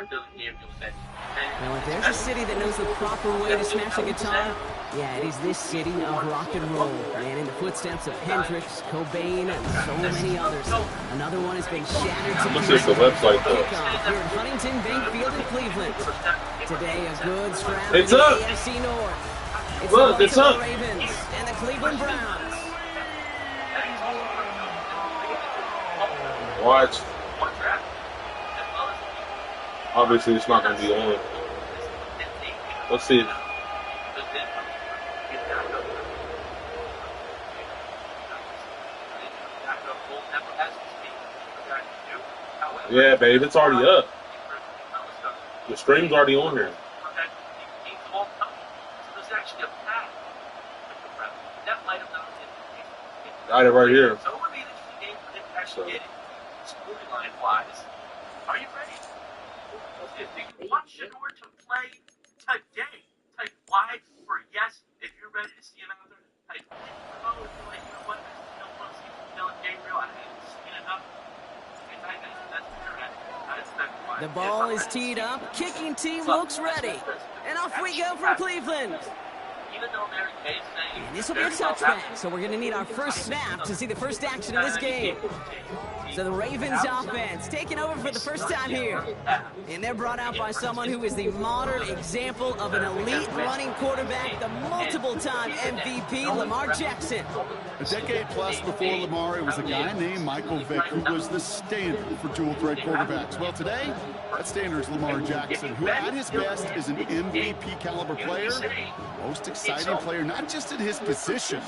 Well, if there's a city that knows the proper way to smash a guitar, yeah, it is this city of rock and roll. Man, in the footsteps of Hendrix, Cobain, and so many others. Another one has been shattered to What's this, the website, though? kickoff here at Huntington Bank Field in Cleveland. Today, a good scrap It's in the up. AFC North. It's Look, the it's up. Baltimore Ravens and the Cleveland Browns. Watch. Obviously, it's not going to be on. Let's see. Yeah, babe, it's already up. The stream's already on here. Got it right here. So. Are you ready? If you want Shador to play today, type Y for yes. If you're ready to see him out there, type no. If you're like, you know what, I still want to see Dylan Gabriel. I haven't seen enough. The ball is teed up. Kicking team looks ready. And off we go from Cleveland. And this will be a touchback, so we're going to need our first snap to see the first action of this game. So the Ravens offense taking over for the first time here. And they're brought out by someone who is the modern example of an elite running quarterback, the multiple-time MVP, Lamar Jackson. A decade plus before Lamar, it was a guy named Michael Vick who was the standard for dual-threat quarterbacks. Well, today, that standard is Lamar Jackson, who at his best is an MVP-caliber player, most exciting player, not just in his position,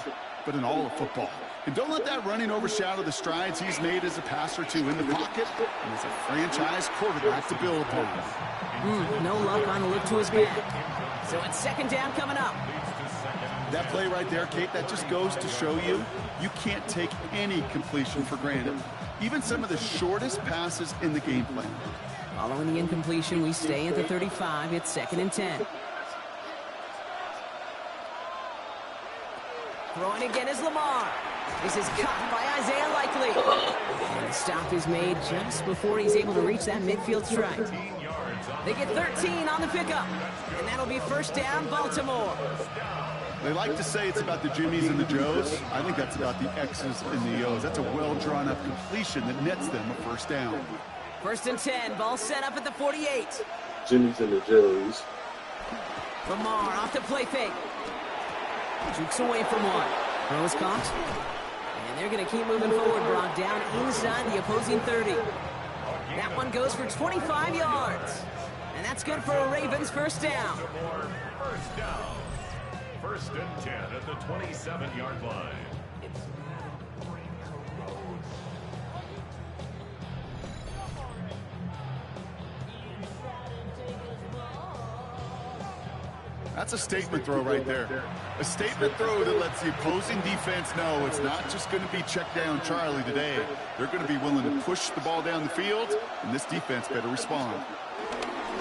but in all of football. And don't let that running overshadow the strides he's made as a passer, too, in the pocket and as a franchise quarterback to build upon. No luck on the look to his back. So it's second down coming up. That play right there, Kate, that just goes to show you, you can't take any completion for granted. Even some of the shortest passes in the game plan. Following the incompletion, we stay at the 35. It's 2nd and 10. Throwing again is Lamar. This is caught by Isaiah Likely. And the stop is made just before he's able to reach that midfield strike. They get 13 on the pickup. And that'll be first down, Baltimore. They like to say it's about the Jimmies and the Joes. I think that's about the X's and the O's. That's a well-drawn-up completion that nets them a first down. 1st and 10. Ball set up at the 48. Jimmies and the Joes. Lamar off the play fake. Jukes away from one. Throw is caught. And they're going to keep moving forward, Brock, down inside the opposing 30. That one goes for 25 yards. And that's good for a Ravens first down. First down. 1st and 10 at the 27-yard line. That's a statement throw right there. A statement throw that lets the opposing defense know it's not just going to be check down Charlie today. They're going to be willing to push the ball down the field, and this defense better respond.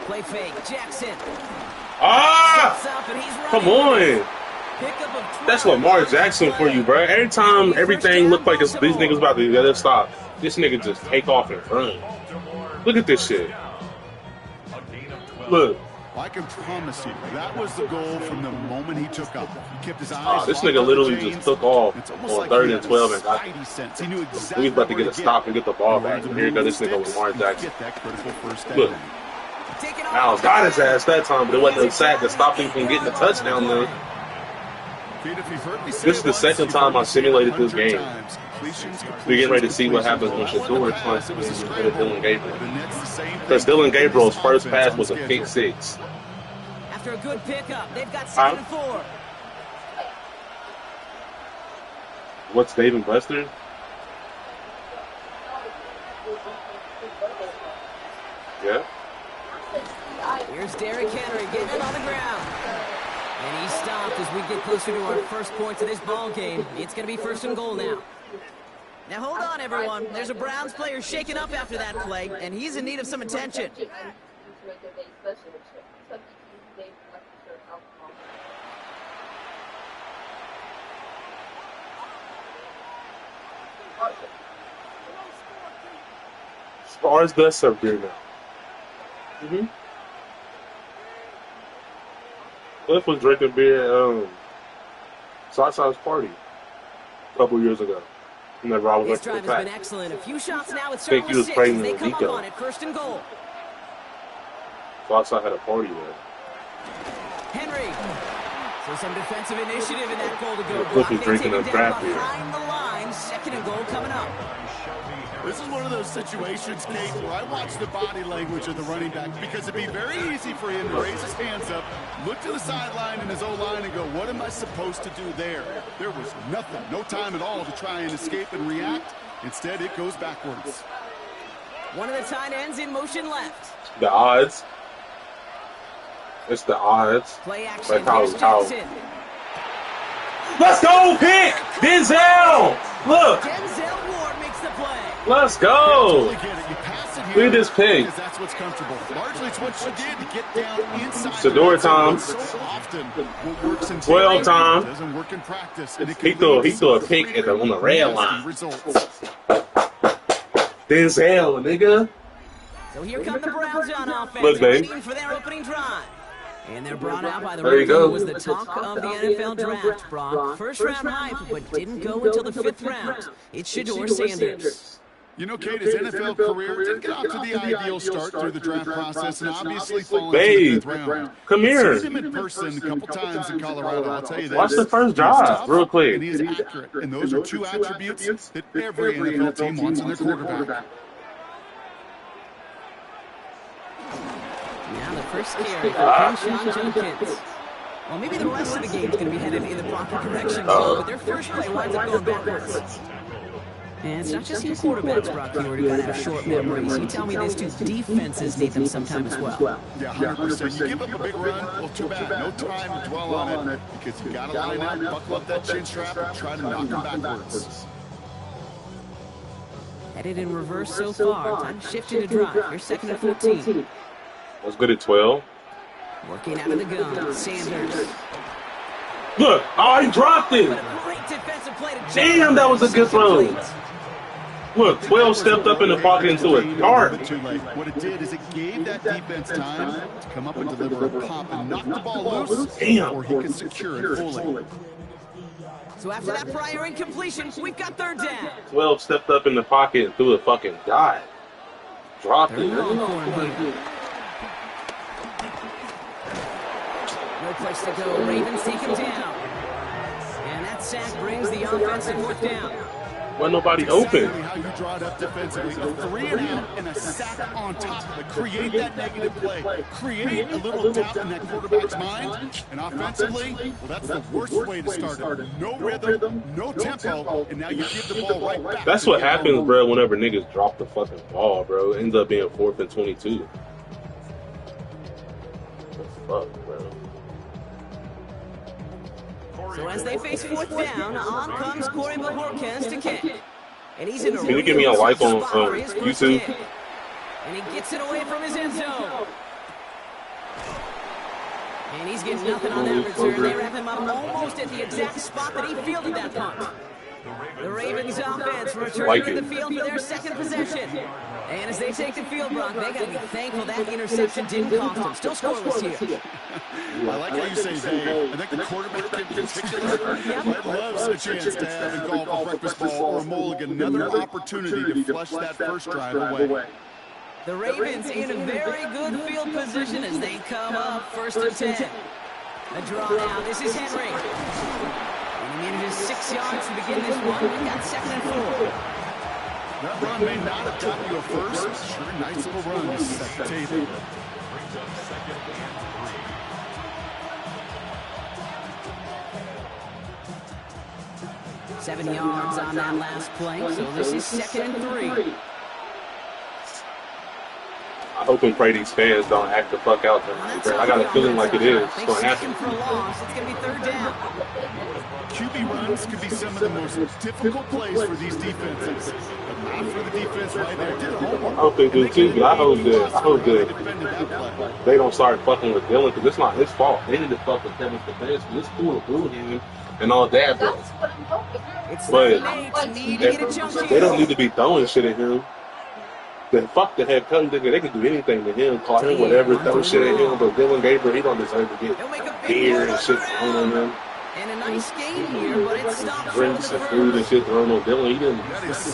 Play fake, Jackson. Come on. That's Lamar Jackson for you, bro. Every time everything looked like these niggas about to get us stop, this nigga just take off and run. Look at this shit. Look. I can promise you, that was the goal from the moment he took up. He kept his eyes. This nigga literally just took off on like 3rd and 12 and got. He knew exactly He's about to get a stop and get the ball back. And here goes this nigga Lamar Jackson. Look. Al's got his ass that time, but it wasn't a sack that stopped him from getting the touchdown though. This is the second time I simulated this game. We're getting ready to see what happens when Shador punts instead of Dylan Gabriel. Because Dylan Gabriel's first pass was a pick 6. After a good pickup, they've got 2nd and 4. What's Dave and Buster? Yeah. Here's Derrick Henry getting it on the ground. And he stopped as we get closer to our first points of this ball game. It's going to be 1st and goal now. Now hold on, everyone. There's a Browns player shaken up after that play, and he's in need of some attention. As far as best up here now. Mm-hmm. Cliff was drinking beer at Southside's party a couple years ago. Whenever I was His at drive the has been pack. excellent. A few shots now. It's Think starting he with was 6 as pregnant they with come up Nico. on it. 1st and goal. Southside had a party there. Henry. So some defensive initiative in that goal to go Cliff block. was They drinking take a it draft down beer. behind the line. 2nd and goal coming up. This is one of those situations, Kate, where I watch the body language of the running back because it'd be very easy for him to raise his hands up, look to the sideline in his O-line and go, what am I supposed to do there? There was nothing, no time at all to try and escape and react. Instead, it goes backwards. One of the tight ends in motion left. The odds. It's the odds. Play action. Like how- Here's Jensen. Let's go, pick! Denzel! Look! Denzel Ward makes the play. Let's I go! totally get it. You pass it here Look at this pick. because that's what's comfortable. Largely, it's what you did to get down inside. Sador the red time. zone. So often, what works in 12 theory time. doesn't work in practice. And it He can threw lead to a some pick at the, on the red nasty line. results. Denzel, nigga. So here come the Browns on offense. Look, babe. Waiting for their opening drive. And they're brought out by the There you rookie who go. was the talk of the NFL draft, Brock. First round hype, but didn't go until the 5th round. It's Shedeur Sanders. You know, Kate, his NFL career didn't get off to the ideal start through the draft process and obviously fallen to the Babe, 5th round. come here. Seen him in person a couple times in Colorado, I'll tell you this. Watch the first He's drive, tough real quick. And he is accurate, and those are two attributes that every NFL team wants in their quarterback. Now the first carry for Sean Jenkins. Well, maybe the rest of the game's going to be headed in the proper direction, but their first play winds up going backwards. And it's not just you quarterbacks, Brock Heward, who got to have short memories. You tell me these two defenses need them sometime as well. Yeah, 100%. You give up a big run, well, too bad. No time to dwell on it because you got to line up, buckle up that chin strap, and try to knock them backwards. Headed in reverse so far. Time to shift into drive. Here's 2nd and 14. That's good at 12. Working out of the gun. Sanders. Look! Oh, he dropped it! But a great defensive play to Damn, that was a good throw. Look, 12 stepped up in the pocket into a dart. Too late. What it did is it gave that defense time to come up and deliver a pop and knock the ball loose before he could secure it fully. So after that prior incompletion, we've got 3rd down. 12 stepped up in the pocket and threw a fucking dot. Dropped They're it. long for him here. No place to go. Ravens take him down. And that sack brings the offense to 4th down. Wasn't nobody open. Exactly how you draw it up defensively. A 3 and out and a sack on top. But create that negative play. Create a little doubt in that quarterback's mind. And offensively, well, that's the worst way to start it. No rhythm, no tempo, and now you give the ball right back. That's what happens, bro, whenever niggas drop the fucking ball, bro. It ends up being 4th and 22. What the fuck, bro? So as they face 4th down, on comes Corey Bajorquez to kick. And he's in a Can you give me a real like on spot for his first YouTube? kick. And he gets it away from his end zone. And he's getting nothing on that return. They wrap him up almost at the exact spot that he fielded that punt. The Ravens offense returning to the field for their 2nd possession. And as they take the field, Brock, they got to be thankful that interception didn't cost them. Still scoreless here. I like how you say they. I think the quarterback in particular loves a chance to have a golf, a breakfast ball, or a mulligan. Another opportunity to flush that first drive away. The Ravens in a very good field position as they come up 1st and 10. A draw now. This is Henry. And he needed just 6 yards to begin this one. We got 2nd and 4. That run may not have gotten you a first. Sure, nice little run to set the table. 7 yards on that last play, so this is 2nd and 3. I hope and pray these fans don't act the fuck out tonight, bro. I got a feeling like it is. It's going to happen. For a loss. It's going to be 3rd down. QB runs could be some of the most difficult plays for these defenses. But not for the defense right there. Did homework. I hope they do too, but I hope that they don't start fucking with Dylan because it's not his fault. They need to fuck with Kevin Stefanski. It's cool to boo him and all that, but It's But need to get a jump they don't need to be throwing shit at him. fuck the head coach, nigga. They can do anything to him, call him whatever, throw shit at him. But Dylan Gabriel, he don't deserve to get beer and shit thrown on him. And a nice game here, but it stops Drinks and food and shit thrown on Dylan.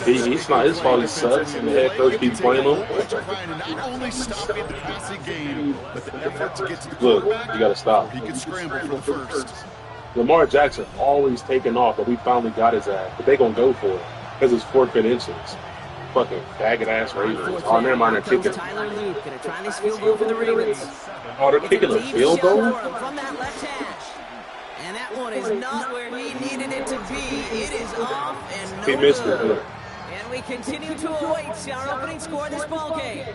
He's not his fault. He sucks, and the head coach keeps playing him. Not only stopping the passing game, but the effort to get to the Look, quarterback. you gotta stop. He can scramble for the first. Lamar Jackson always taking off, but we finally got his ass. But they gonna go for it because it's 4th and inches. Fucking faggot ass Ravens. Oh, never mind, they're kicking. Tyler Luke gonna try this field goal for the Ravens. Oh, they're kicking a field goal? From that left hash. And that one is not where he needed it to be. It is off and no He missed good. it. And we continue to await our opening score in this ball game.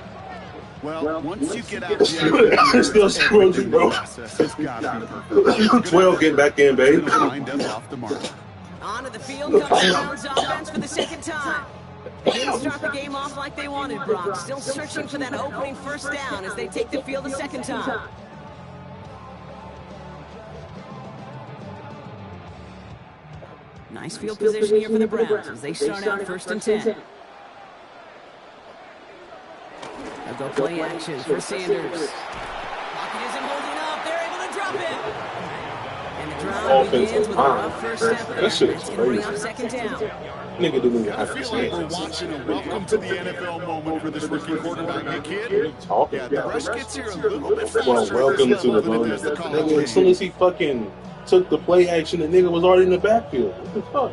Well, once you get out the It's still screwing, bro. 12 getting back in, baby. off the mark. Onto the field comes the Browns offense for the second time. They didn't start the game off like they wanted, Brock. Still searching for that opening first down as they take the field the second time. Nice field position here for the Browns as they start out 1st and 10. They'll go play action for Sanders. Pocket isn't holding up. They're able to drop it. And the drive begins with a rough first step there. That shit is That's going to bring up crazy. second down. Nigga didn't even I have to feel say like we're it. watching a welcome to the NFL moment for this rookie quarterback, hey kid. Talking. Yeah, the rush gets here a little bit faster. Well, welcome to the moment. Nigga, as soon as he fucking took the play action, the nigga was already in the backfield. What the fuck?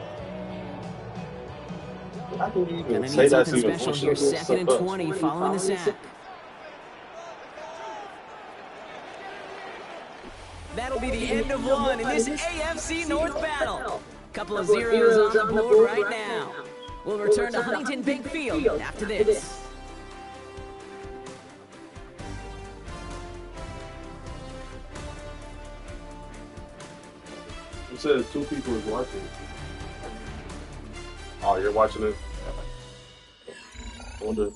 How can you even Gonna say need that's something even special here. 2nd and 20 following the sack. That'll be the end of one in this AFC North battle. Couple of zeros on the board right now. We'll return to Huntington Bank Field after this. It says 2 people is watching. Oh, you're watching it? I wonder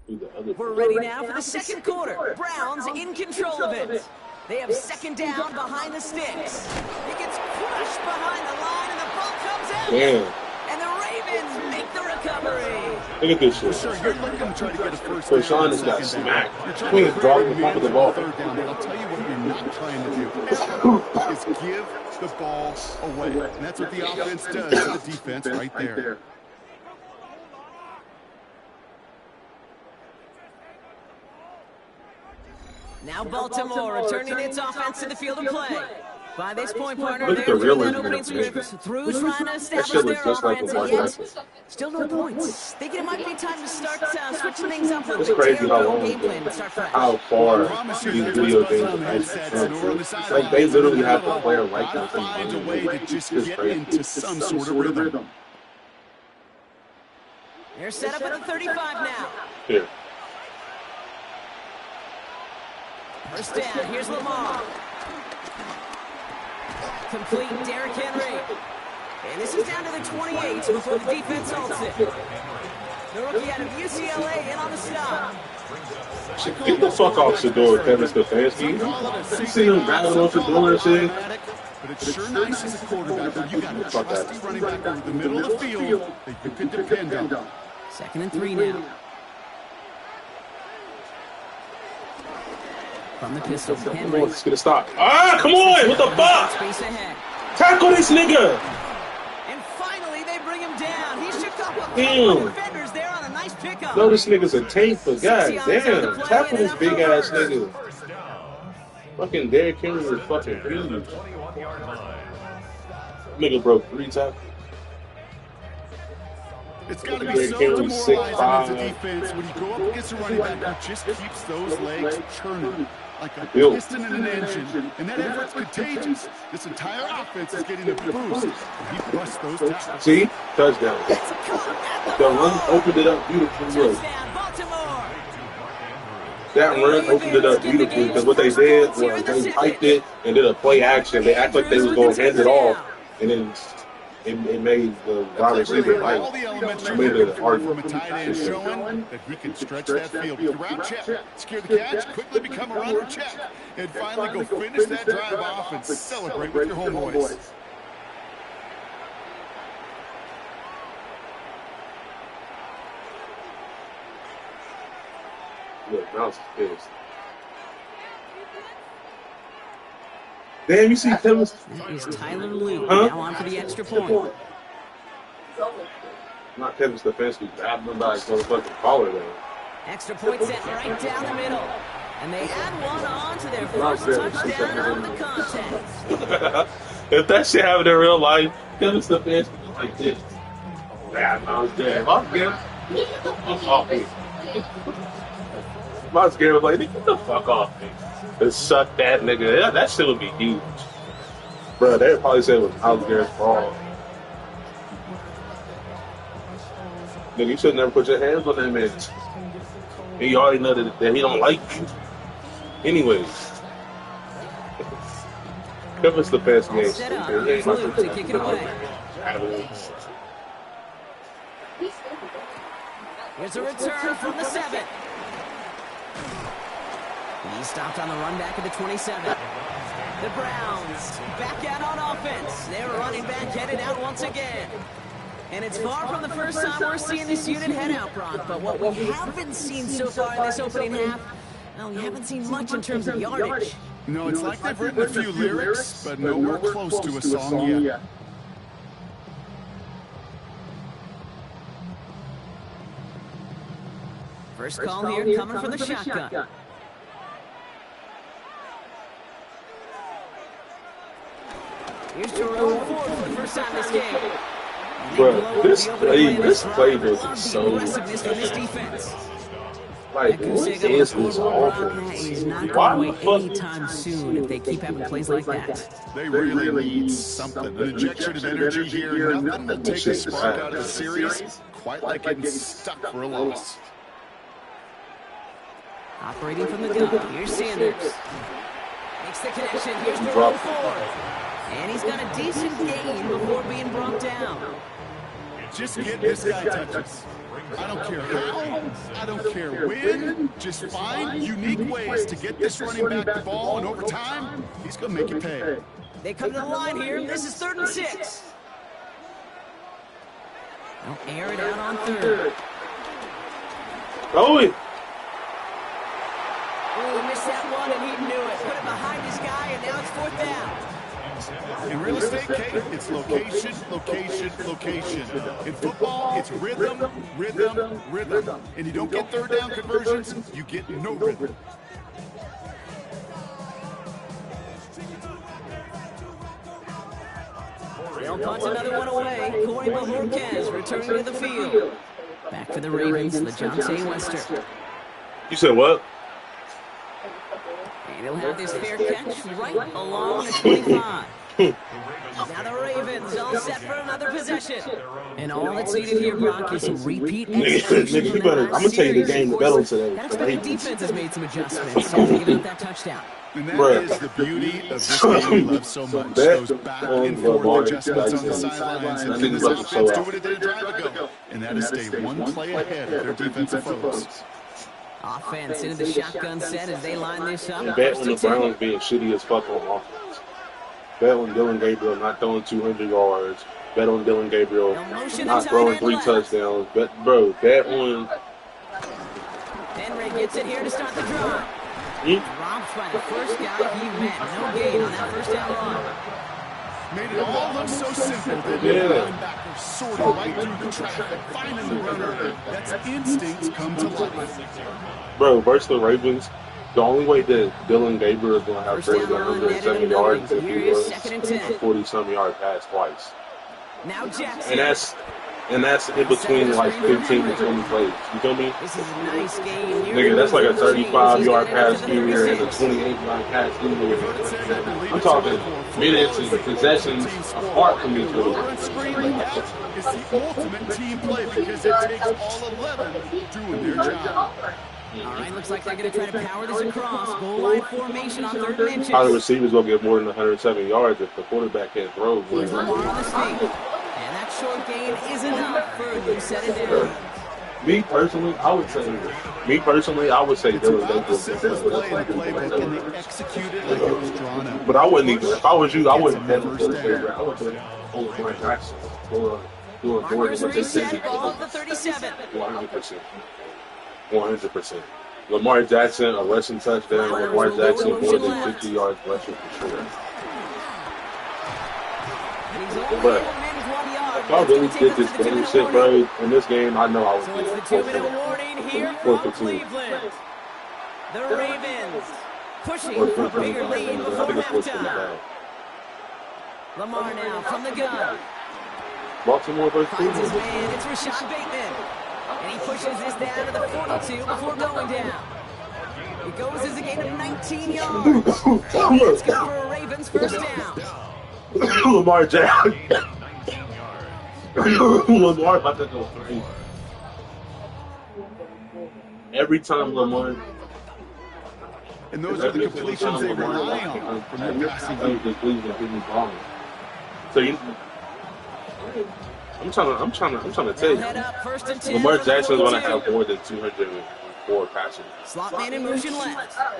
who the other. We're ready now for the second quarter. Browns in control of it. They have second down behind the sticks. It gets crushed behind the line, and the ball comes out. Damn. And the Ravens make the recovery. Look at this shit. Sure, you're looking to try to get a first So down. Sean just got smacked. He was dropping the ball with the ball. Third down, but I'll tell you what you're not trying to do is give the ball away. And that's what the offense does to the defense right there. Now Baltimore returning its offense to the field of play. By this point, partner, Look at they're the through realism that opening of the script, through trying to That establish shit their looks just like offense, Lamar and Jackson. yet, still no points. Thinking it might be time to start switching things up a It's little bit. crazy how long, Game plan to start fresh. how far these video games have come. It's like they literally have to play right now. Find a way to just It's get crazy. into some sort of rhythm. They're set up at the 35 now. Here. First down, here's Lamar. Complete, Derrick Henry. And this is down to the 28 before the defense halts it. The rookie out of UCLA in on the stop. Get the fuck off Shador, Kevin Stefanski. You see him battling on Shador and shit? But it's sure nice as a quarterback when you got a trusty running back over the middle of the field that you can depend on. 2nd and 3 now. From the pistol, Henry. Let's get a stop. Ah, come on! What the fuck? Space ahead. Tackle this nigga! And finally, they bring him down. He shook off a couple Damn. of defenders there on a nice pickup. No, this nigga's a tank, but god damn. Tackle this big ass nigga. Fucking Derrick Henry is fucking huge. Nigga broke 3 tackles. It's got to be Derrick so Henry's demoralizing as a 6'5". defense when you go up against a running back who just keeps those legs churning like a Built. piston in an engine, and that effort's contagious. This entire offense is getting a boost. He busts those tackles. See? Touchdown. The run opened it up beautifully. Look. Touchdown, Baltimore. That run opened it up beautifully because what they did was they typed it and did a play action. They act like they was going to hand it off, and then it made the wide receiver All like the elements you're made looking it for hard. from a tight end showing that he can stretch that field. Route check, secure the catch, quickly become a runner check, and finally go finish that drive off and celebrate with your homeboys. Look, Mouse is pissed. Damn, you see Kevin? That is Tyler Lue Huh? now on for the extra point. Not Kevin Stefanski. I'm about to motherfucking collar there. Extra point set right down the middle. And they add one on to their first touchdown of the contest. If that shit happened in real life, Kevin Stefanski was like this. Man, I was dead. Miles Garrett, get the fuck off me. Miles Garrett was like, get the fuck off me. And suck that nigga. That shit would be huge. Bro, they would probably say it was Miles Garrett's fault. Nigga, you should never put your hands on that man. And you already know that he don't like you. Anyways. Kevin Stefanski ain't Set up. Here's Luke to kick it away. Here's a return from the 7. He stopped on the run back at the 27. The Browns back out on offense. Their running back headed out once again. And it's far from the first time we're seeing this unit head out, Brock. But what we haven't seen so far in this opening half, well, we haven't seen much in terms of yardage. No, it's like they've written a few lyrics, but nowhere close to a song yet. First call here coming from the shotgun. Here's Jerome Ford for the first time this game. Bro, this playbook is so aggressiveness from this defense. like, what is this offense? Is not Why going the away fuck? anytime soon if they keep having plays like that. They really need something. An injection of energy here. Nothing will take the spark out of the series. Quite like getting stuck for a loss. Operating from the gun. Here's Sanders. Makes the connection. Here's Jerome Ford. And he's got a decent gain before being brought down. Just get this guy touches. I don't care how, I don't care when. Just find unique ways to get this running back the ball, and over time, he's going to make you pay. They come to the line here. This is 3rd and 6. They'll air it out on 3rd. Oh, it. Ooh, missed that one, and he knew it. Put it behind his guy, and now it's 4th down. In real estate, Kate, it's location, location, location. In football, it's rhythm, rhythm, rhythm. And you don't get 3rd down conversions, you get no rhythm. They'll punt another one away. Corey Mahorquez returning to the field. Back for the Ravens, LeJohntay Wester. You said what? And he'll have this fair catch right along the 25. Now the Ravens all set for another possession. And all that's needed here, Brock, is some repeat execution. Nigga, you better, I'm going to tell you the game to bet on today. That expected defense has made some adjustments after giving up that touchdown. And that is the beauty of this game we love so much. Those back and forth adjustments on the sidelines. And can this offense do what it did a drive ago? And that is stay one play ahead of their defensive foes. Offense into the shotgun set as they line this up. And bet on the Browns being shitty as fuck on offense. Bet on Dylan Gabriel not throwing 200 yards. Bet on Dylan Gabriel not throwing 3 touchdowns. Bet on... Henry gets it here to start the drive. Dropped by the first guy he met. No gain on that first down run. Made it all look so simple. That the linebacker sorting right through the traffic, finding the runner. That's instincts come to life. Bro, versus the Ravens, the only way that Dylan Gabriel is going to have greater than 170 yards is if he was a 40-some yard pass twice. Now Jackson. And that's in between like 15 to 20 plays. You feel me? This is a nice game. Nigga, that's like a 35-yard pass here and a 28-yard pass here. I'm talking minutes and possessions apart from each other. It's the ultimate team play because it takes all 11 doing their job. All right, looks like they're going to try to power this across. Goal line formation on 3rd and inches. How the receivers going to get more than 170 yards if the quarterback can't throw? Here's Lamar on the sneak. And that short gain is enough for a new set it down. Me personally, I would say Dylan Gabriel. But I wouldn't even, if I was you, I wouldn't bet on Dylan Gabriel. I would bet on Lamar Jackson. Markers reset, ball at the 37. 100%. 100%. Lamar Jackson, a rushing touchdown. Lamar Jackson, more than 50 yards rushing for sure. But if I really did this game shit, bro, in this game, I know I would So be it's the a 2-minute warning here four from for two. Cleveland. The Ravens pushing for a bigger lead before halftime. Lamar now from the gun. Baltimore versus Finds his Cleveland. man. It's Rashad Bateman. And he pushes this down to the 42 before going down. It goes as a gain of 19 yards. That's good for a Ravens first down. Lamar Jackson. Lamar about to go crazy. Every time Lamar. And those are the completions they rely on from their passing game. So I'm trying to tell you, Head up, first and 10 Lamar for the Jackson's going to 42. have more than 204 passes. Slot man in motion left. I'm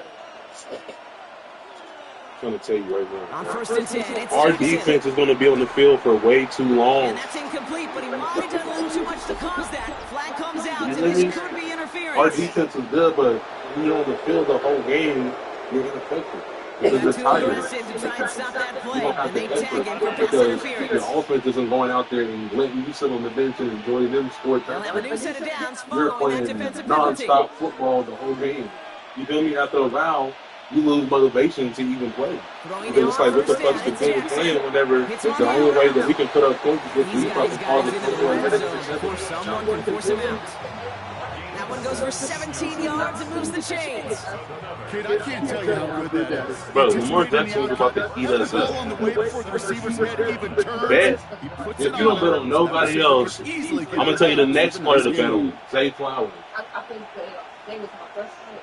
trying to tell you right On now. first and 10, it's Our Jackson. defense is going to be on the field for way too long. And that's incomplete, but he might have done a little too much to cause that. Flag comes out, and You know what I mean? this could be interference. Our defense is good, but when you're on the field the whole game, you're ineffective. They Because got you're too tired. aggressive to try and stop that You play, don't have and they the tag effort him for pass because interference. your offense isn't going out there and letting you sit on the bench and enjoy them score They'll have a new set of downs You're following that playing defensive penalty. non-stop football the whole game. You feel me? After a while, you lose motivation to even play. Throwing Because it's down like, what the first fuck's down, the it's point of Jackson. playing whenever Hits the on the only way that outside. we can put up points is if He's we got his fucking call guys the into the 24 red minutes. zone before someone can force him out. That one goes for 17 yards and moves the chains. Kid, I can't tell you how good that is. Bro, Lamar Jackson's about to eat us Ball on the way up. before the receiver's head even turns. Bet. He puts If it you don't bet on nobody else, Easily I'm going to tell you the next part of the this game. penalty. Zay Flowers. I think they was my first time.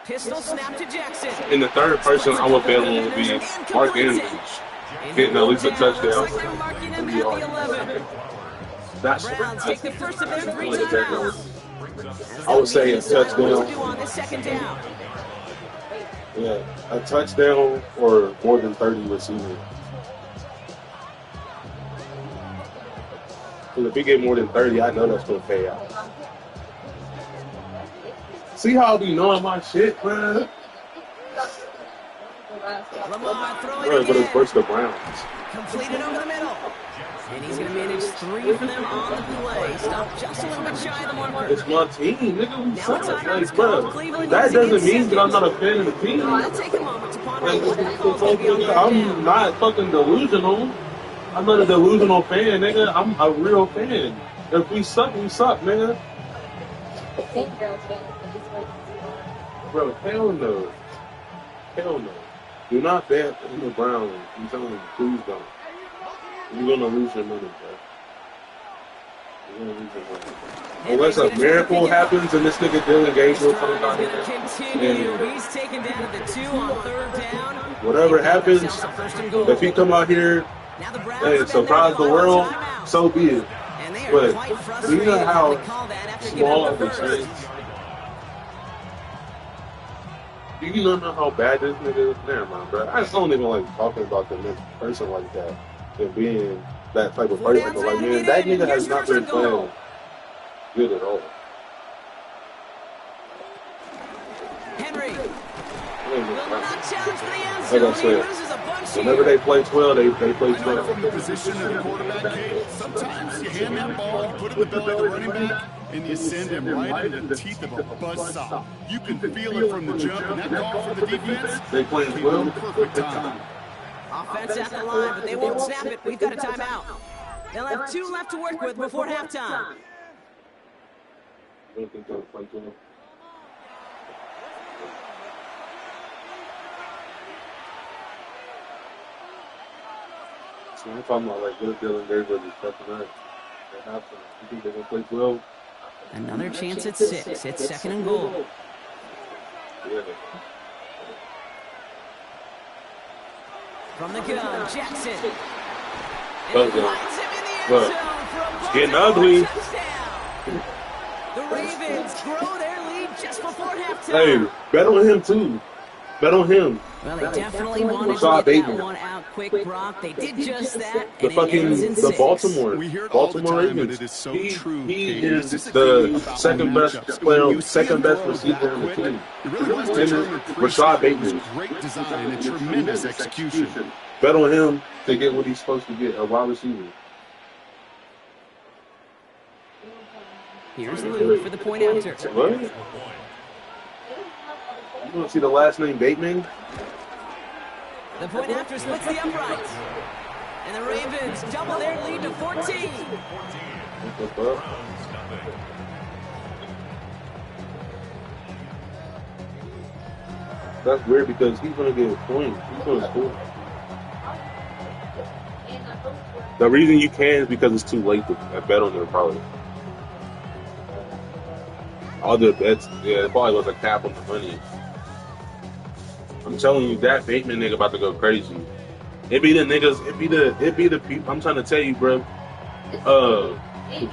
Pistol snap to Jackson. And the third person I would bet on would be Mark Andrews. Getting at least a touchdown. Looks like they're marking him at the 11. That's Browns take the first of their 3 one of the better ones. timeouts. I would say a What to do touchdown. on this second down. Yeah, a touchdown or more than 30 receiving. Because if we get more than 30, I know that's going to pay out. See how I be knowing my shit, man? Lamar throwing Bro, but it's again. versus the Browns. Completed over the middle. And he's going to manage 3 for them on the play. Stop just a little bit shy of the marker. It's my team, nigga. We Now suck. a timeout's Like, called. bro, Cleveland that using doesn't mean it that I'm not a fan of the team. It'll take a moment to ponder Like, what that call's going to be on third down. I'm not fucking delusional. I'm not a delusional fan, nigga. I'm a real fan. If we suck, nigga. Bro, hell no. Hell no. Do not bet on the Browns. I'm telling you, please don't. You're gonna lose your money, bro. You're gonna lose your money. Unless a miracle happens and this nigga Dylan Gabriel comes out He's here. going to continue. He's taken down at the 2 on third down. Whatever happens, Themselves a first and goal. if he come out here Now the Browns and have been surprise there the to call world, a timeout. so be it. And they are But quite do frustrated you know having how to call that after giving small up of the a first. change? Do you not know how bad this nigga is? Never mind, bro. I just don't even like talking about the next person like that and being that type of person. But like, man, that nigga has not been playing good at all. Henry will Like not challenge for the end I zone. He said, loses a bunch whenever here. they play 12, they play I know from 12. the position of the quarterback, Kate, sometimes you hand that ball, you put it in the belly of the running back, and you send him right into the teeth of a buzzsaw. You can feel it from the jump, and that call for the defense They playing came at 12. the perfect time. Offense at the line, but they won't snap it. We've got a timeout. They'll have 2 left to work with before halftime. I don't think they'll play 12. So I'm talking about like good Dylan Gabriel is fucking up. At halftime. You think they're gonna play 12? Another chance at 6. It's second and goal. Yeah. From the gun, Jackson. And Look, he lines him in the end look. zone for a It's getting Baltimore ugly. touchdown. The Ravens grow their lead just before Hey, halftime. bet on him too. Bet on him. Well, they definitely wanted Rashad to get that Bateman. one out quick, Brock. They did just that, The and it ends in fucking 6. Baltimore. We hear it all the Baltimore time, and Ravens. it is so He true. is This is a the game about second best matchups. player, When you see second him best throw receiver that on the quick, team. it really was And then determined Rashad pre-snap. It was Bateman. great design and tremendous execution. Bet on him to get what he's supposed to get, a wide receiver. Here's Luke for the point after. What? You want to see the last name Bateman? The point after splits the uprights. And the Ravens double their lead to 14. What the fuck? That's weird because he's going to get a point. He's going to score. The reason you can is because it's too late to bet on there, probably. All the bets, yeah, it probably was a cap on the money. I'm telling you, that Bateman nigga about to go crazy. It be the niggas, it be the people. I'm trying to tell you, bro.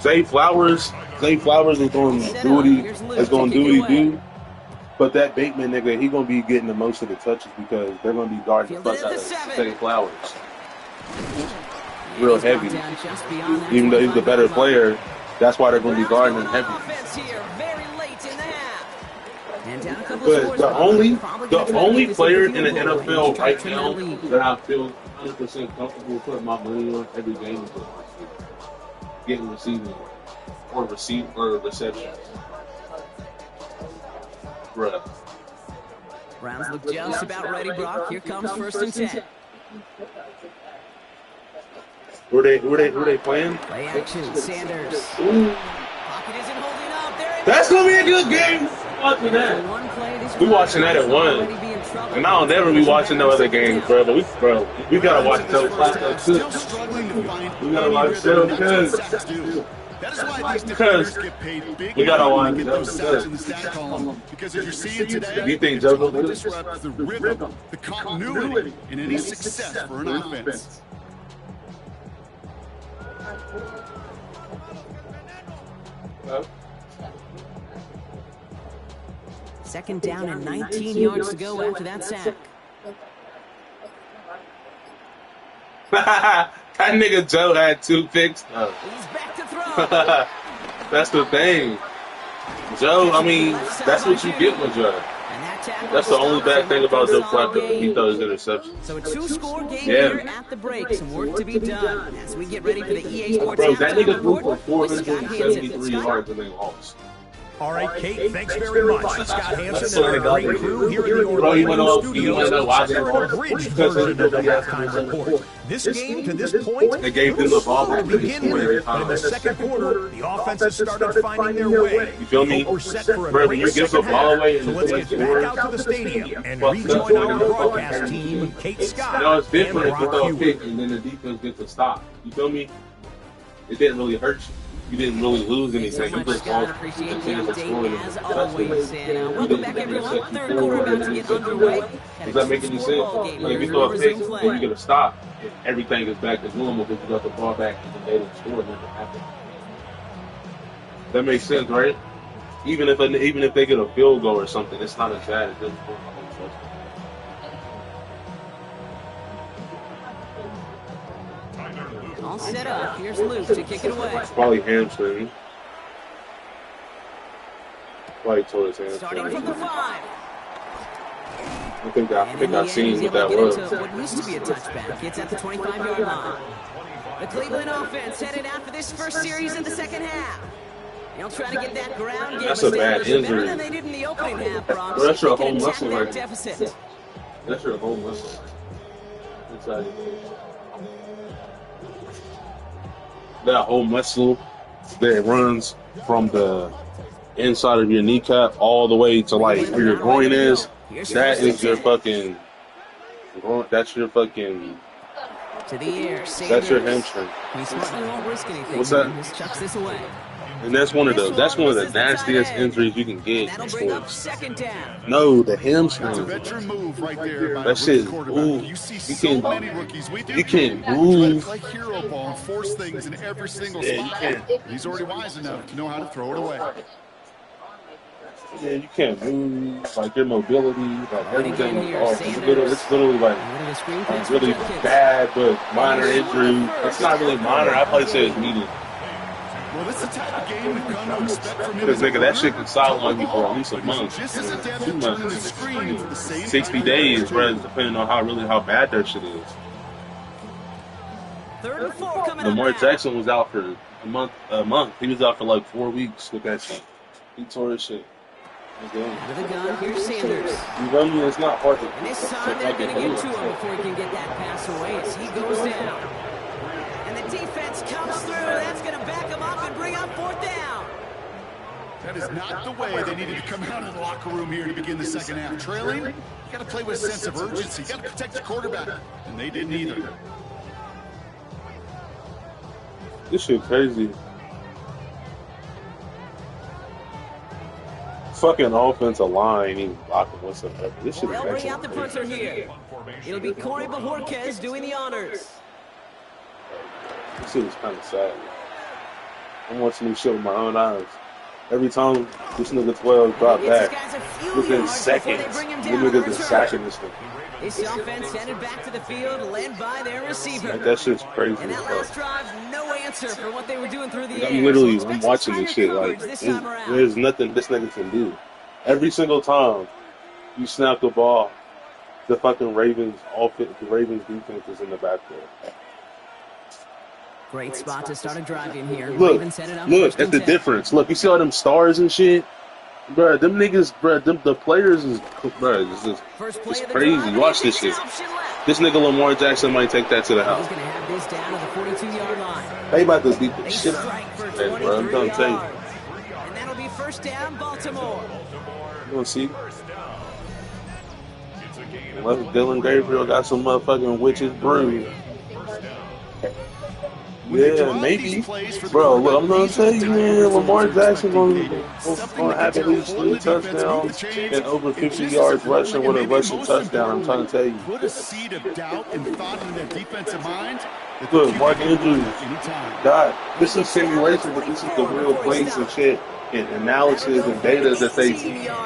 Zay Flowers is going to do what he do. But that Bateman nigga, he gonna be getting the most of the touches because they're gonna be guarding the fuck out of Zay Flowers. Real heavy. Even though he's the better player, that's why they're gonna be guarding him heavy. But the only player in the NFL right now that I feel 100% comfortable putting my money on every game is getting receiving or reception. Bruh. Browns look just about ready, Brock. Here comes 1st and 10. Who are they playing? Play action, Sanders. Ooh. Pocket isn't holding up. That's gonna be a good game. Watching that. We watching that at 1. And I'll never be watching no other games, bro. But we gotta watch those too. We gotta watch those too. That is why these defenders get paid big we gotta watch to get those stats in the stat column. Because as you're seeing today, you think Joe it disrupts the rhythm, the continuity in any success for an offense. Second down and 19 yards to go after that sack. That nigga Joe had 2 picks. He's back to throw. That's the thing. Joe, I mean, that's what you get with Joe. That's the only bad thing about Joe Flacco. He throws interceptions. So a 2-score game here at the break. Some work to be done as we get ready for the EA Sports. Bro, that nigga threw for 473 yards and they lost. All right, Kate, thanks very much. Scott Hansen and our great crew here in the Orlando studios for a bridge version of the halftime report. This game, to this point, they gave them the ball to begin with, but in the second quarter, the offenses started finding their way. You feel me? We're set for a Bro, great second half, so let's get back out to the stadium and rejoin our broadcast team, Kate Scott it's different and if Brock you throw a Hewitt. pick and then the defense gets a stop. You feel me? It didn't really hurt you. You didn't really lose anything. You just lost Appreciate the the chance of scoring. update as always. And welcome back, everyone. Third quarter about to get underway. Does that make any sense? Like if you throw a pick and you get a stop, everything is back to normal because you got the ball back and then they didn't score. Nothing happened. That makes sense, right? Even if they get a field goal or something, it's not as bad as this. All set up. Here's Luke to kick it away. Probably hamstring. Probably tore his hamstring. Starting from the 5. I think I seen what that was. What used to be a touchback. It's at the 25-yard line. The Cleveland offense headed out for this first series in the second half. They'll try to get that ground game That's a bad better injury. than they did in the opening half, Brock. Well, that's your They can whole attack muscle that right deficit. That's your whole muscle. Inside. That whole muscle that runs from the inside of your kneecap all the way to like where your groin is. That is your fucking. That's your fucking. To the air. That's your hamstring. He smartly won't risk anything. What's that? He just chucks this away. And that's one of the nastiest injuries you can get That'll in bring up sports. second down. No, the That's a hamstring. veteran move right there by That a shit. rookie quarterback. Ooh, You see you so can't- many rookies. We do. You can't Try to move. play hero ball and force things in every single Yeah, you spot. can't. He's already wise enough to know how to throw it away. Yeah, you can't move, like your mobility, like everything is here, off. It's literally like really bad, but minor injury. It's not really minor. I probably say it's medium. Well, this is the type of game we've come to expect from him. Because nigga, that shit can sideline me for at least a month, 2 months, 60 days, bro. Depending on how bad that shit is. Lamar Jackson was out for a month. He was out for like 4 weeks with that shit. He tore his shit. With a gun, here's Sanders. You know me, it's not hard to. And this time they're going to get to him before he can get that pass away as he goes down. And the defense comes through. That's going to back him up and bring up 4th down. That is not the way they needed to come out of the locker room here to begin the second half. Trailing, you got to play with a sense of urgency. You got to protect the quarterback, and they didn't either. This shit crazy. Fucking offensive line even blocking whatsoever. This shit is They'll bring out the punter here. It'll be Corey Bajorquez doing the honors. This shit is kind of sad. I'm watching this shit with my own eyes. Every time this nigga 12 drop back, within seconds, the niggas is sacking this nigga. This offense headed back to the field, led by their receiver. Like, that shit's crazy. And that last drive, no answer for what they were doing through the air. I'm watching this shit. Like, there's nothing this nigga can do. Every single time you snap the ball, the fucking Ravens defense is in the backfield. Great spot to start a drive in here. Look, Ravens set it up look at the difference. Look, you see all them stars and shit? Bruh, them niggas, bruh, the players is, bruh, it's crazy. Watch this shit. This nigga Lamar Jackson might take that to the house. He's going to have this down to the 42-yard line. They about to beat the shit out of him, bro. I'm trying to tell you. And that'll be 1st down, Baltimore. You want to see? Unless Dylan Gabriel got some motherfucking witches brew. Yeah, maybe. Bro, look, I'm going to tell you, man, Lamar Jackson going to have at least 3 touchdowns and over 50 yards rushing with a rushing touchdown. I'm trying to tell you. Put a seed of doubt and thought in their defensive mind. Look, Mark Andrews, God, this is simulation, but this is the real plays and shit and analysis and data that they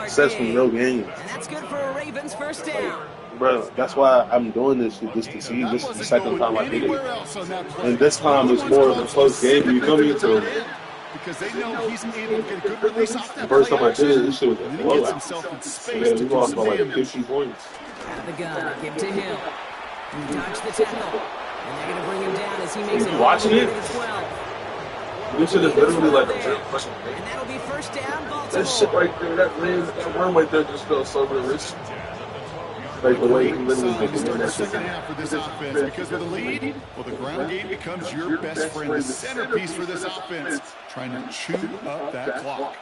set from real games. And that's good for a Ravens 1st down. Bro, that's why I'm doing this shit, just to see. This is the second time I did it. And this time it's more of a close game. You know me? So, because they know he's able to get a good release off that first time I did it, this shit was a and he blowout. gets himself in space Yeah, to we do lost some by like damage. 50 points. Out of the gun, give to Hill. He dodged the tackle. And they're going to bring him down as he makes it. You watching it? 12. This shit is literally like a real fucking And game. that'll be 1st down, Baltimore. That shit right there, that run right there just felt so realistic. Like the way he literally making that shit. Second half for this offense, because with a lead, well, the ground game becomes your best friend, the centerpiece for this offense, trying to chew up that clock.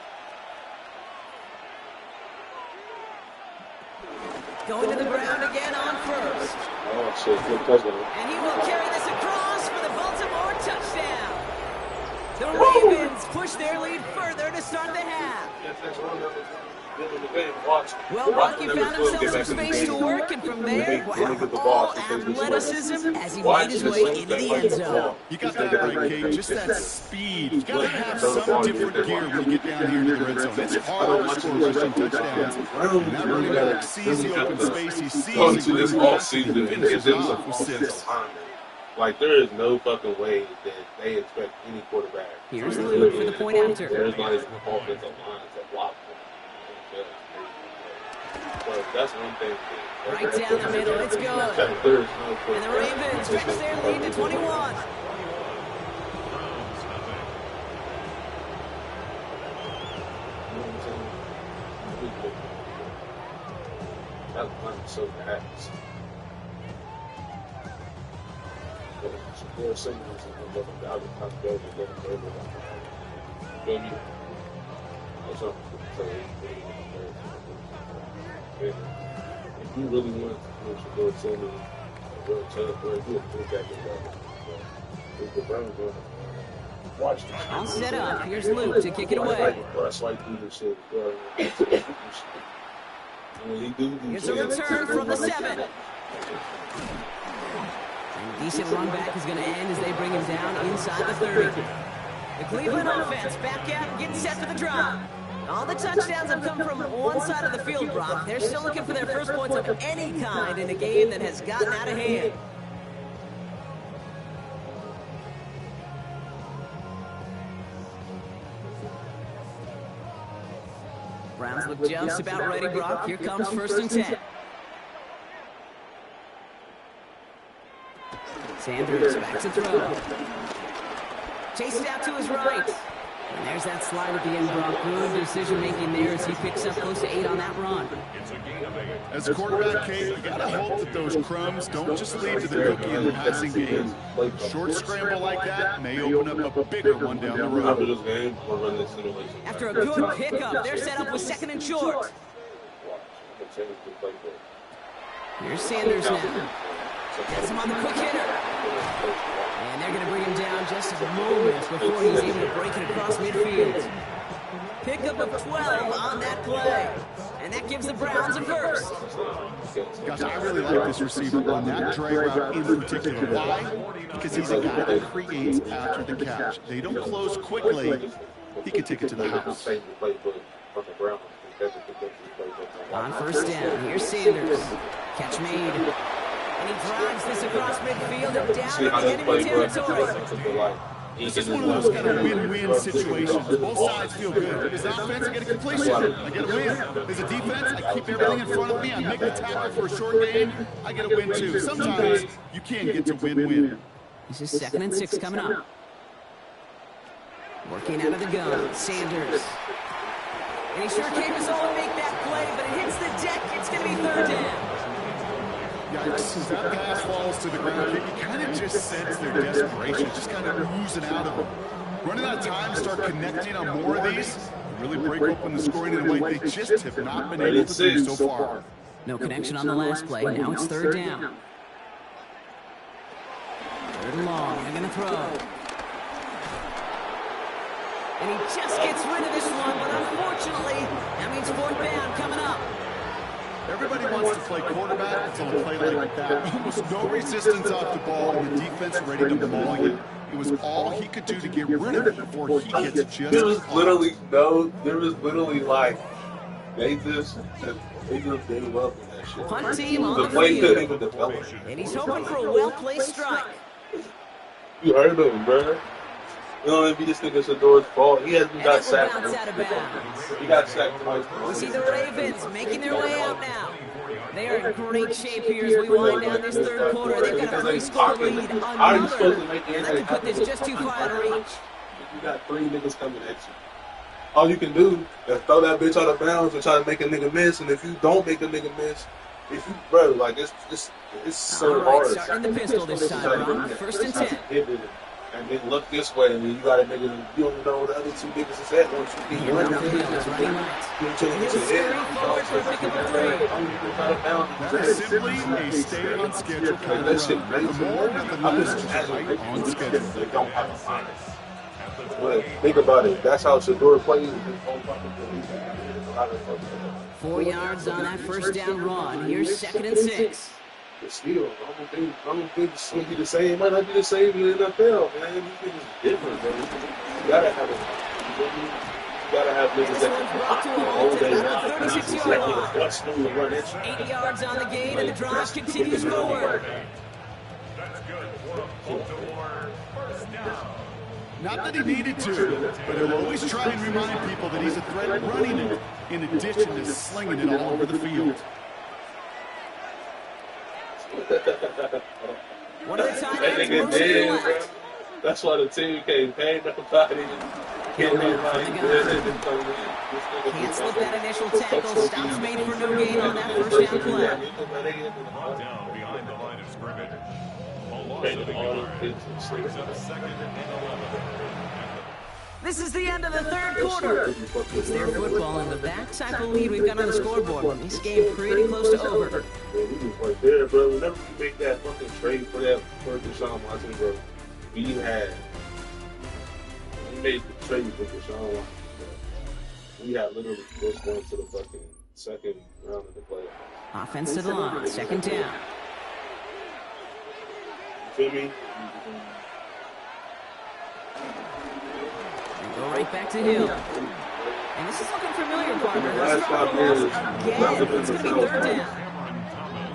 Going to the ground again on 1st. Oh shit, good touchdown. And he will carry this across for the Baltimore touchdown. The Ravens push their lead further to start the half. Well, Rocky found himself some space to work, and from there, all athleticism as he made his way into the end zone. You got that right, Kate. Just that speed. You got to have some different gear when you get down here into the red zone. It's hard to score rushing touchdowns. And that running back sees the open space. He sees Come the to this green all grass, season and finishes give them off some with offensive assists. linemen. Like, there is no fucking way that they expect any quarterback. Here's Luke for the point after. There's not even offensive lines that block them. So that's one thing. Right down the middle, it's good. There's no And the Ravens stretch their lead to 21. That line is so bad. There are some reasons I'm looking down the top of the looking over that. You know what I mean? That's what I'm saying. If you really want to go to me, go to where you put that together. If the Browns going to watch this. All set up. Here's Luke to kick it away. That's why do this shit. It's a return from the 7. Decent run back is going to end as they bring him down inside the 30. The Cleveland offense back out and getting set for the drive. All the touchdowns have come from one side of the field, Brock. They're still looking for their first points of any kind in a game that has gotten out of hand. Browns look just about ready, Brock. Here comes 1st and 10. Sanders back to throw. Chased out to his right. And there's that slide at the end, Brock. Good decision-making there as he picks up close to 8 on that run. As a quarterback, Kate, you got to hope that those crumbs don't just lead to the cookie in the passing game. Short scramble like that may open up a bigger one down the road. After a good pickup, they're set up with 2nd and short. Here's Sanders now. Gets him on the quick hitter. And they're going to bring him down just moments before he's able to break it across midfield. Pickup of 12 on that play. And that gives the Browns a first. Gosh, I really like this receiver on that drag route in particular. Why? Because he's a guy that creates after the catch. They don't close quickly. He can take it to the house. On 1st down, here's Sanders. Catch made. And he drives this across midfield and down into enemy territory. This is one of those kind of win-win situations. Both sides feel good. As an offense, I get a completion. I get a win. As a defense, I keep everything in front of me. I make the tackle for a short gain. I get a win, too. Sometimes you can get to win-win. This is 2nd and 6 coming up. Working out of the gun, Sanders. And he sure came his all to make that play, but it hits the deck. It's going to be 3rd down. Yikes, as that pass falls to the ground, you kind of just sense their desperation, just kind of oozing out of them. Running out of time to start connecting on more of these, really break open the scoring in a way they just have not been able to do so far. No connection on the last play. Now it's 3rd down. 3rd and long. They're going to throw. And he just gets rid of this one, but unfortunately, that means 4th down coming up. Everybody wants to play quarterback until a play like that. Almost no resistance off the ball, and the defense ready to maul you. It was all he could do to get rid of it before he gets just There was literally like, they did well with that shit. Punt team on The the play couldn't field. even develop. And he's hoping for a well-placed strike. You heard of him, bro. You know, if you just think it's Shador's fault, he hasn't And got it will sacked. bounce out of bounds. He got sacked twice. We see the Ravens making their way out now. They are in great shape here as we wind down this 3rd quarter. They've got a 3-score lead. Another. And that could put this just too far out of reach. You got 3 niggas coming at you. All you can do is throw that bitch out of bounds and try to make a nigga miss. And if you don't make a nigga miss, if you, bro, like it's so All right, hard. starting the pistol this time, Ron. 1st and 10. And then look this way, and then you got a nigga, you don't know where the other 2 niggas is at once you keep running. He'll scurry forward for a pickup of 3. That is simply a stay on schedule kind of run. The more that the less just right on schedule. They don't have to find it. But think about it. That's how Shador plays. 4 yards on that 1st down run. Here's 2nd and 6. But still, I don't think it's going to be the same. It might not be the same in the NFL, man. These niggas is different, bro. You gotta have it. You gotta have niggas that can hold their 36 yards. 8 yards on the gain, and the drive continues forward. That's good for Baltimore. 1st down. Not that he needed to, but he'll always try and remind people that he's a threat at running it, in addition to slinging it all over the field. One of the tight That ends nigga moves to the dead, bro. left. That's why the team can't pay nobody. Can't slip that initial tackle. Stops made for no gain on that 1st down play. Brought down behind the line of scrimmage. A loss of a yard. Brings up 2nd and 11. This is the end of the 3rd quarter. It's their football, and with that type of lead we've got on the scoreboard, this game pretty close to over. Right there, bro. Whenever we make that fucking trade for that first Deshaun Watson, bro, we made the trade for Deshaun Watson, bro. We had literally just going to the fucking 2nd round of the playoffs. Offense to the line, 2nd down. You feel me? Go right back to Hill. And this is looking familiar, partner. Last 5 years, Again, it's going to be third down.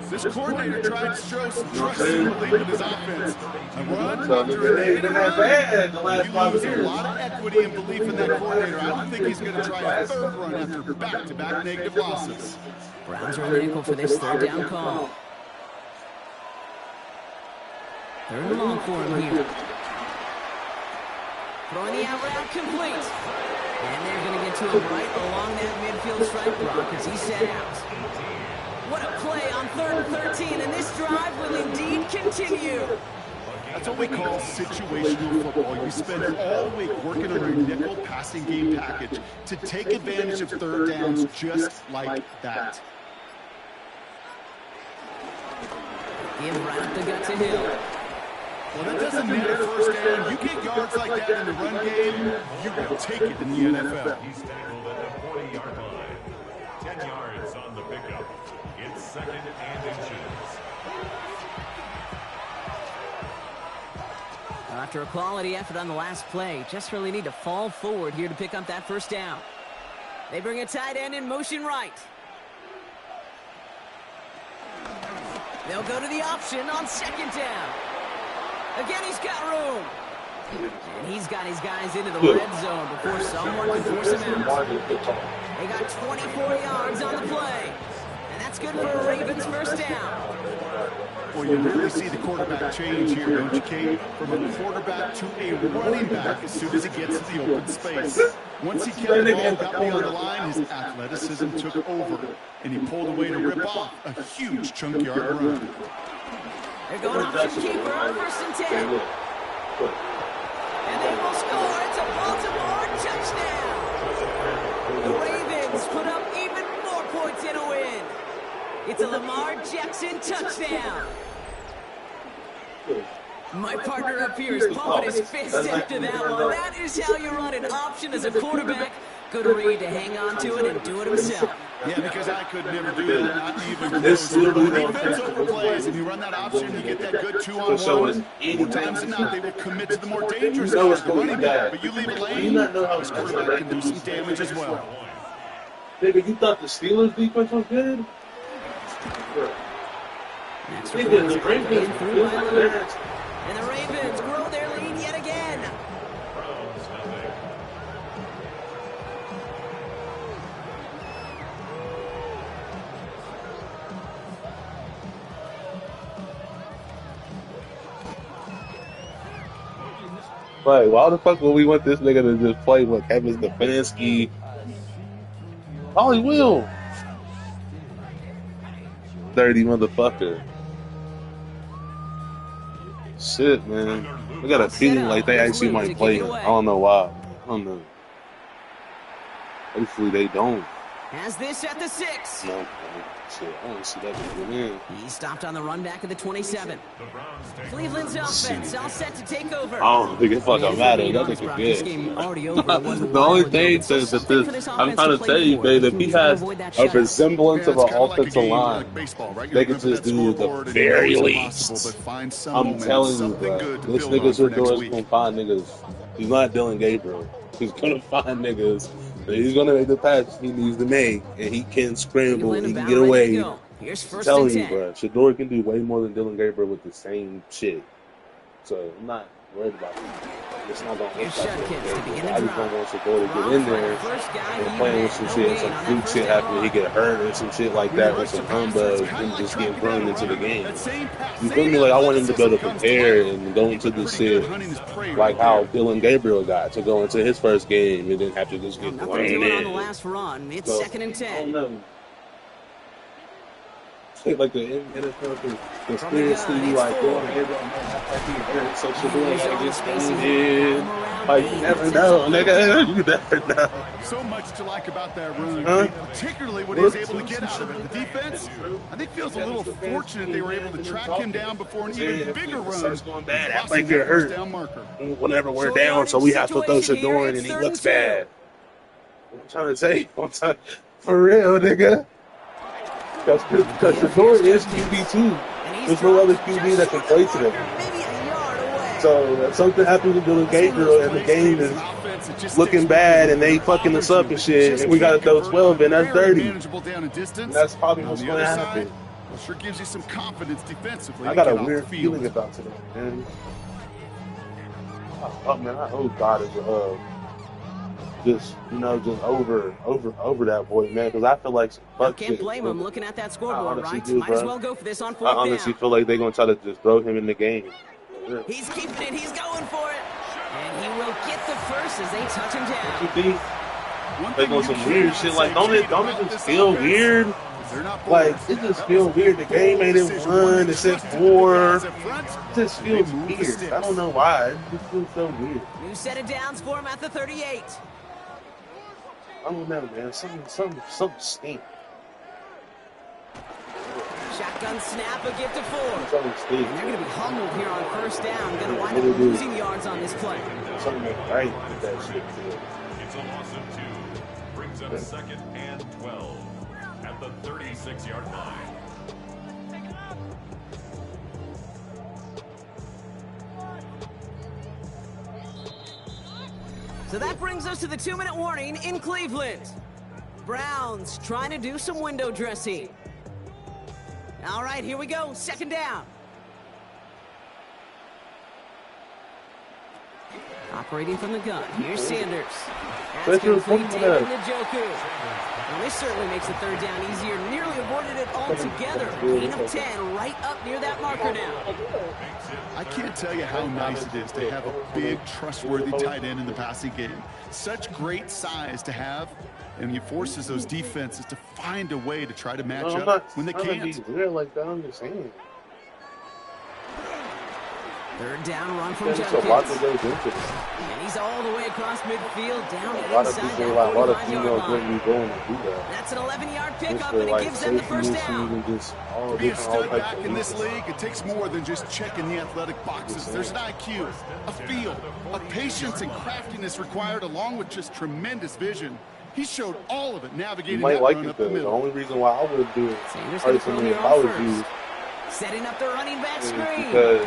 This coordinator tried to show some trust and belief in his offense. A run So after it ain't been that bad the last you 5 lose years. a lot of equity and belief in that coordinator. I don't think he's going to try a third run after back-to-back negative losses. Browns are in the nickel for this third down call. Third and long for him here. Throwing the out route complete. And they're going to get to him right along that midfield stripe block as he set out. What a play on 3rd and 13, and this drive will indeed continue. That's what we call situational football. You spend all week working on your nickel passing game package to take advantage of third downs just like that. Give right up the gut to Hill. Well, that doesn't matter first down. You get yards like that in the run game, you will take it in the NFL. He's tackled at the 40-yard line. 10 yards on the pickup. It's 2nd and inches. After a quality effort on the last play, just really need to fall forward here to pick up that first down. They bring a tight end in motion right. They'll go to the option on 2nd down. Again, he's got room. And he's got his guys into the red zone before someone can force him out. They got 24 yards on the play. And that's good for a Ravens first down. Well, you really see the quarterback change here, don't you, Kate? From a quarterback to a running back as soon as he gets to the open space. Once he kept the ball, got beyond the line, his athleticism took over, and he pulled away to rip off a huge chunk yard run. They're going option keeper on 1st and 10. And they will score. It's a Baltimore touchdown. The Ravens put up even more points in a win. It's a Lamar Jackson touchdown. My partner up here is pumping his fist after that one. That is how you run an option as a quarterback. Good read to hang on to it and do it himself. Yeah, because I could never do that, not even close. Defense overplays, and you run that option, you get that good 2-on-1. More times than not, they will commit to the more dangerous guys, the running back. But you leave a lane, this quarterback can do some damage as well. Nigga, you thought the Steelers' defense was good? Next And the Ravens grow their lead yet again. Like, why the fuck would we want this nigga to just play with Kevin Stefanski? Oh, he will. Dirty motherfucker. Shit, man. I got a feeling like they actually might play him. I don't know why. I don't know. Hopefully they don't. Has this at the 6. No, shit, I don't see that nigga in. He stopped on the run back of the 27. Cleveland's offense all set to take over. I don't think it fucking matters. That nigga good. The only thing that I'm trying to tell you, babe, if he has a resemblance of an offensive line, they can just do the very least. I'm telling you, bro. This nigga Shador's gonna find niggas. He's not Dylan Gabriel. He's gonna find niggas. He's gonna make the pass he needs to make, and he can scramble, he can get away. I'm telling you, bro, Shador can do way more than Dylan Gabriel with the same shit. So I'm not worried about it. It's not gonna look like that. I just don't want Shador to get in there and playing with some shit, and some fluke shit happening, he get hurt and some shit like that, with some humbug, and just get thrown into the game. You feel me? Like, I want him to be able to prepare and go into this shit like how Dylan Gabriel got to go into his first game and then have to just get thrown in. On the last run, it's 2nd and 10. I don't know. Like the NFL conspiracy, like going ahead and so Shador like gets in. Like, you never know, nigga. You never know. So much to like about that run, particularly what he was able to get out of it. The defense, I think, feels a little fortunate they were able to track him down before an even bigger run. Going bad. Act like you're hurt. Whenever we're down, so we have to throw Shador in, and he looks bad. I'm trying to say, for real, nigga. Because Shador is QB2. There's no other QB that can play to them. Maybe a yard away. So if something happens to Dylan Gabriel and the game is looking bad and they fucking us up and shit, and we got to throw 12 in, that's dirty. And that's probably what's going to happen. Sure gives you some confidence defensively. I got a weird feeling about today, man. Oh man, I hope God is just over that boy, man, because I feel like some fuck can't shit. blame him looking at that scoreboard, right? Do, Might as well go for this on 4th I honestly feel like they're gonna try to just throw him in the game. Yeah. He's keeping it. He's going for it, and he will get the first as they touch him down. What you think? They doing some weird shit. Like, don't it just feel weird? Like, it just feels weird. The game ain't in 1, it's at 4. It just feels weird. I don't know why. It just feels so weird. New set of downs for him at the 38. I don't know, man. Something stinks. Shotgun snap, a gift of 4. Something stinks. They're going to be humbled here on 1st down. Going to wind up losing yards on this play. Something ain't right with that shit. It's a loss of 2. Brings up 2nd and 12 at the 36-yard line. So that brings us to the 2-minute warning in Cleveland. Browns trying to do some window dressing. All right, here we go. 2nd down. Operating from the gun. Here's Sanders. That's complete to Njoku. Well, this certainly makes the 3rd down easier. Nearly avoided it altogether. Gain of 10 right up near that marker now. I can't tell you how nice it is to have a big, trustworthy tight end in the passing game. Such great size to have, and he forces those defenses to find a way to try to match up when they can't. Be weird like that, I'm just saying. 3rd down run from Jenkins. There's a lot that goes into this. And he's all the way across midfield, down a lot of people, a lot of females wouldn't be going to do that. That's an 11-yard pickup, and it gives them the 1st down. Being stood back in this league, it takes more than just checking the athletic boxes. There's an IQ, a feel, a patience and craftiness required, along with just tremendous vision. He showed all of it navigating that run up the middle. The only reason why I would do it personally if I was you, setting up the running back screen. Because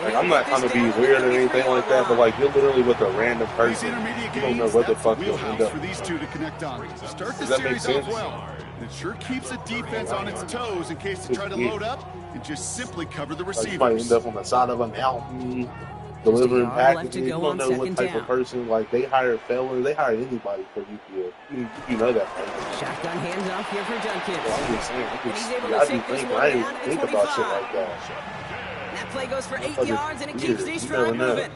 like, I'm not trying to be weird or anything like that, but like, you're literally with a random person. You don't know what the fuck you'll end up. For these two to connect on. Start the series off well. It sure keeps the defense on its toes in case they try to load up and just simply cover the receivers. You might end up on the side of a mountain, delivering packages. You don't know what type of person. Like, they hire fellas, they hire anybody for UPL. You know that, right? Shotgun handoff here for Duncan. Well, I'm just saying, I didn't think about shit like that. That play goes for 8 yards, and it keeps these drive moving.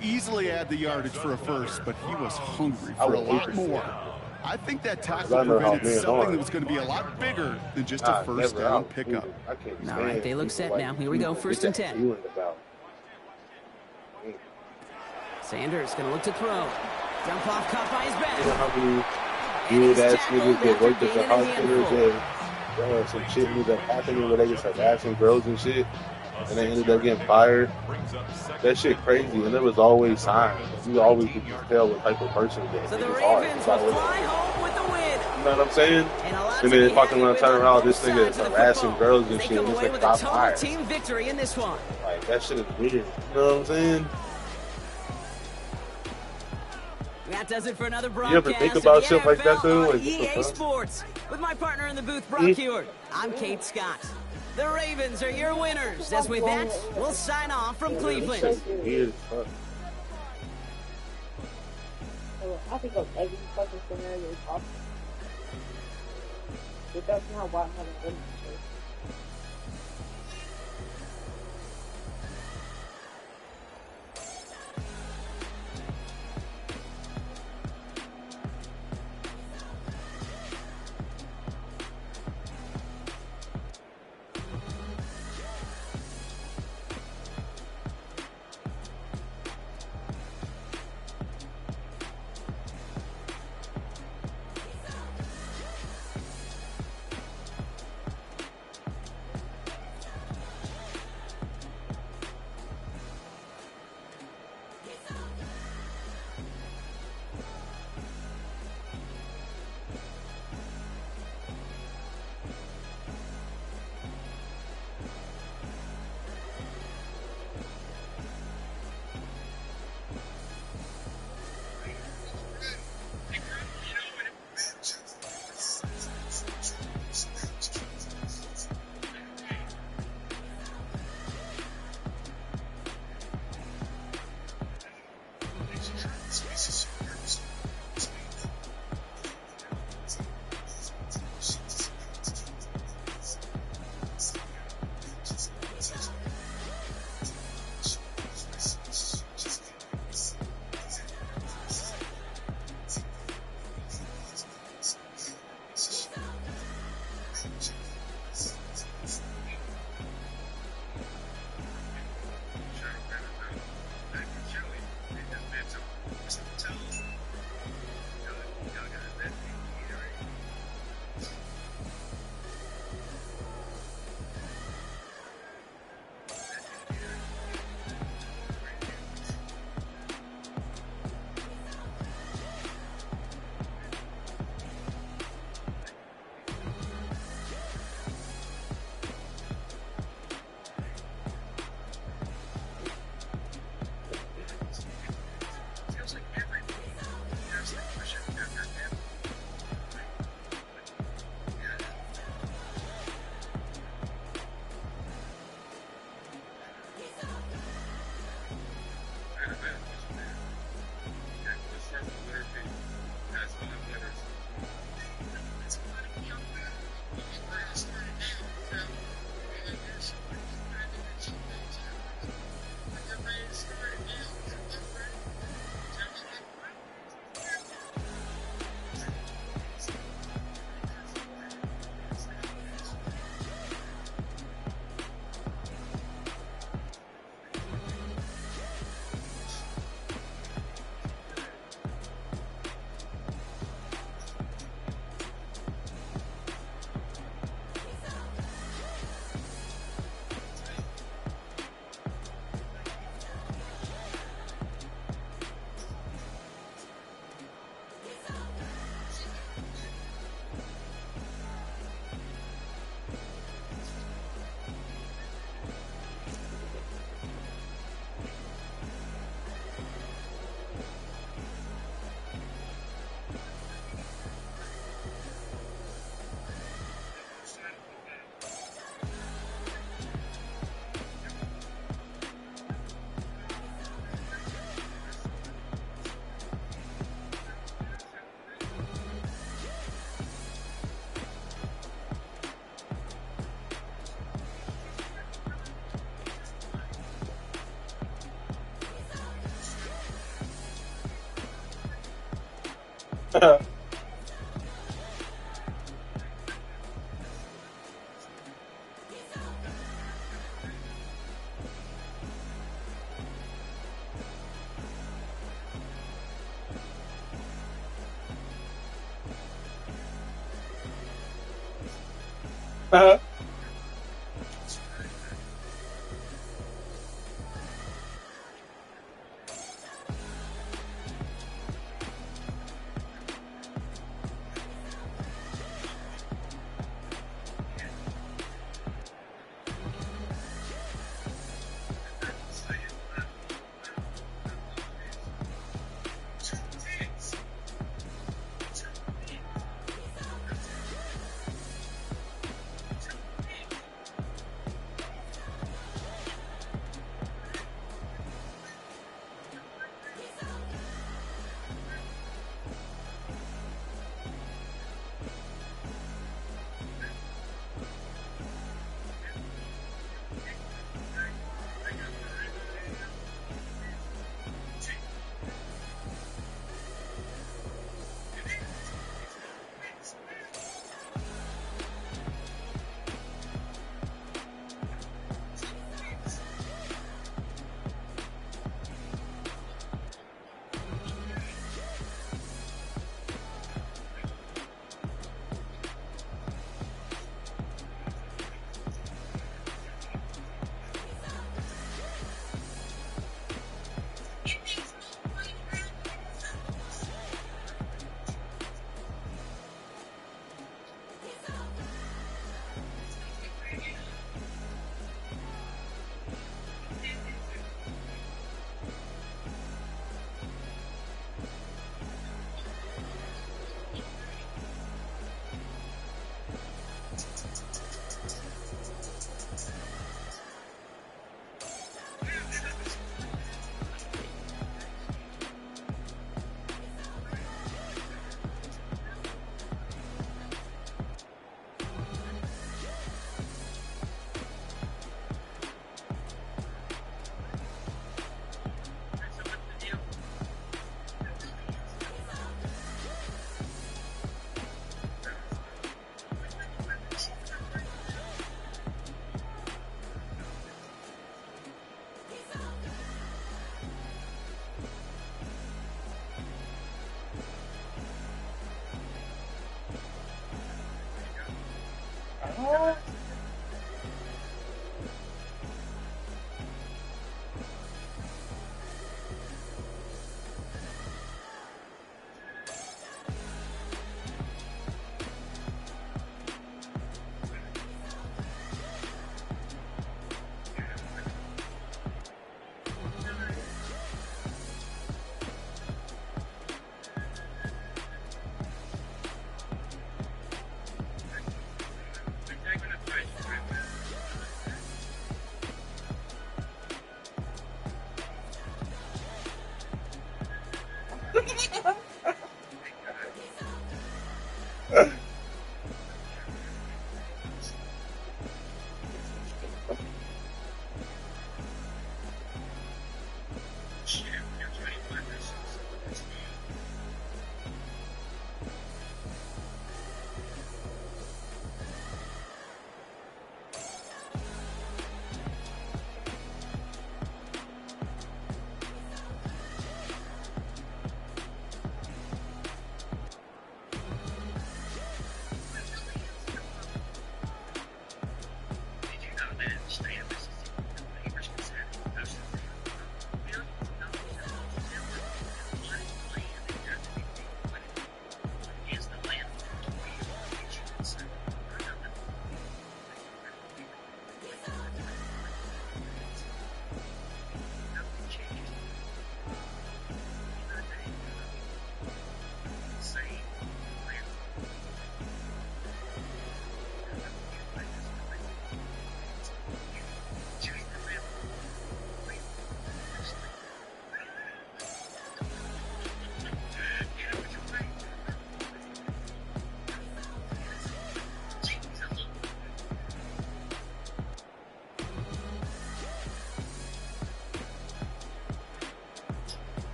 He easily had the yardage for a first, but he was hungry for a lot more. I think that tackle prevented something that was going to be a lot bigger than just a 1st down pickup. All right, they look set now. Here we go, 1st and 10. Sanders going to look to throw. Dump off, caught by his back. You know how many weird-ass niggas get worked at the hospitals and some shit ended up happening where they just harassing girls and shit? And they ended up getting fired. That shit crazy, and there was always signs. You always could tell what type of person it was. So the Ravens will fly home with the win. You know what I'm saying? And then fucking around, turn around, this nigga is harassing girls and shit. He's like, got fired. Team victory in this one. Like, that shit is weird. You know what I'm saying? That does it for another broadcast. You ever think about shit like that too? Like, EA Sports. With my partner in the booth, Brock Hewitt. I'm Kate Scott. The Ravens are your winners. As with that, we'll sign off from Cleveland. Weird as fuck. I think of every fucking scenario possible. But that's not why I'm having a good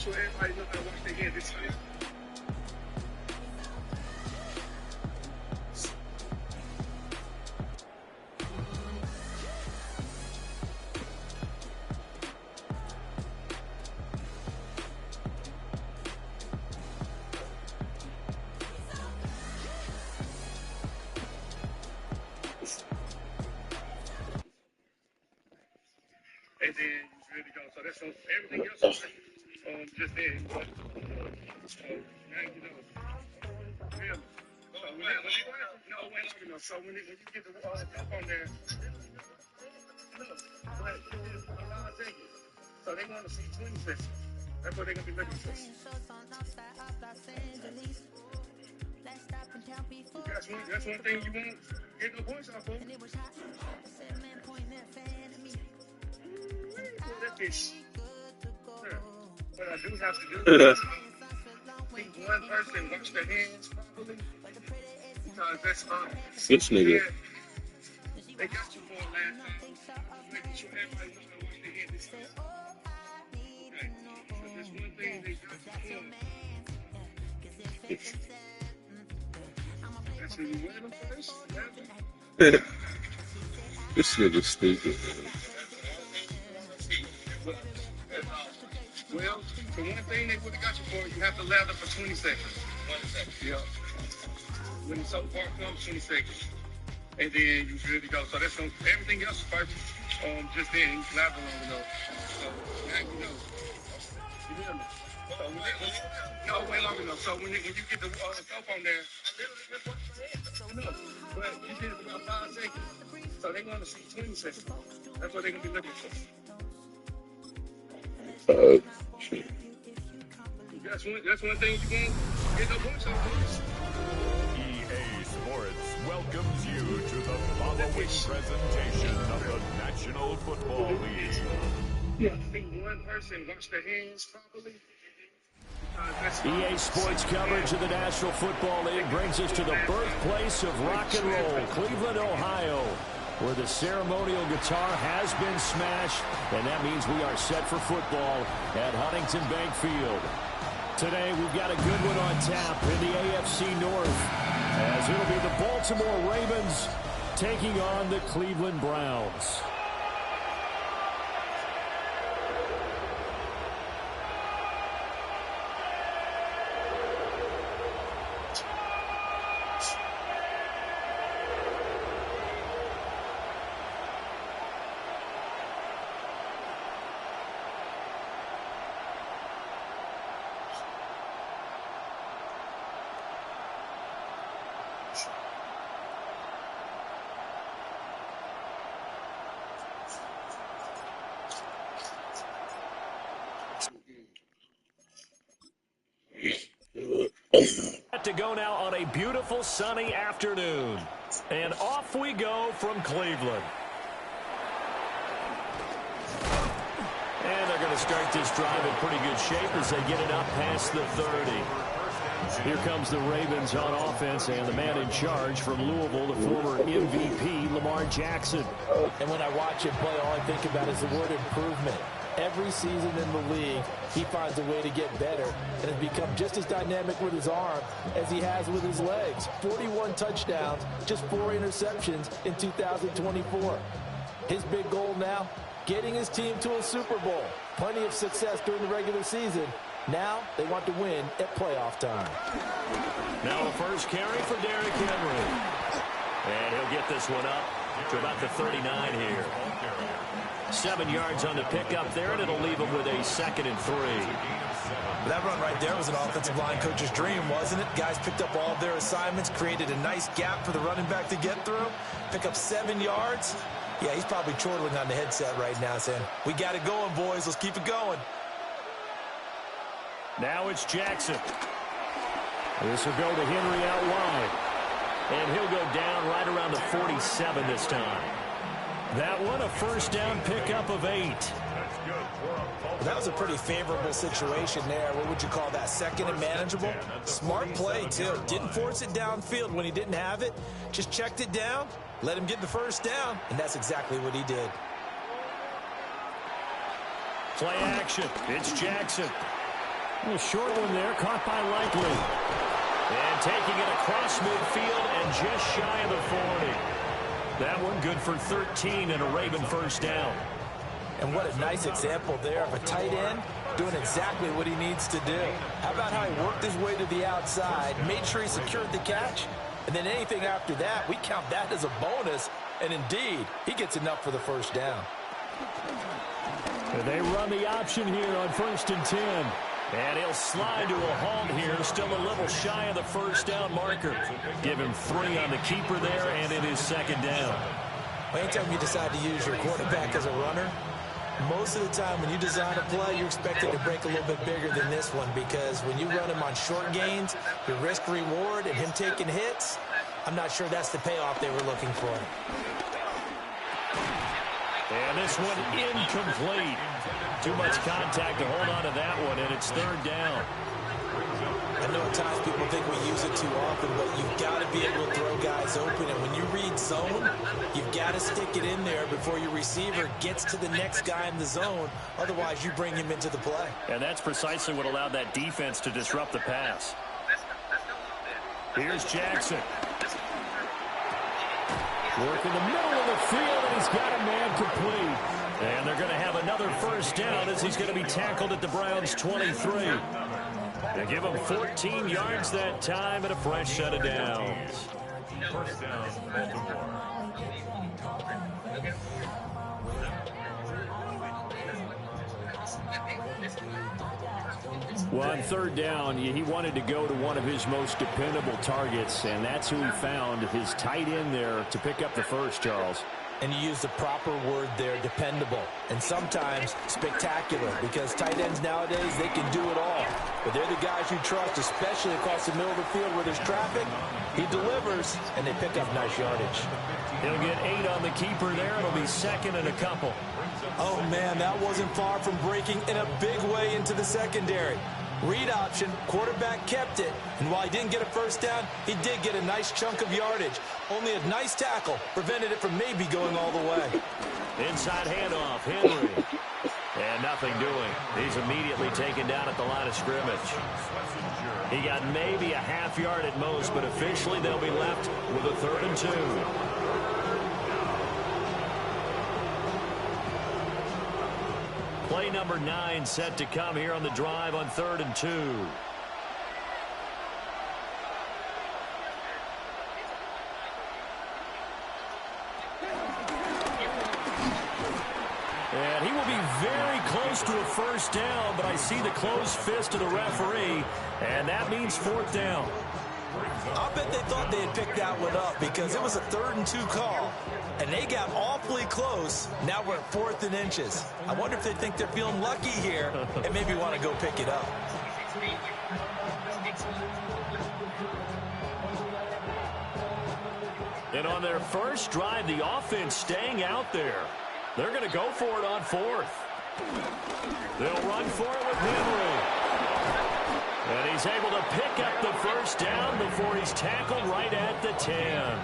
sure everybody knows how to watch their hands. This time. And then you really go. So that's everything else is just there. Now you know. Really. So when you So when you get the up on there, so they want to see 20 sessions. That's what they're gonna be looking for. That's one thing you want to get the points off of. That fish. What I do have to do is think one person wash their hands properly. Because that's This nigga. They got you for last time. Making sure everybody knows how to wash their hands this time. Okay. So there's one thing they got you for. That's who you wear them first? This nigga stupid, man. Well, for one thing they would have got you for, you have to lather for 20 seconds. 1 second. Yeah. When the soap bar comes, 20 seconds. And then you really go. So that's everything else is perfect. Just then, you lather long enough. So now you know. You hear me? So no, wait long enough. So when you get the soap on there, no, but you did it for about 5 seconds. So they want to see 20 seconds. That's what they're going to be looking for. That's one thing you can get the points on. EA Sports welcomes you to the following presentation of the National Football League. Yeah, I think one person wash their hands properly. EA Sports coverage of the National Football League brings us to the birthplace of rock and roll, Cleveland, Ohio, where the ceremonial guitar has been smashed, and that means we are set for football at Huntington Bank Field. Today, we've got a good one on tap in the AFC North, as it'll be the Baltimore Ravens taking on the Cleveland Browns. To go now on a beautiful sunny afternoon. And off we go from Cleveland. And they're going to start this drive in pretty good shape as they get it up past the 30. Here comes the Ravens on offense, and the man in charge from Louisville, the former MVP, Lamar Jackson. And when I watch him play, all I think about is the word improvement. Every season in the league, he finds a way to get better and has become just as dynamic with his arm as he has with his legs. 41 touchdowns, just 4 interceptions in 2024. His big goal now, getting his team to a Super Bowl. Plenty of success during the regular season. Now they want to win at playoff time. Now a first carry for Derrick Henry. And he'll get this one up to about the 39 here. 7 yards on the pickup there, and it'll leave him with a 2nd and 3. That run right there was an offensive line coach's dream, wasn't it? Guys picked up all of their assignments, created a nice gap for the running back to get through, pick up 7 yards. Yeah, he's probably chortling on the headset right now saying, we got it going, boys. Let's keep it going. Now it's Jackson. This will go to Henry out wide. And he'll go down right around the 47 this time. That one, a first down pickup of 8. That was a pretty favorable situation there. What would you call that? 2nd and manageable? Smart play, too. Didn't force it downfield when he didn't have it. Just checked it down, let him get the first down, and that's exactly what he did. Play action. It's Jackson. A short one there, caught by Likely. And taking it across midfield and just shy of the 40. That one good for 13 and a Raven first down. And what a nice example there of a tight end doing exactly what he needs to do. How about how he worked his way to the outside, made sure he secured the catch, and then anything after that, we count that as a bonus. And indeed, he gets enough for the first down. They run the option here on 1st and 10. And he'll slide to a halt here, still a little shy of the first down marker. Give him 3 on the keeper there, and it is 2nd down. Well, anytime you decide to use your quarterback as a runner, most of the time when you design a play, you're expected to break a little bit bigger than this one, because when you run him on short gains, your risk-reward and him taking hits, I'm not sure that's the payoff they were looking for. And this one incomplete. Too much contact to hold on to that one, and it's 3rd down. I know at times people think we use it too often, but you've got to be able to throw guys open. And when you read zone, you've got to stick it in there before your receiver gets to the next guy in the zone. Otherwise, you bring him into the play. And that's precisely what allowed that defense to disrupt the pass. Here's Jackson. Work in the middle of the field, and he's got a man complete. And they're going to have another first down as he's going to be tackled at the Browns' 23. They give him 14 yards that time and a fresh set of downs. First down, Baltimore. Well, on 3rd down, he wanted to go to one of his most dependable targets, and that's who he found, his tight end there, to pick up the first, Charles. And you use the proper word there, dependable, and sometimes spectacular, because tight ends nowadays, they can do it all. But they're the guys you trust, especially across the middle of the field where there's traffic. He delivers, and they pick up nice yardage. He'll get 8 on the keeper there. It'll be 2nd and a couple. Oh, man, that wasn't far from breaking in a big way into the secondary. Read option, quarterback kept it, and while he didn't get a first down, he did get a nice chunk of yardage. Only a nice tackle prevented it from maybe going all the way. Inside handoff, Henry. And nothing doing. He's immediately taken down at the line of scrimmage. He got maybe a half yard at most, but officially they'll be left with a 3rd and 2. Play number 9 set to come here on the drive on 3rd and 2. And he will be very close to a first down, but I see the closed fist of the referee, and that means 4th down. I bet they thought they had picked that one up because it was a 3rd and 2 call, and they got awfully close. Now we're at 4th and inches. I wonder if they think they're feeling lucky here and maybe want to go pick it up. And on their first drive, the offense staying out there. They're going to go for it on 4th. They'll run for it with Henry. And he's able to pick up the first down before he's tackled right at the 10.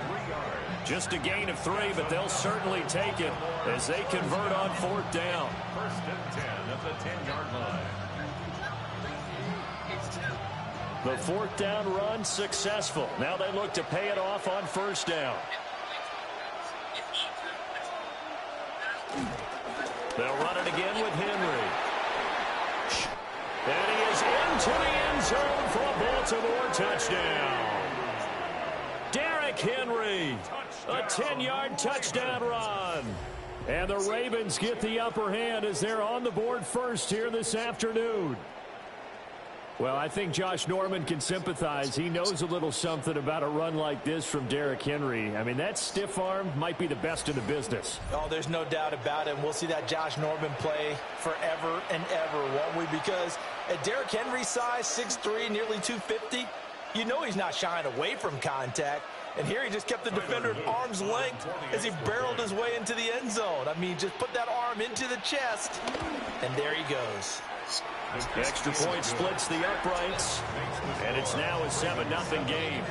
Just a gain of 3, but they'll certainly take it as they convert on 4th down. 1st and 10 at the 10-yard line. The 4th down run successful. Now they look to pay it off on 1st down. They'll run it again with Henry. And he is into the end zone for a Baltimore touchdown. Derrick Henry, a 10-yard touchdown run. And the Ravens get the upper hand as they're on the board first here this afternoon. Well, I think Josh Norman can sympathize. He knows a little something about a run like this from Derrick Henry. I mean, that stiff arm might be the best in the business. Oh, there's no doubt about it. And we'll see that Josh Norman play forever and ever, won't we? Because at Derrick Henry's size, 6'3", nearly 250, you know he's not shying away from contact. And here he just kept the defender at arm's length as he barreled his way into the end zone. I mean, just put that arm into the chest, and there he goes. Extra point splits the uprights, and it's now a 7-0 game.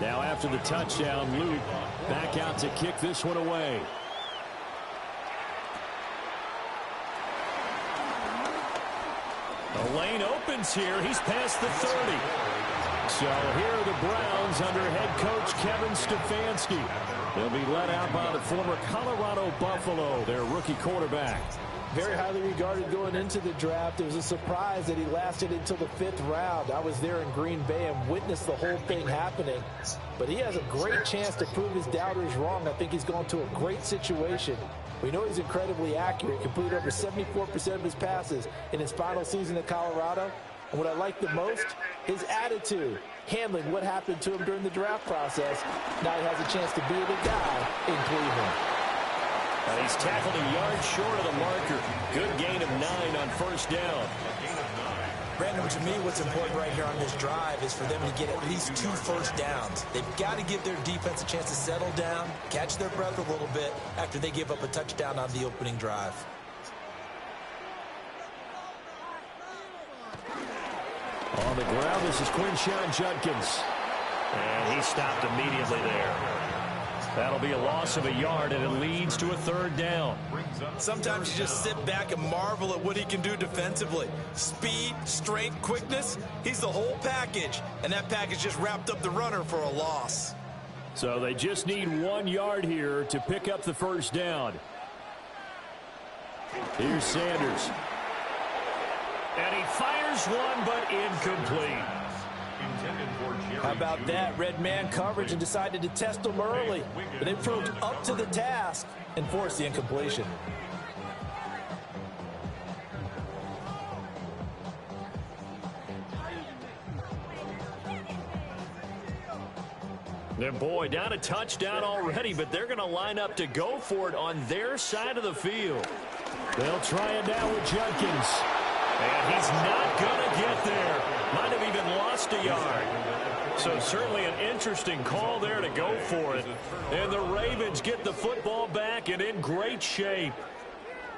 Now after the touchdown, Luke back out to kick this one away. The lane opens here. He's past the 30. So here are the Browns under head coach Kevin Stefanski. They'll be led out by the former Colorado Buffalo, their rookie quarterback. Very highly regarded going into the draft. It was a surprise that he lasted until the 5th round. I was there in Green Bay and witnessed the whole thing happening. But he has a great chance to prove his doubters wrong. I think he's gone to a great situation. We know he's incredibly accurate, completed over 74% of his passes in his final season at Colorado. And what I like the most, his attitude, handling what happened to him during the draft process. Now he has a chance to be the guy in Cleveland. And he's tackled a yard short of the marker. Good gain of 9 on first down. Brandon, to me, what's important right here on this drive is for them to get at least 2 first downs. They've got to give their defense a chance to settle down, catch their breath a little bit after they give up a touchdown on the opening drive. On the ground, this is Quinshon Judkins. And he stopped immediately there. That'll be a loss of a yard, and it leads to a 3rd down. Sometimes you just sit back and marvel at what he can do defensively. Speed, strength, quickness, he's the whole package. And that package just wrapped up the runner for a loss. So they just need 1 yard here to pick up the first down. Here's Sanders. And he fires one, but incomplete. How about that? Red man coverage and decided to test him early. But they proved up to the task and forced the incompletion. And boy, down a touchdown already, but they're going to line up to go for it on their side of the field. They'll try it now with Judkins. And he's not going to get there. Might have even lost a yard. So certainly an interesting call there to go for it. And the Ravens get the football back and in great shape.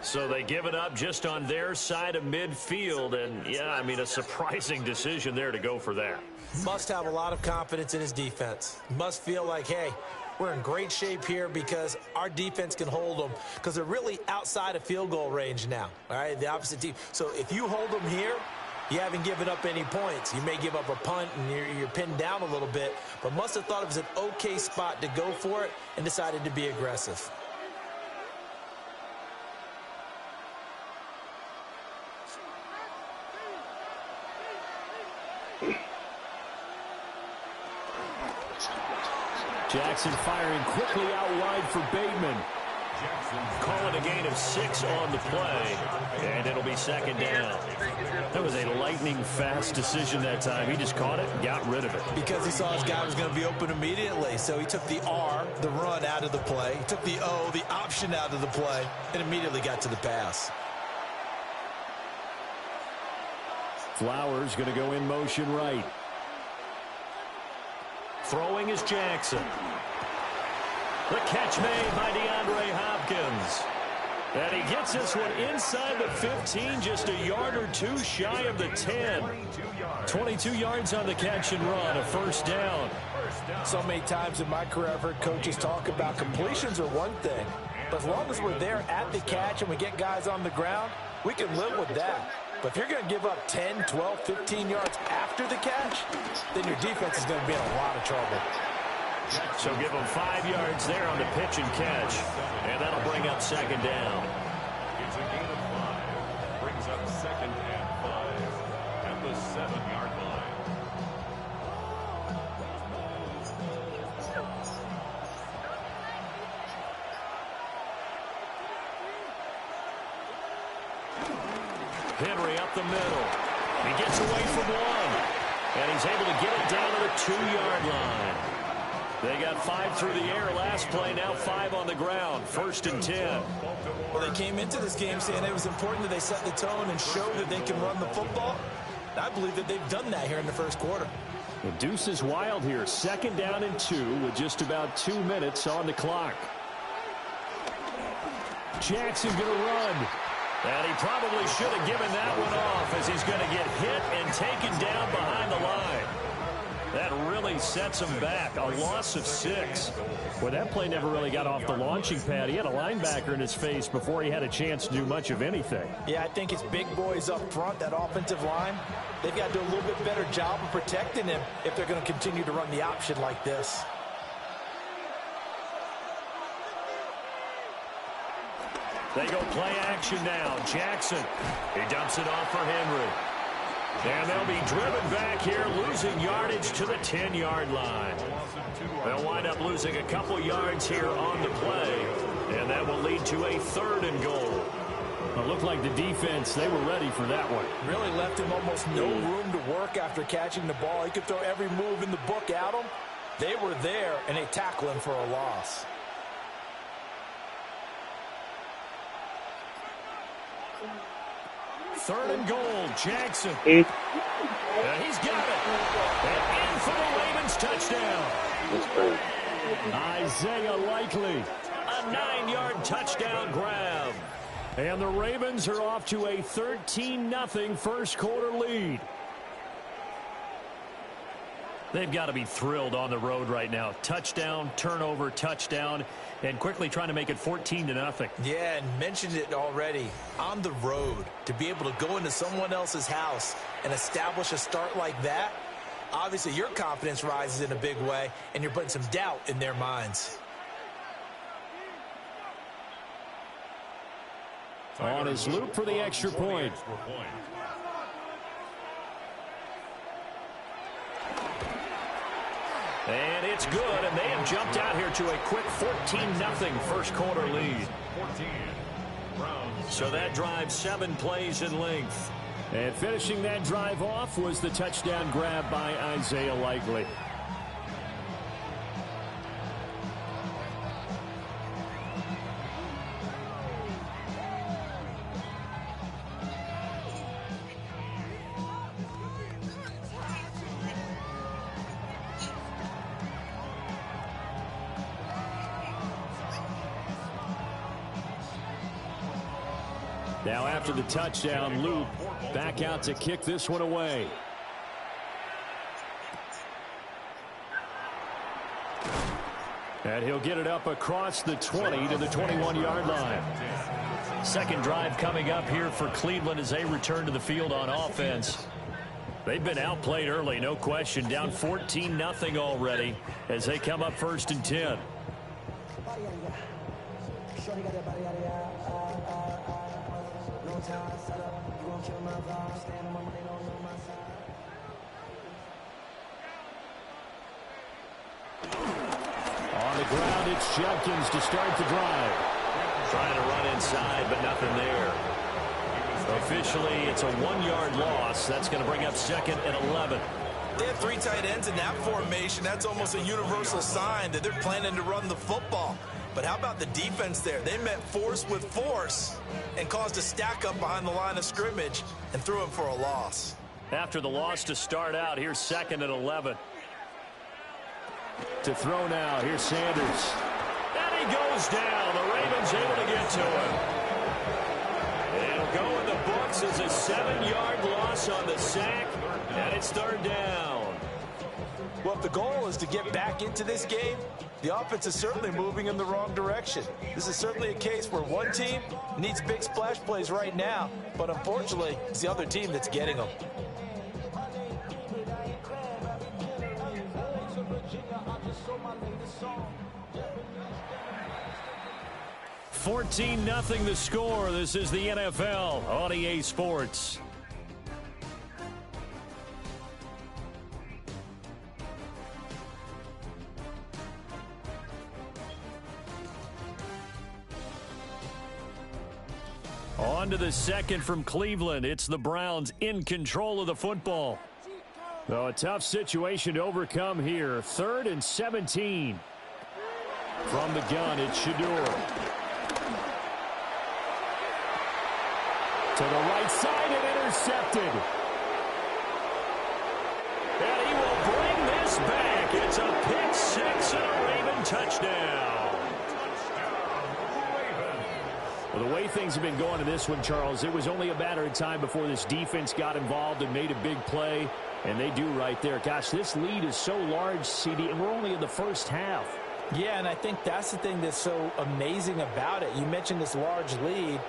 So they give it up just on their side of midfield. And, yeah, I mean, a surprising decision there to go for that. Must have a lot of confidence in his defense. Must feel like, hey, we're in great shape here because our defense can hold them because they're really outside of field goal range now, all right, the opposite team. So if you hold them here, you haven't given up any points. You may give up a punt and you're pinned down a little bit, but must have thought it was an okay spot to go for it and decided to be aggressive. Jackson firing quickly out wide for Bateman. Calling a gain of 6 on the play, and it'll be 2nd down. That was a lightning-fast decision that time. He just caught it and got rid of it. Because he saw his guy was going to be open immediately, so he took the R, the run, out of the play. He took the O, the option, out of the play, and immediately got to the pass. Flowers going to go in motion right. Throwing is Jackson. The catch made by DeAndre Hopkins. And he gets this one inside the 15, just a yard or 2 shy of the 10. 22 yards on the catch and run, a 1st down. So many times in my career I've heard coaches talk about completions are one thing, but as long as we're there at the catch and we get guys on the ground, we can live with that. But if you're going to give up 10, 12, 15 yards after the catch, then your defense is going to be in a lot of trouble. So give them 5 yards there on the pitch and catch, and that'll bring up 2nd down. It's a gain of 5. Brings up 2nd and 5 at the 7-yard line. Henry up the middle. He gets away from 1, and he's able to get it down to the 2-yard line. They got 5 through the air last play, now 5 on the ground. 1st and 10. Well, they came into this game saying it was important that they set the tone and show that they can run the football. I believe that they've done that here in the 1st quarter. The deuce is wild here. 2nd down and 2 with just about 2 minutes on the clock. Jackson going to run. And he probably should have given that one off as he's going to get hit and taken down behind the line. That really sets him back. A loss of 6. Well, that play never really got off the launching pad. He had a linebacker in his face before he had a chance to do much of anything. Yeah, I think it's big boys up front, that offensive line. They've got to do a little bit better job of protecting him if they're going to continue to run the option like this. They go play action now. Jackson, he dumps it off for Henry. And they'll be driven back here, losing yardage to the 10-yard line. They'll wind up losing a couple yards here on the play, and that will lead to a 3rd and goal. It looked like the defense, they were ready for that one. Really left him almost no room to work after catching the ball. He could throw every move in the book at him. They were there, and they tackle him for a loss. Third and goal, Jackson. And he's got it. And in for the Ravens touchdown. That's crazy. Isaiah Likely, a 9-yard touchdown grab. And the Ravens are off to a 13-0 first quarter lead. They've got to be thrilled on the road right now. Touchdown, turnover, touchdown, and quickly trying to make it 14-0. Yeah, and mentioned it already. On the road, to be able to go into someone else's house and establish a start like that, obviously your confidence rises in a big way, and you're putting some doubt in their minds. On his loop for the extra point. And it's good, and they have jumped out here to a quick 14-0 first quarter lead. So that drive 7 plays in length. And finishing that drive off was the touchdown grab by Isaiah Likely. Now after the touchdown, loop back out to kick this one away. And he'll get it up across the 20 to the 21-yard line. Second drive coming up here for Cleveland as they return to the field on offense. They've been outplayed early, no question. Down 14-0 already as they come up 1st and 10. On the ground, it's Jenkins to start the drive. Trying to run inside, but nothing there. Officially, it's a 1-yard loss. That's going to bring up 2nd and 11. They have 3 tight ends in that formation. That's almost a universal sign that they're planning to run the football. But how about the defense there? They met force with force and caused a stack up behind the line of scrimmage and threw him for a loss. After the loss to start out, here's 2nd and 11. To throw now, here's Sanders. And he goes down. The Ravens able to get to him. It'll go in the books as a 7-yard loss on the sack, and it's 3rd down. Well, if the goal is to get back into this game, the offense is certainly moving in the wrong direction. This is certainly a case where one team needs big splash plays right now, but unfortunately, it's the other team that's getting them. 14-0 the score. This is the NFL on EA Sports. On to the second from Cleveland. It's the Browns in control of the football. So a tough situation to overcome here. 3rd and 17. From the gun, it's Shador. To the right side and intercepted. And he will bring this back. It's a pick 6 and a Raven touchdown. Well, the way things have been going in this one, Charles, it was only a matter of time before this defense got involved and made a big play. And they do right there. Gosh, this lead is so large, CD, and we're only in the first half. Yeah, and I think that's the thing that's so amazing about it. You mentioned this large lead.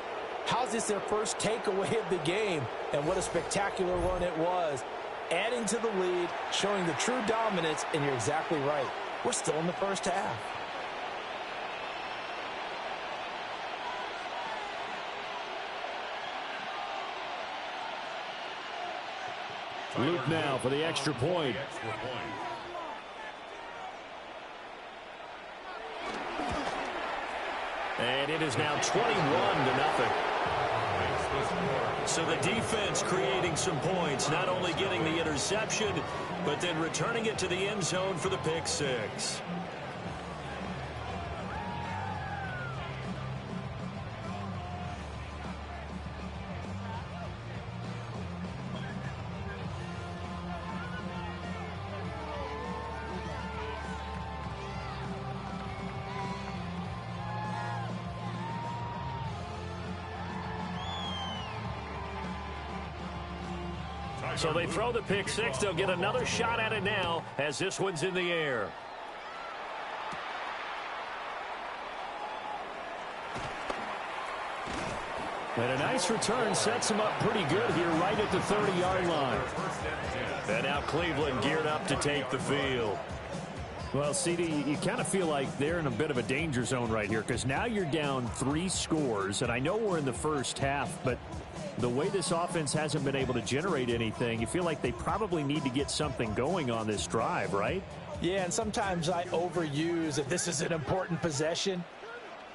How's this their first takeaway of the game? And what a spectacular run it was. Adding to the lead, showing the true dominance, and you're exactly right. We're still in the first half. Luke now for the extra point. And it is now 21-0. So the defense creating some points, not only getting the interception, but then returning it to the end zone for the pick six. So they throw the pick six. They'll get another shot at it now as this one's in the air. And a nice return sets them up pretty good here right at the 30-yard line. And now Cleveland geared up to take the field. Well, CD, you kind of feel like they're in a bit of a danger zone right here because now you're down 3 scores. And I know we're in the first half, but the way this offense hasn't been able to generate anything, you feel like they probably need to get something going on this drive, right? Yeah, and sometimes I overuse if this is an important possession.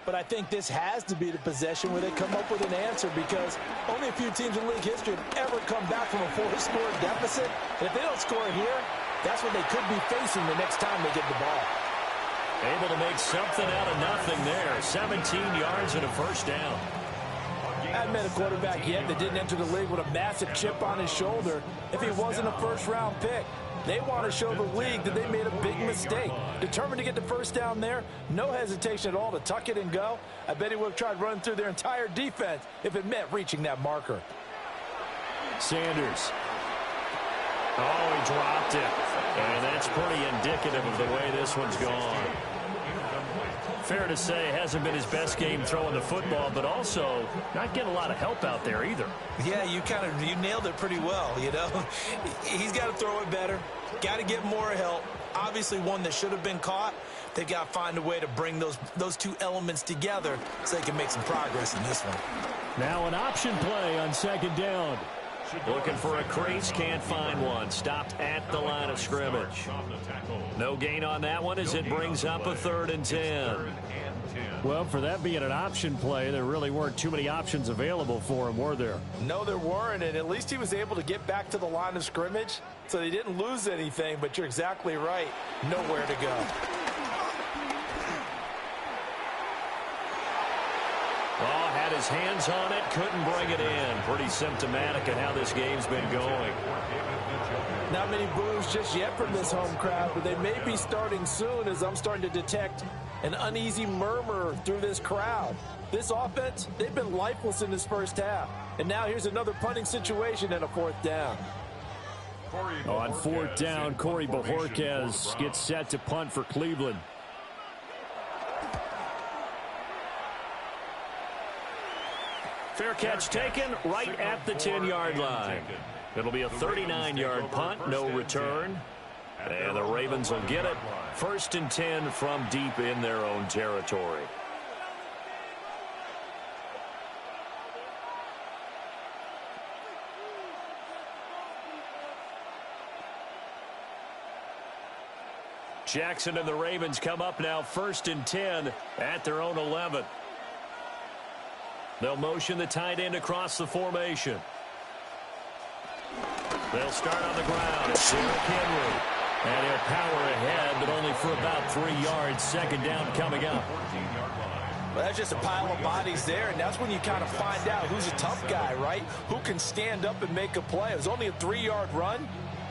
But I think this has to be the possession where they come up with an answer because only a few teams in league history have ever come back from a 4-score deficit. And if they don't score here, that's what they could be facing the next time they get the ball. Able to make something out of nothing there. 17 yards and a first down. I haven't met a quarterback yet that didn't enter the league with a massive chip on his shoulder if he wasn't a first-round pick. They want to show the league that they made a big mistake. Determined to get the first down there, no hesitation at all to tuck it and go. I bet he would have tried running through their entire defense if it meant reaching that marker. Sanders. Oh, he dropped it. And that's pretty indicative of the way this one's gone. Fair to say, hasn't been his best game throwing the football, but also not getting a lot of help out there either. Yeah, you nailed it pretty well, you know. He's got to throw it better, got to get more help. Obviously one that should have been caught. They've got to find a way to bring those two elements together so they can make some progress in this one. Now an option play on second down. Looking for a crease, can't find one. Stopped at the line of scrimmage. No gain on that one as it brings up a 3rd and 10. Well, for that being an option play, there really weren't too many options available for him, were there? No, there weren't, and at least he was able to get back to the line of scrimmage, so they didn't lose anything, but you're exactly right. Nowhere to go. Oh, had his hands on it, couldn't bring it in. Pretty symptomatic of how this game's been going. Not many boos just yet from this home crowd, but they may be starting soon as I'm starting to detect an uneasy murmur through this crowd. This offense, they've been lifeless in this first half. And now here's another punting situation and a 4th down. On 4th down, Corey Bojorquez gets set to punt for Cleveland. Fair catch taken right at the 10-yard line. It'll be a 39-yard punt, no return. And the Ravens will get it. 1st and 10 from deep in their own territory. Jackson and the Ravens come up now 1st and 10 at their own 11. They'll motion the tight end across the formation. They'll start on the ground. It's Derrick Henry. And he'll power ahead, but only for about 3 yards. 2nd down coming up. Well, that's just a pile of bodies there, and that's when you kind of find out who's a tough guy, right? Who can stand up and make a play. It was only a 3-yard run,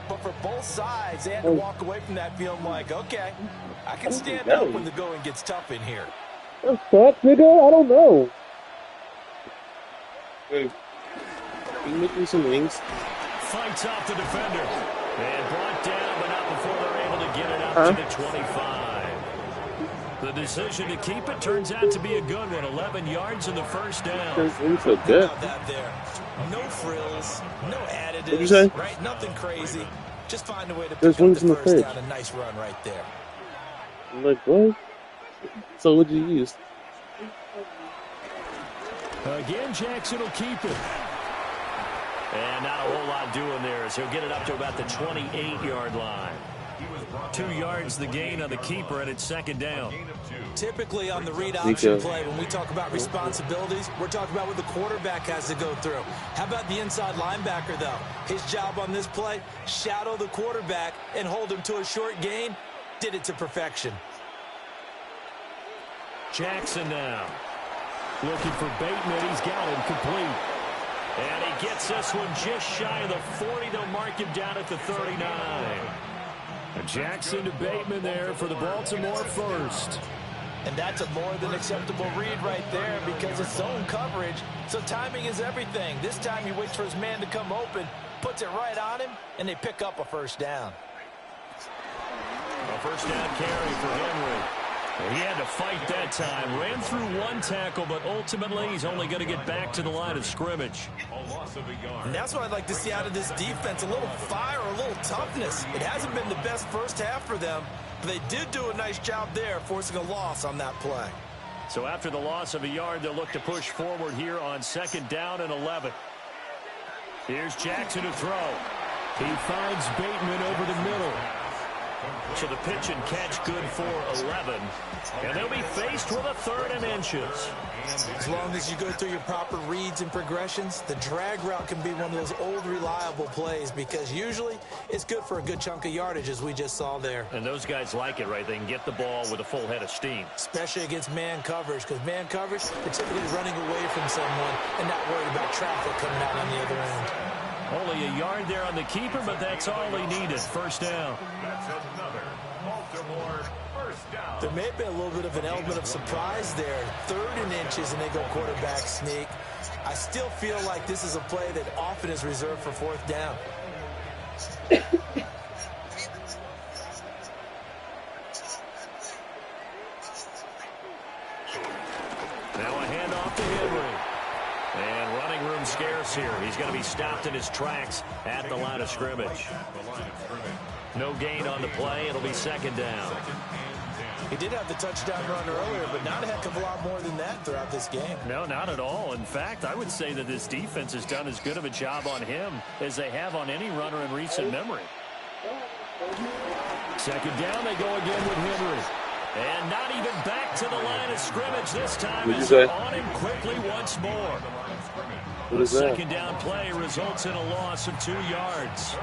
but for both sides, they had to walk away from that feeling like, okay, I can stand up when the going gets tough in here. What's up, nigga? I don't know. Hey, can you make me some wings? Fights off the defender. And brought down, but not before they're able to get it up to the 25. The decision to keep it turns out to be a good one. 11 yards in the first down. So good. About that there. No frills, no additives. What'd you say? Right? Nothing crazy. Just find a way to pick up the first down. A nice run right there. I'm like, what? So what'd you use? Again, Jackson will keep it. And not a whole lot doing there as he'll get it up to about the 28-yard line. 2 yards the gain on the keeper, and it's second down. Typically on the read option play, when we talk about responsibilities, we're talking about what the quarterback has to go through. How about the inside linebacker, though? His job on this play, shadow the quarterback and hold him to a short gain. Did it to perfection. Jackson now. Looking for Bateman. He's got him complete. And he gets this one just shy of the 40. They'll mark him down at the 39. Jackson to Bateman there for the Baltimore first. And that's a more than acceptable read right there because it's zone coverage, so timing is everything. This time he waits for his man to come open, puts it right on him, and they pick up a first down. A first down carry for Henry. He had to fight that time. Ran through one tackle, but ultimately he's only going to get back to the line of scrimmage. And that's what I'd like to see out of this defense. A little fire, a little toughness. It hasn't been the best first half for them, but they did do a nice job there, forcing a loss on that play. So after the loss of a yard, they'll look to push forward here on second down and 11. Here's Jackson to throw. He finds Bateman over the middle. So the pitch and catch good for 11. And they'll be faced with a 3rd and inches. As long as you go through your proper reads and progressions, the drag route can be one of those old reliable plays because usually it's good for a good chunk of yardage as we just saw there. And those guys like it, right? They can get the ball with a full head of steam. Especially against man coverage because man coverage, they're typically running away from someone and not worried about traffic coming out on the other end. Only a yard there on the keeper, but that's all he needed. First down. That's another Baltimore first down. There may have been a little bit of an element of surprise there. 3rd and inches, and they go quarterback sneak. I still feel like this is a play that often is reserved for 4th down. Now a handoff to Henry. And running room scarce here. He's going to be stopped in his tracks at the line of scrimmage. No gain on the play. It'll be second down. He did have the touchdown run earlier, but not a heck of a lot more than that throughout this game. No, not at all. In fact, I would say that this defense has done as good of a job on him as they have on any runner in recent memory. Second down, they go again with Henry. And not even back to the line of scrimmage this time. As they're on him quickly once more. The second down play results in a loss of 2 yards.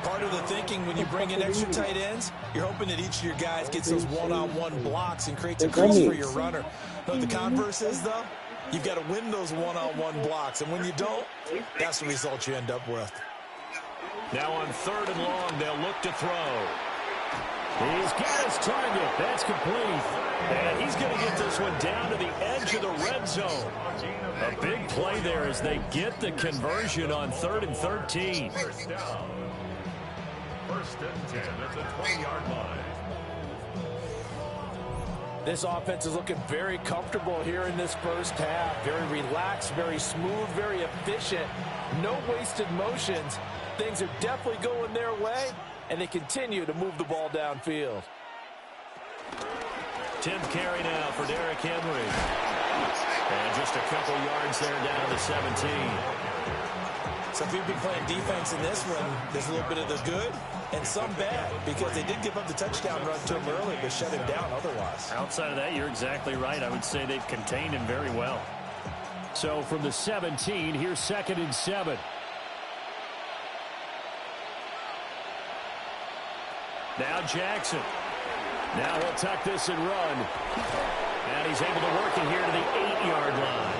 Part of the thinking when you bring in extra tight ends, you're hoping that each of your guys gets those one-on-one blocks and creates a crease for your runner. Know what the converse is, though? You've got to win those one-on-one blocks, and when you don't, that's the result you end up with. Now on 3rd and long, they'll look to throw. He's got his target. That's complete. And he's going to get this one down to the edge of the red zone. A big play there as they get the conversion on 3rd and 13. First down. 1st and 10 at the 20-yard line. This offense is looking very comfortable here in this first half. Very relaxed, very smooth, very efficient. No wasted motions. Things are definitely going their way, and they continue to move the ball downfield. 10th carry now for Derrick Henry. And just a couple yards there down to 17. So if you've been playing defense in this one, there's a little bit of the good and some bad because they did give up the touchdown run to him early but shut him down otherwise. Outside of that, you're exactly right. I would say they've contained him very well. So from the 17, here's 2nd and 7. Now Jackson. Now he'll tuck this and run. And he's able to work it here to the 8-yard line.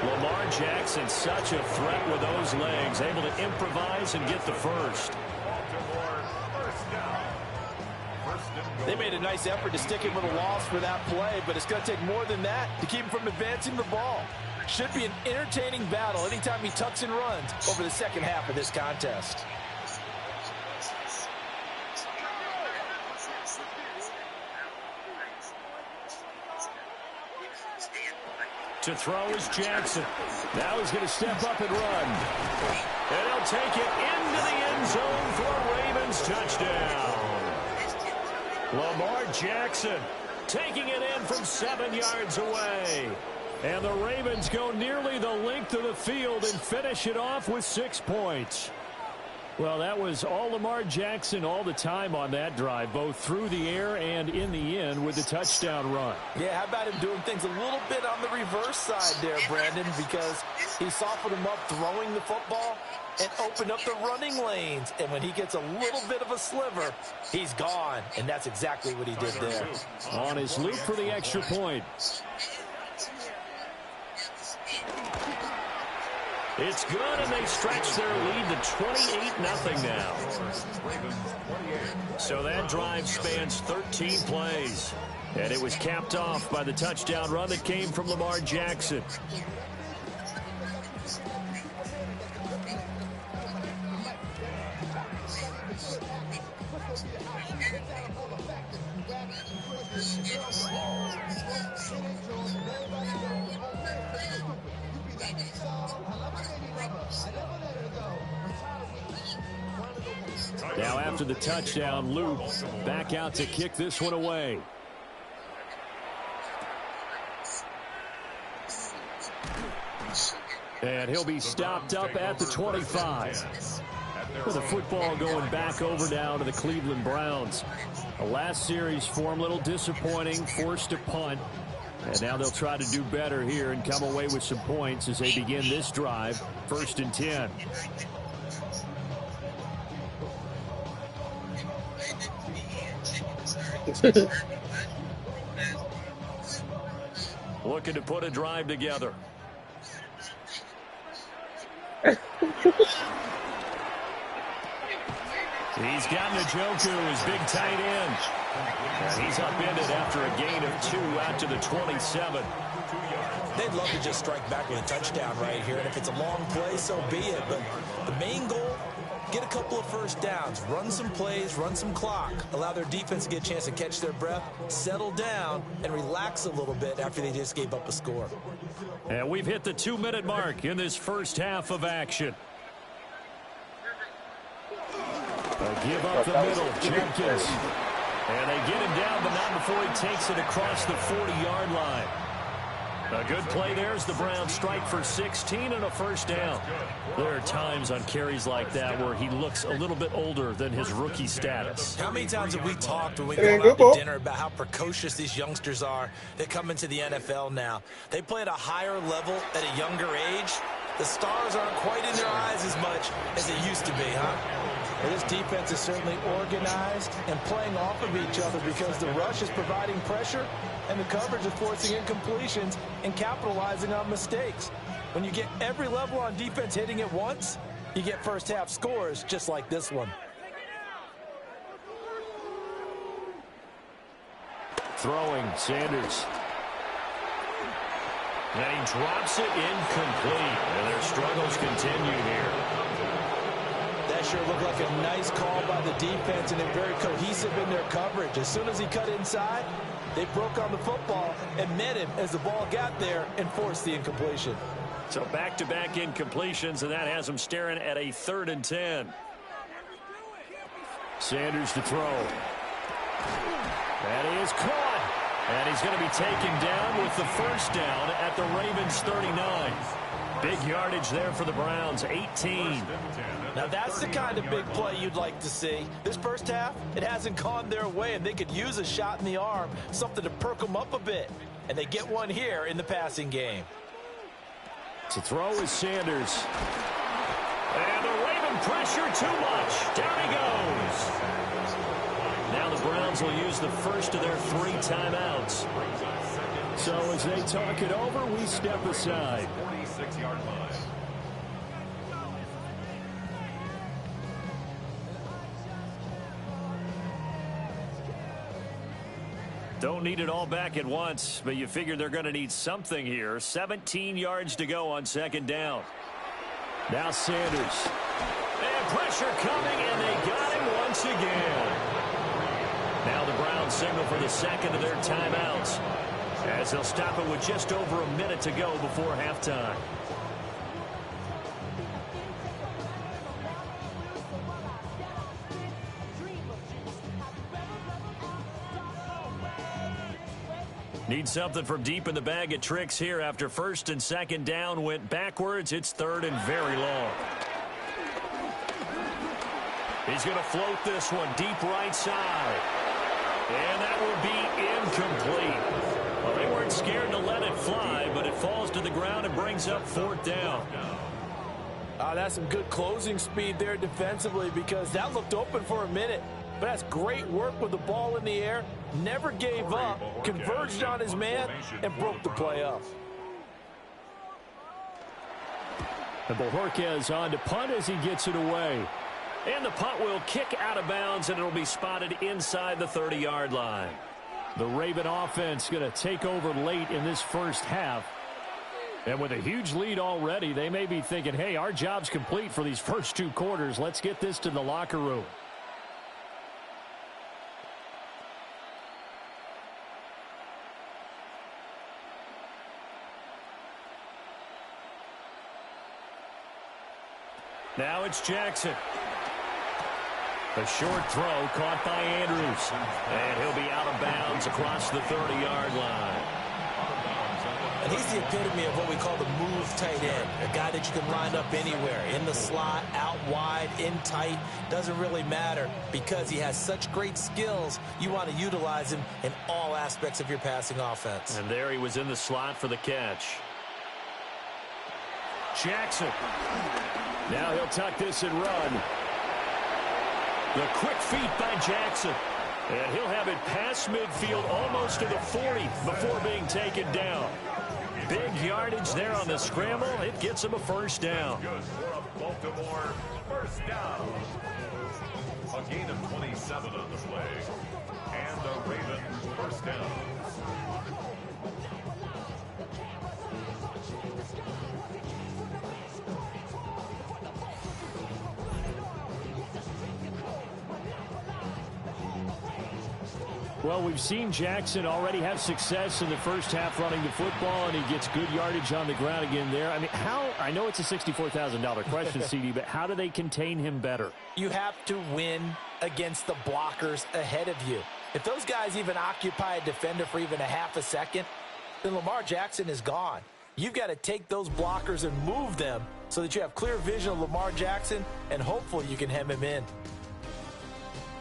Lamar Jackson, such a threat with those legs, able to improvise and get the first. They made a nice effort to stick him with a loss for that play, but it's going to take more than that to keep him from advancing the ball. Should be an entertaining battle anytime he tucks and runs over the second half of this contest. To throw is Jackson. Now he's going to step up and run. And he'll take it into the end zone for a Ravens touchdown. Lamar Jackson taking it in from 7 yards away. And the Ravens go nearly the length of the field and finish it off with 6 points. Well, that was all Lamar Jackson all the time on that drive, both through the air and in the end with the touchdown run. Yeah, how about him doing things a little bit on the reverse side there, Brandon, because he softened him up throwing the football and opened up the running lanes. And when he gets a little bit of a sliver, he's gone. And that's exactly what he did there. On his loop for the extra point. It's good, and they stretch their lead to 28-0 now. So that drive spans 13 plays. And it was capped off by the touchdown run that came from Lamar Jackson. Now after the touchdown, Luke back out to kick this one away. And he'll be stopped up at the 25. With the football going back over now to the Cleveland Browns. The last series for him, a little disappointing, forced a punt. And now they'll try to do better here and come away with some points as they begin this drive. 1st and 10. Looking to put a drive together. He's got Njoku, his big tight end. And he's upended after a gain of 2 out to the 27. They'd love to just strike back with a touchdown right here. And if it's a long play, so be it. But the main goal, get a couple of first downs, run some plays, run some clock, allow their defense to get a chance to catch their breath, settle down, and relax a little bit after they just gave up a score. And we've hit the 2-minute mark in this first half of action. A give up the middle, Jenkins. And they get him down, but not before he takes it across the 40-yard line. A good play there as the Browns strike for 16 and a first down. There are times on carries like that where he looks a little bit older than his rookie status. How many times have we talked when we go out to dinner about how precocious these youngsters are that come into the NFL now? They play at a higher level at a younger age. The stars aren't quite in their eyes as much as they used to be, huh? Well, this defense is certainly organized and playing off of each other because the rush is providing pressure and the coverage is forcing incompletions and capitalizing on mistakes. When you get every level on defense hitting at once, you get first half scores just like this one. Throwing, Sanders. And he drops it incomplete. And their struggles continue here. That sure looked like a nice call by the defense, and they're very cohesive in their coverage. As soon as he cut inside, they broke on the football and met him as the ball got there and forced the incompletion. So back-to-back incompletions, and that has them staring at a 3rd and 10. Sanders to throw. And he is caught. And he's going to be taken down with the first down at the Ravens 39. Big yardage there for the Browns, 18. Now that's the kind of big play you'd like to see. This first half, it hasn't gone their way, and they could use a shot in the arm, something to perk them up a bit. And they get one here in the passing game. To throw is Sanders. And the Raven pressure too much. Down he goes. Now the Browns will use the first of their 3 timeouts. So as they talk it over, we step aside. 46-yard line. Don't need it all back at once, but you figure they're going to need something here. 17 yards to go on 2nd down. Now Sanders. And pressure coming, and they got him once again. Now the Browns signal for the 2nd of their timeouts. as they'll stop it with just over a minute to go before halftime. Need something from deep in the bag of tricks here after first and second down went backwards. It's third and very long. He's going to float this one deep right side. And that will be incomplete. Well, they weren't scared to let it fly, but it falls to the ground and brings up fourth down. That's some good closing speed there defensively, because that looked open for a minute. But that's great work with the ball in the air. Never gave up, converged on his man, and broke the play up. And Bojorquez on to punt as he gets it away. And the punt will kick out of bounds, and it'll be spotted inside the 30-yard line. The Raven offense going to take over late in this first half. And with a huge lead already, they may be thinking, hey, our job's complete for these first two quarters. Let's get this to the locker room. Now it's Jackson. A short throw caught by Andrews. And he'll be out of bounds across the 30-yard line. And he's the epitome of what we call the move tight end. A guy that you can line up anywhere. In the slot, out wide, in tight. Doesn't really matter because he has such great skills. You want to utilize him in all aspects of your passing offense. And there he was in the slot for the catch. Jackson. Now he'll tuck this and run. The quick feet by Jackson. And he'll have it past midfield almost to the 40 before being taken down. Big yardage there on the scramble. It gets him a first down. Good for a Baltimore first down. A gain of 27 on the play. And the Ravens first down. Well, we've seen Jackson already have success in the first half running the football, and he gets good yardage on the ground again there. I mean, I know it's a $64,000 question, CD, but how do they contain him better? You have to win against the blockers ahead of you. If those guys even occupy a defender for even a half a second, then Lamar Jackson is gone. You've got to take those blockers and move them so that you have clear vision of Lamar Jackson, and hopefully you can hem him in.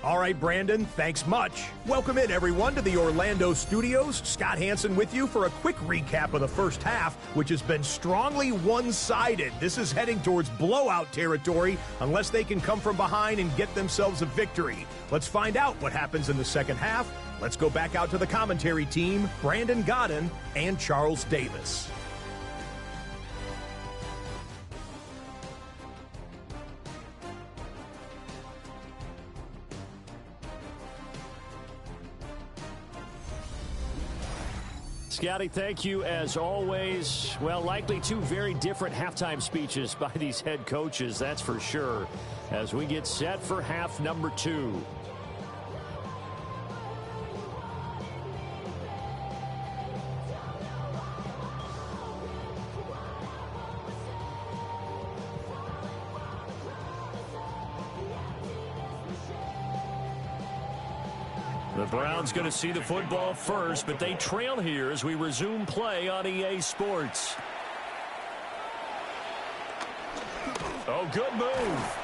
All right, Brandon, thanks much. Welcome in, everyone, to the Orlando studios. Scott Hansen with you for a quick recap of the first half, which has been strongly one-sided. This is heading towards blowout territory unless they can come from behind and get themselves a victory. Let's find out what happens in the second half. Let's go back out to the commentary team, Brandon Godden and Charles Davis. Scotty, thank you as always. Well, likely two very different halftime speeches by these head coaches, that's for sure, as we get set for half number 2. The Browns going to see the football first, but they trail here as we resume play on EA Sports. Oh, good move.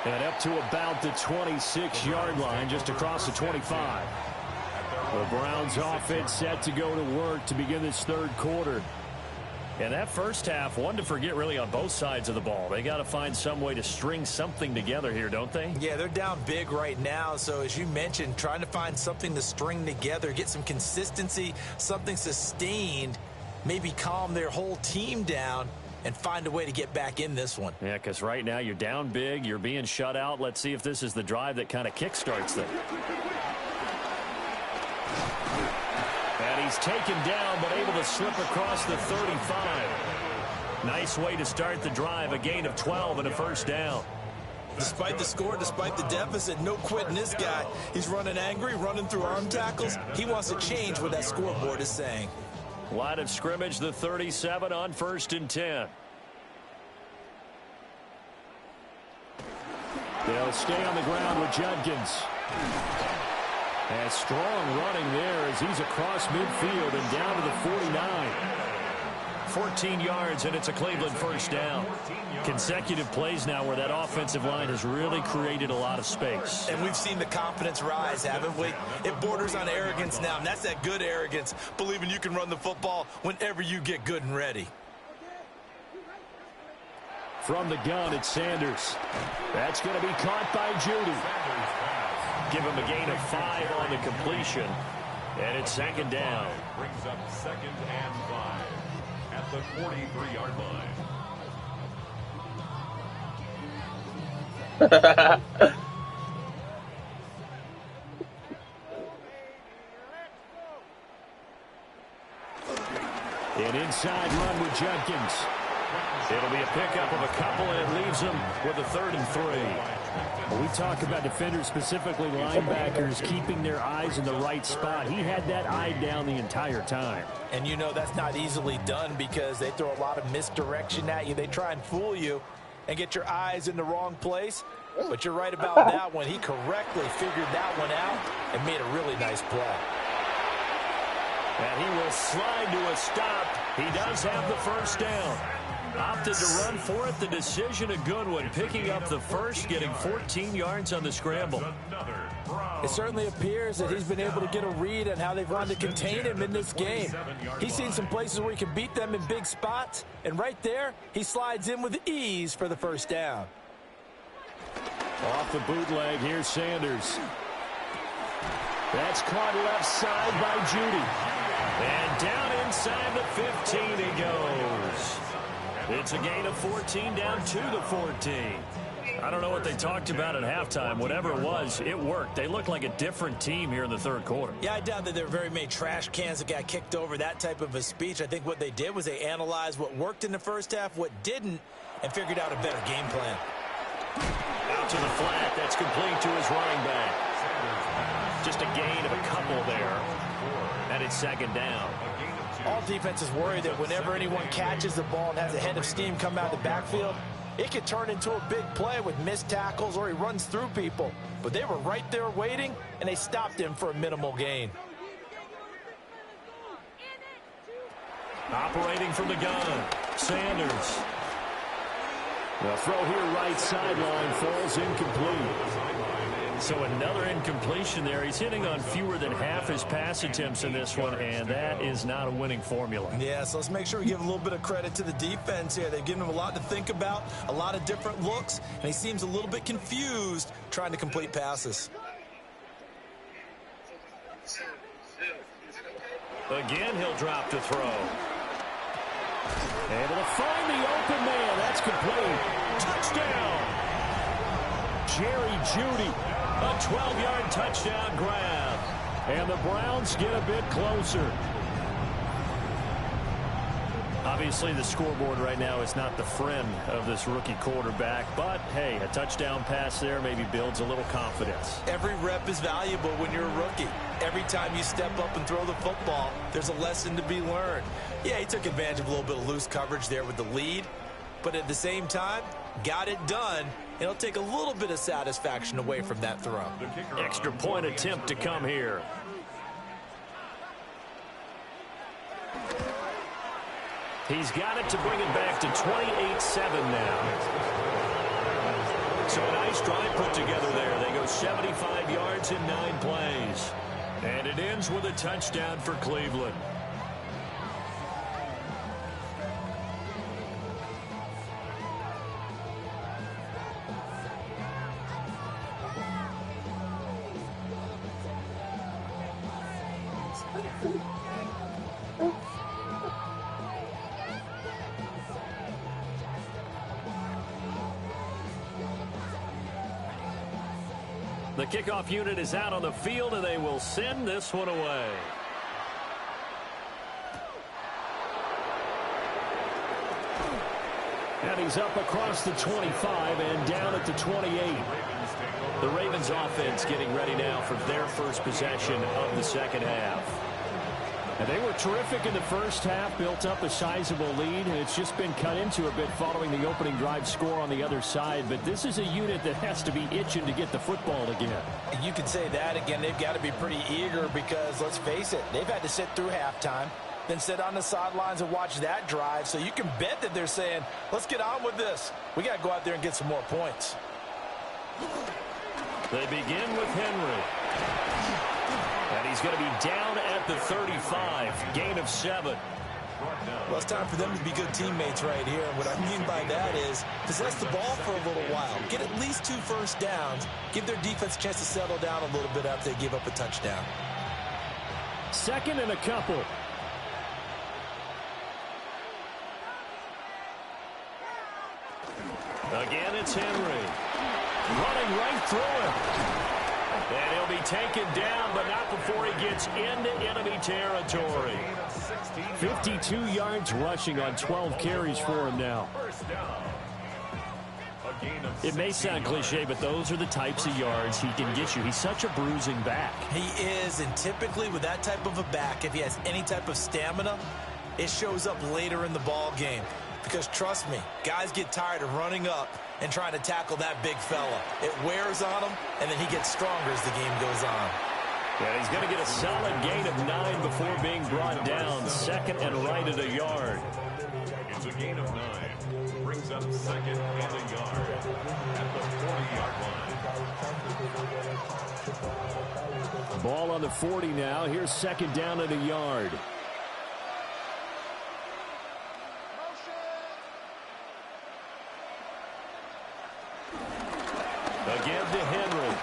And up to about the 26-yard line, just across the 25. The Browns offense set to go to work to begin this third quarter. And that first half, one to forget really on both sides of the ball. They got to find some way to string something together here, don't they? Yeah, they're down big right now. So as you mentioned, trying to find something to string together, get some consistency, something sustained, maybe calm their whole team down and find a way to get back in this one. Yeah, because right now you're down big, you're being shut out. Let's see if this is the drive that kind of kickstarts them. And he's taken down, but able to slip across the 35. Nice way to start the drive, a gain of 12 and a first down. Despite the score, despite the deficit, no quitting this guy. He's running angry, running through arm tackles. He wants to change what that scoreboard is saying. Line of scrimmage, the 37 on 1st and 10. They'll stay on the ground with Judkins. And strong running there as he's across midfield and down to the 49. 14 yards, and it's a Cleveland first down. Consecutive plays now where that offensive line has really created a lot of space. And we've seen the confidence rise, haven't we? It borders on arrogance now, and that's that good arrogance, believing you can run the football whenever you get good and ready. From the gun, it's Sanders. That's going to be caught by Judy. Give him a gain of 5 on the completion, and it's 2nd down. Brings up 2nd and 5 at the 43-yard line. An inside run with Judkins. It'll be a pickup of a couple, and it leaves them with a 3rd and 3. When we talk about defenders, specifically linebackers, keeping their eyes in the right spot. He had that eye down the entire time. And you know that's not easily done because they throw a lot of misdirection at you. They try and fool you and get your eyes in the wrong place. But you're right about that one. He correctly figured that one out and made a really nice play. And he will slide to a stop. He does have the first down. Opted to run for it. The decision a good one. Picking up the first, getting 14 yards on the scramble. It certainly appears that he's been able to get a read on how they've wanted to contain him in this game. He's seen some places where he can beat them in big spots. And right there, he slides in with ease for the first down. Off the bootleg, here's Sanders. That's caught left side by Judy. And down inside the 15 he goes. It's a gain of 14 down to the 14. I don't know what they talked about at halftime. Whatever it was, it worked. They looked like a different team here in the 3rd quarter. Yeah, I doubt that there were very many trash cans that got kicked over, that type of a speech. I think what they did was they analyzed what worked in the first half, what didn't, and figured out a better game plan. Out to the flat. That's complete to his running back. Just a gain of a couple there. And it's 2nd down. All defenses worry that whenever anyone catches the ball and has a head of steam come out of the backfield, it could turn into a big play with missed tackles or he runs through people. But they were right there waiting, and they stopped him for a minimal gain. Operating from the gun, Sanders. The throw here right sideline falls incomplete. So another incompletion there. He's hitting on fewer than half his pass attempts in this one, and that is not a winning formula. Yeah, so let's make sure we give a little bit of credit to the defense here. They've given him a lot to think about, a lot of different looks, and he seems a little bit confused trying to complete passes. Again, he'll drop to throw. Able to find the open man. That's complete. Touchdown. Jerry Judy. A 12-yard touchdown grab. And the Browns get a bit closer. Obviously, the scoreboard right now is not the friend of this rookie quarterback. But, hey, a touchdown pass there maybe builds a little confidence. Every rep is valuable when you're a rookie. Every time you step up and throw the football, there's a lesson to be learned. Yeah, he took advantage of a little bit of loose coverage there with the lead. But at the same time, got it done. It'll take a little bit of satisfaction away from that throw. Extra point attempt to come here. He's got it to bring it back to 28-7 now. So a nice drive put together there. They go 75 yards in 9 plays. And it ends with a touchdown for Cleveland. The kickoff unit is out on the field, and they will send this one away. And he's up across the 25 and down at the 28. The Ravens offense getting ready now for their first possession of the second half. And they were terrific in the first half, built up a sizable lead, and it's just been cut into a bit following the opening drive score on the other side. But this is a unit that has to be itching to get the football again. You could say that again. They've got to be pretty eager because, let's face it, they've had to sit through halftime, then sit on the sidelines and watch that drive. So you can bet that they're saying, let's get on with this. We got to go out there and get some more points. They begin with Henry. And he's going to be down at the 35. Gain of 7. Well, it's time for them to be good teammates right here. And what I mean by that is possess the ball for a little while. Get at least 2 first downs. Give their defense a chance to settle down a little bit after they give up a touchdown. Second and a couple. Again, it's Henry. Running right through him. And he'll be taken down, but not before he gets into enemy territory. 52 yards rushing on 12 carries for him now. It may sound cliche, but those are the types of yards he can get you. He's such a bruising back. He is, and typically with that type of a back, if he has any type of stamina, it shows up later in the ball game. Because trust me, guys get tired of running up and trying to tackle that big fella. It wears on him, and then he gets stronger as the game goes on. Yeah, he's going to get a solid gain of 9 before being brought down. Second and right at a yard. It's a gain of 9. Brings up second and a yard at the 40-yard line. Ball on the 40 now. Here's second down at a yard. Again to Henry.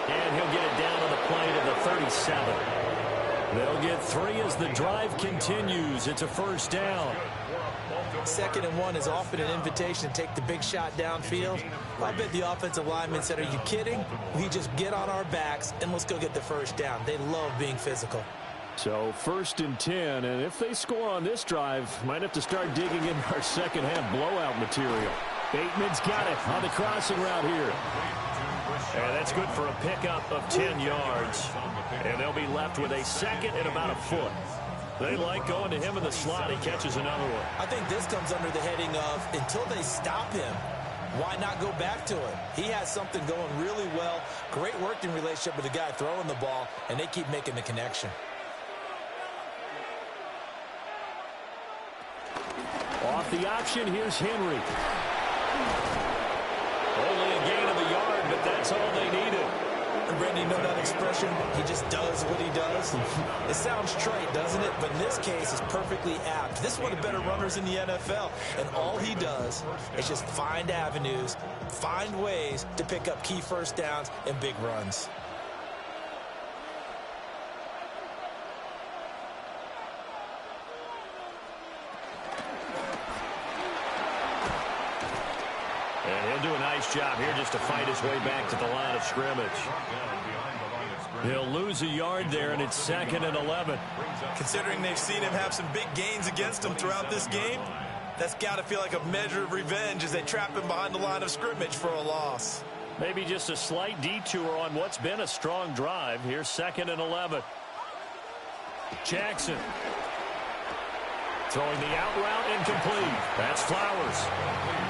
And he'll get it down to the play to the 37. They'll get 3 as the drive continues. It's a first down. Second and 1 is often an invitation to take the big shot downfield. I bet the offensive linemen said, are you kidding? We just get on our backs and let's go get the first down. They love being physical. So first and 10, and if they score on this drive, might have to start digging in our second half blowout material. Bateman's got it on the crossing route here. And that's good for a pickup of 10 yards. And they'll be left with a second and about a foot. They like going to him in the slot. He catches another one. I think this comes under the heading of until they stop him, why not go back to it? He has something going really well. Great working relationship with the guy throwing the ball, and they keep making the connection. Off the option, here's Henry. Only a gain of a yard, but that's all they needed. And Randy, you know that expression? He just does what he does. It sounds trite, doesn't it? But in this case, it's perfectly apt. This is one of the better runners in the NFL. And all he does is just find avenues, find ways to pick up key first downs and big runs. And he'll do a nice job here just to fight his way back to the line of scrimmage. He'll lose a yard there, and it's second and 11. Considering they've seen him have some big gains against him throughout this game, that's got to feel like a measure of revenge as they trap him behind the line of scrimmage for a loss. Maybe just a slight detour on what's been a strong drive. Here's second and 11. Jackson. Throwing the out route incomplete. That's Flowers.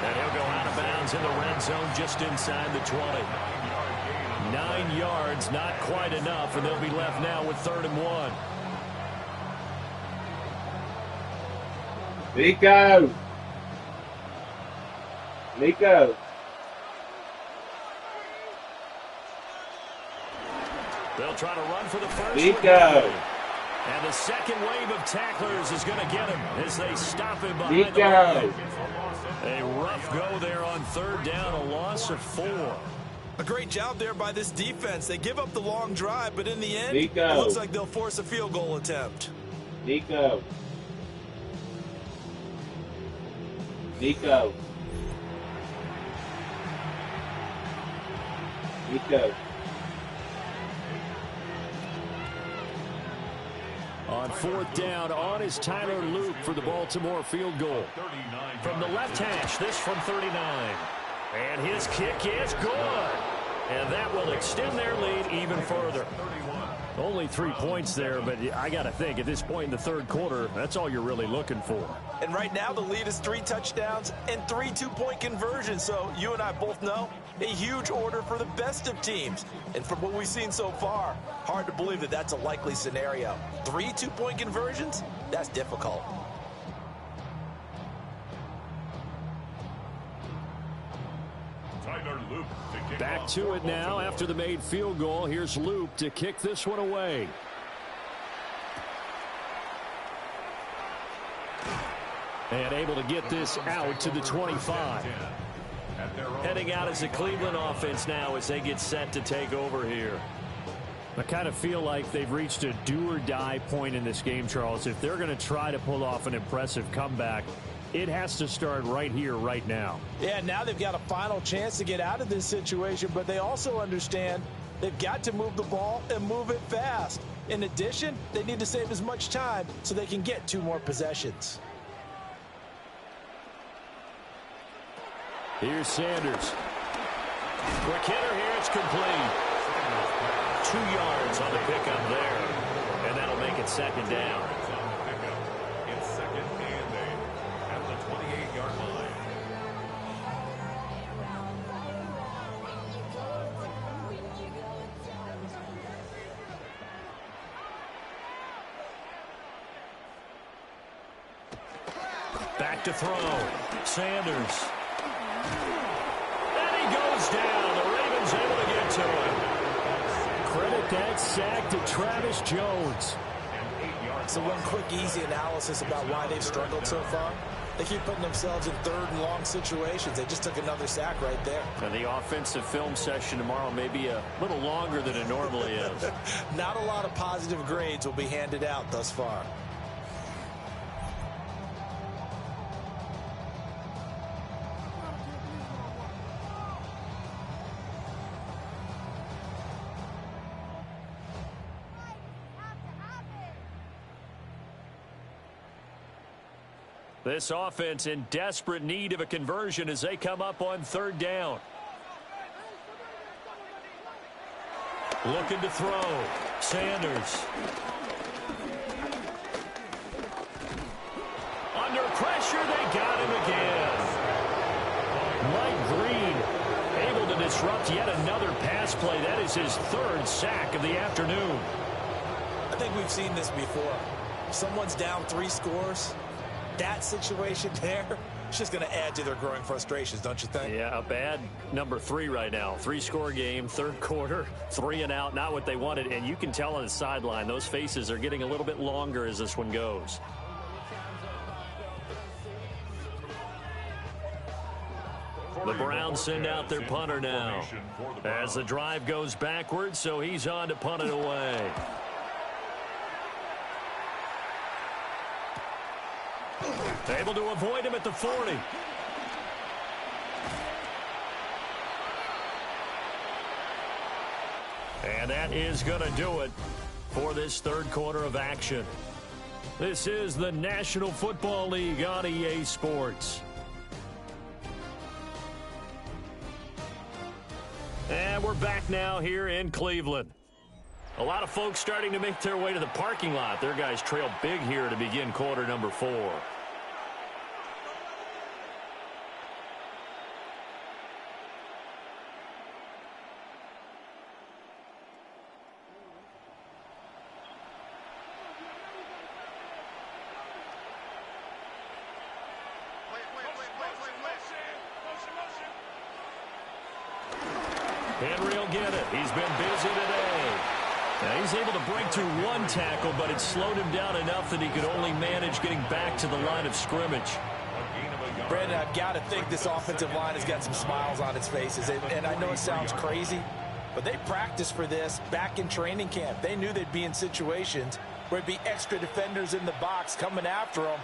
And he'll go out of bounds in the red zone just inside the 20. 9 yards, not quite enough, and they'll be left now with 3rd and 1. Nico! Nico! They'll try to run for the first. Nico! And the second wave of tacklers is going to get him as they stop him behind the line. A rough go there on 3rd down, a loss of 4. A great job there by this defense. They give up the long drive, but in the end, Nico. It looks like they'll force a field goal attempt. Nico. Nico. Nico. On 4th down, on is Tyler Loop for the Baltimore field goal. From the left hash, this from 39. And his kick is good. And that will extend their lead even further. Only 3 points there, but I got to think at this point in the third quarter, that's all you're really looking for. And right now the lead is 3 touchdowns and 3 two-point conversions. So you and I both know a huge order for the best of teams. And from what we've seen so far, hard to believe that that's a likely scenario. 3 two-point conversions? That's difficult. Back to it now after the made field goal. Here's Loop to kick this one away. And able to get this out to the 25. Heading out as the Cleveland offense now as they get set to take over here. I kind of feel like they've reached a do-or-die point in this game, Charles. If they're going to try to pull off an impressive comeback, it has to start right here, right now. Yeah, now they've got a final chance to get out of this situation, but they also understand they've got to move the ball and move it fast. In addition, they need to save as much time so they can get 2 more possessions. Here's Sanders. Quick hitter here, it's complete. 2 yards on the pickup there, and that'll make it 2nd down. It's 2nd and 8 at the 28-yard line. Back to throw. Sanders. And he goes down. The Ravens able to get to him. Credit that sack to Travis Jones. So one quick, easy analysis about why they've struggled so far. They keep putting themselves in 3rd and long situations. They just took another sack right there. And the offensive film session tomorrow may be a little longer than it normally is. Not a lot of positive grades will be handed out thus far. This offense in desperate need of a conversion as they come up on 3rd down. Looking to throw. Sanders. Under pressure, they got him again. Mike Green able to disrupt yet another pass play. That is his 3rd sack of the afternoon. I think we've seen this before. Someone's down 3 scores. That situation there, it's just going to add to their growing frustrations, don't you think? Yeah, a bad number 3 right now. 3-score game, 3rd quarter, 3 and out, not what they wanted. And you can tell on the sideline, those faces are getting a little bit longer as this one goes. The Browns send out their punter now as the drive goes backwards, so he's on to punt it away. Able to avoid him at the 40. And that is going to do it for this 3rd quarter of action. This is the National Football League on EA Sports. And we're back now here in Cleveland. A lot of folks starting to make their way to the parking lot. Their guys trail big here to begin quarter number 4. Henry will get it. He's been busy today. Now he's able to break through 1 tackle, but it slowed him down enough that he could only manage getting back to the line of scrimmage. Brandon, I've got to think this offensive line has got some smiles on its faces. And I know it sounds crazy, but they practiced for this back in training camp. They knew they'd be in situations where it'd be extra defenders in the box coming after them,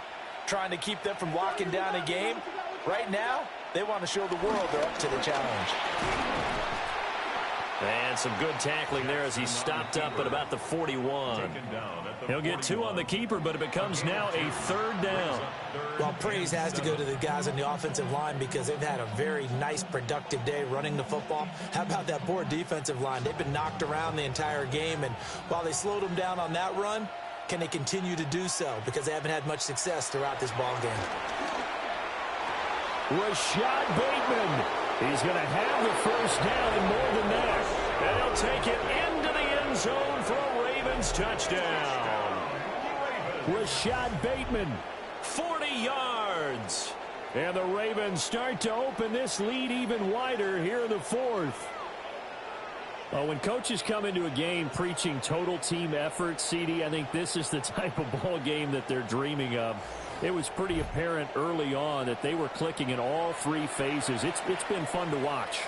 trying to keep them from locking down a game. Right now, they want to show the world they're up to the challenge. And some good tackling there as he stopped up at about the 41. He'll get 2 on the keeper, but it becomes now a 3rd down. Well, praise has to go to the guys on the offensive line because they've had a very nice, productive day running the football. How about that poor defensive line? They've been knocked around the entire game, and while they slowed them down on that run, can they continue to do so? Because they haven't had much success throughout this ball game. Rashad Bateman. He's going to have the first down and more than that. And he'll take it into the end zone for a Ravens touchdown. Rashad Bateman, 40 yards. And the Ravens start to open this lead even wider here in the 4th. Well, when coaches come into a game preaching total team effort, CD, I think this is the type of ball game that they're dreaming of. It was pretty apparent early on that they were clicking in all 3 phases. It's been fun to watch.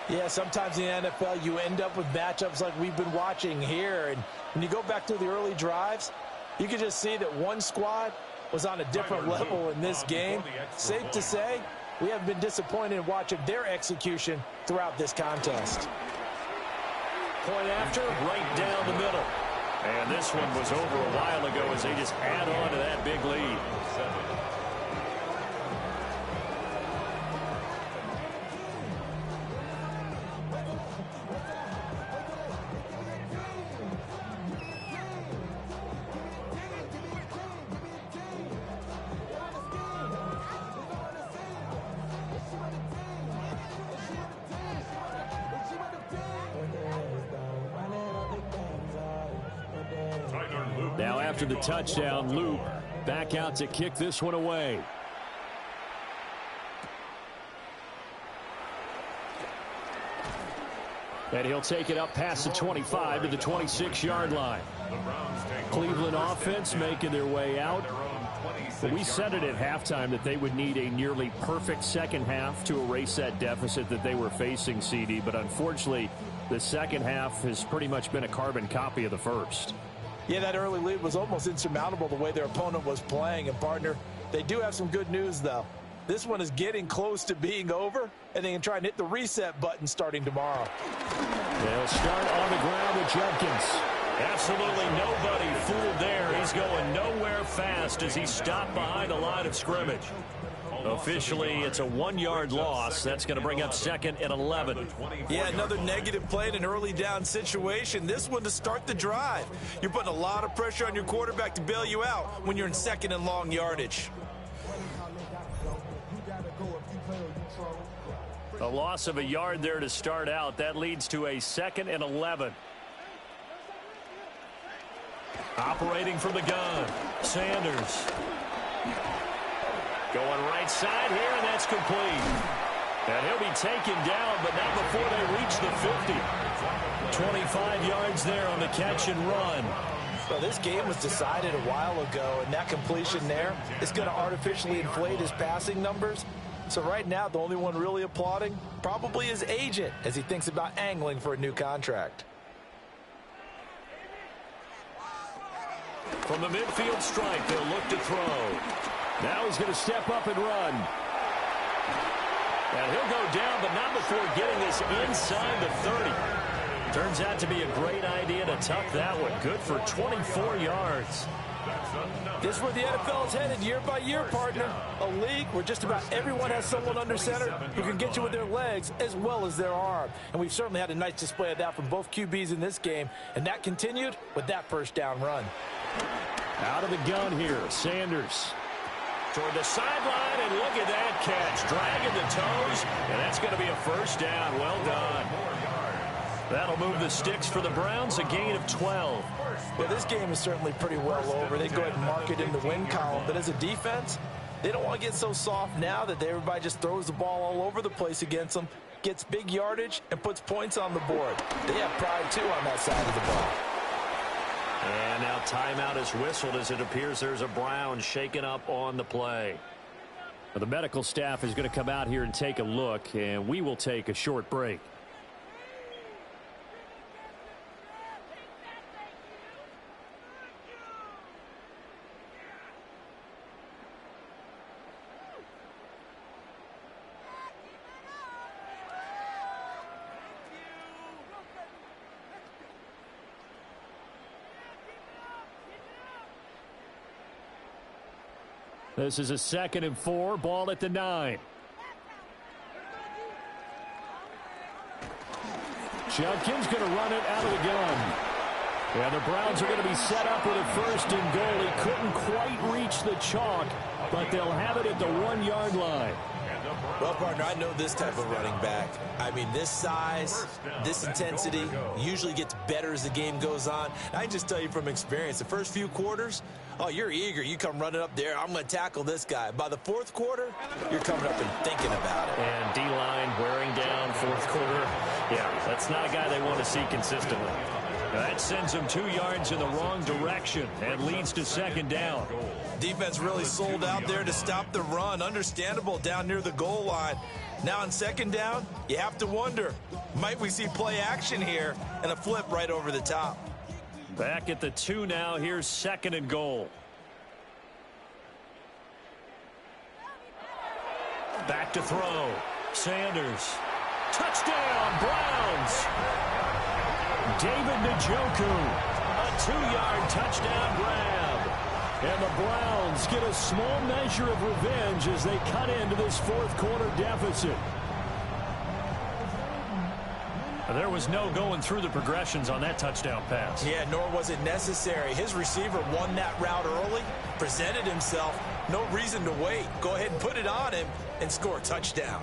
Yeah, sometimes in the NFL you end up with matchups like we've been watching here. And when you go back to the early drives, you can just see that one squad was on a different level in this game. Safe to say, we haven't been disappointed in watching their execution throughout this contest. Point after, right down the middle. And this one was over a while ago as they just add on to that big lead. Now after the touchdown, Luke back out to kick this one away. And he'll take it up past the 25 to the 26-yard line. Cleveland offense making their way out. But we said it at halftime that they would need a nearly perfect second half to erase that deficit that they were facing, CD. But unfortunately, the second half has pretty much been a carbon copy of the first. Yeah, that early lead was almost insurmountable the way their opponent was playing. And, partner, they do have some good news, though. This one is getting close to being over, and they can try and hit the reset button starting tomorrow. They'll start on the ground with Judkins. Absolutely nobody fooled there. He's going nowhere fast as he stopped behind the line of scrimmage. Officially, it's a 1-yard loss. That's going to bring up 2nd and 11. Yeah, another negative play in an early down situation. This one to start the drive. You're putting a lot of pressure on your quarterback to bail you out when you're in 2nd and long yardage. A loss of a yard there to start out. That leads to a 2nd and 11. Operating from the gun, Sanders. Going right side here, and that's complete. And he'll be taken down, but not before they reach the 50. 25 yards there on the catch and run. Well, this game was decided a while ago, and that completion there is going to artificially inflate his passing numbers. So right now, the only one really applauding probably his agent as he thinks about angling for a new contract. From the midfield stripe, they'll look to throw. Now he's going to step up and run. And he'll go down, but not before getting this inside the 30. Turns out to be a great idea to tuck that one. Good for 24 yards. This is where the NFL is headed year by year, partner. A league where just about everyone has someone under center who can get you with their legs as well as their arm. And we've certainly had a nice display of that from both QBs in this game. And that continued with that first down run. Out of the gun here, Sanders. Toward the sideline, and look at that catch. Dragging the toes, and that's going to be a first down. Well done. That'll move the sticks for the Browns, a gain of 12. Well, this game is certainly pretty well over. They go ahead and mark it in the win column. But as a defense, they don't want to get so soft now that everybody just throws the ball all over the place against them, gets big yardage, and puts points on the board. They have pride, too, on that side of the ball. And now timeout is whistled as it appears there's a Brown shaken up on the play. Well, the medical staff is going to come out here and take a look, and we will take a short break. This is a 2nd and 4, ball at the 9. Judkins going to run it out of the gun. Yeah, the Browns are going to be set up with a 1st and goal. He couldn't quite reach the chalk, but they'll have it at the 1-yard line. Well, partner, I know this type of running back. I mean, this size, this intensity usually gets better as the game goes on. I can just tell you from experience, the first few quarters, oh, you're eager. You come running up there, I'm going to tackle this guy. By the 4th quarter, you're coming up and thinking about it. And D-line wearing down 4th quarter. Yeah, that's not a guy they want to see consistently. That sends them 2 yards in the wrong direction and leads to 2nd down. Defense really sold out there to stop the run. Understandable down near the goal line. Now on 2nd down, you have to wonder, might we see play action here and a flip right over the top? Back at the 2 now. Here's 2nd and goal. Back to throw. Sanders. Touchdown, Browns. David Njoku, a 2-yard touchdown grab. And the Browns get a small measure of revenge as they cut into this 4th quarter deficit. There was no going through the progressions on that touchdown pass. Yeah, nor was it necessary. His receiver won that route early, presented himself, no reason to wait. Go ahead and put it on him and score a touchdown.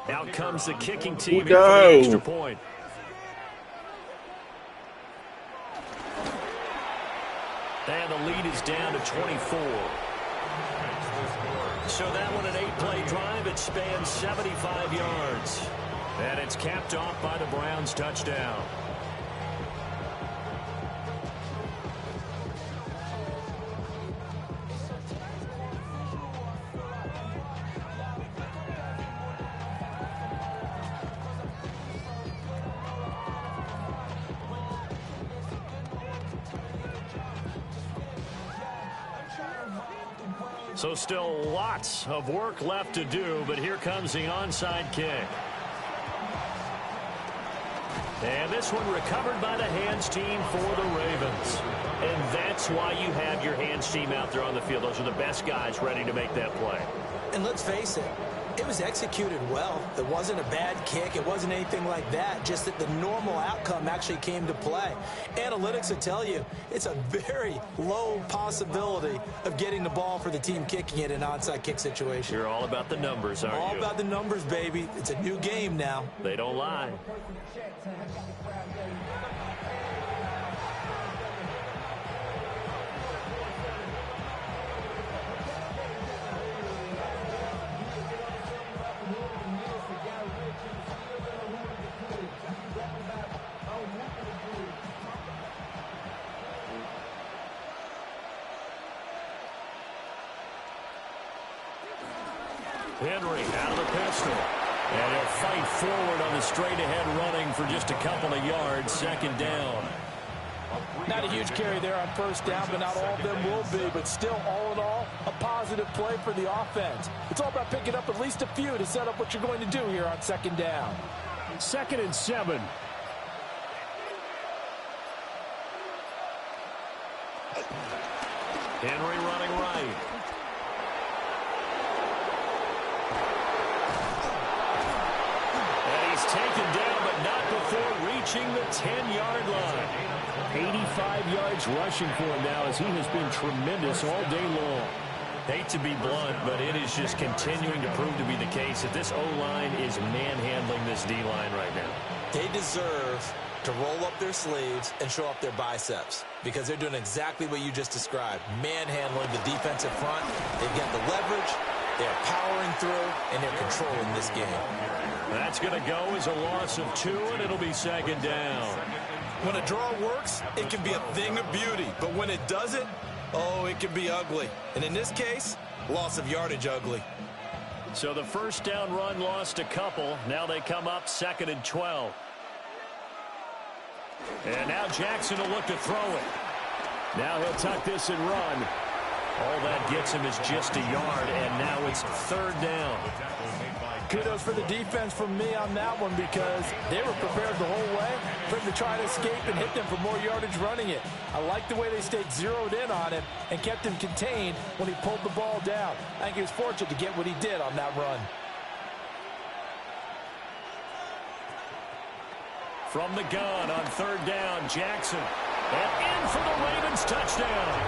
Out comes the kicking team here for the extra point. And the lead is down to 24. So that one, an 8-play drive. It spans 75 yards. And it's capped off by the Browns' touchdown. So still lots of work left to do, but here comes the onside kick. And this one recovered by the hands team for the Ravens. And that's why you have your hands team out there on the field. Those are the best guys ready to make that play. And let's face it, it was executed well. It wasn't a bad kick. It wasn't anything like that. Just that the normal outcome actually came to play. Analytics will tell you it's a very low possibility of getting the ball for the team kicking it in an onside kick situation. You're all about the numbers, aren't you? All about the numbers, baby. It's a new game now. They don't lie. Henry out of the pistol. And he'll fight forward on the straight-ahead running for just a couple of yards. 2nd down. Not a huge carry there on 1st down, but not all of them will be. But still, all in all, a positive play for the offense. It's all about picking up at least a few to set up what you're going to do here on 2nd down. 2nd and 7. Henry running right. Taken down, but not before reaching the 10-yard line. 85 yards rushing for him now as he has been tremendous all day long. Hate to be blunt, but it is just continuing to prove to be the case that this O-line is manhandling this D-line right now. They deserve to roll up their sleeves and show up their biceps because they're doing exactly what you just described, manhandling the defensive front. They've got the leverage, they're powering through, and they're controlling this game. That's going to go as a loss of 2, and it'll be 2nd down. When a draw works, it can be a thing of beauty. But when it doesn't, oh, it can be ugly. And in this case, loss of yardage ugly. So the 1st down run lost a couple. Now they come up 2nd and 12. And now Jackson will look to throw it. Now he'll tuck this and run. All that gets him is just a yard, and now it's third down. Kudos for the defense from me on that one because they were prepared the whole way for him to try to escape and hit them for more yardage running it. I like the way they stayed zeroed in on him and kept him contained when he pulled the ball down. I think he was fortunate to get what he did on that run. From the gun on third down, Jackson. And in for the Ravens touchdown.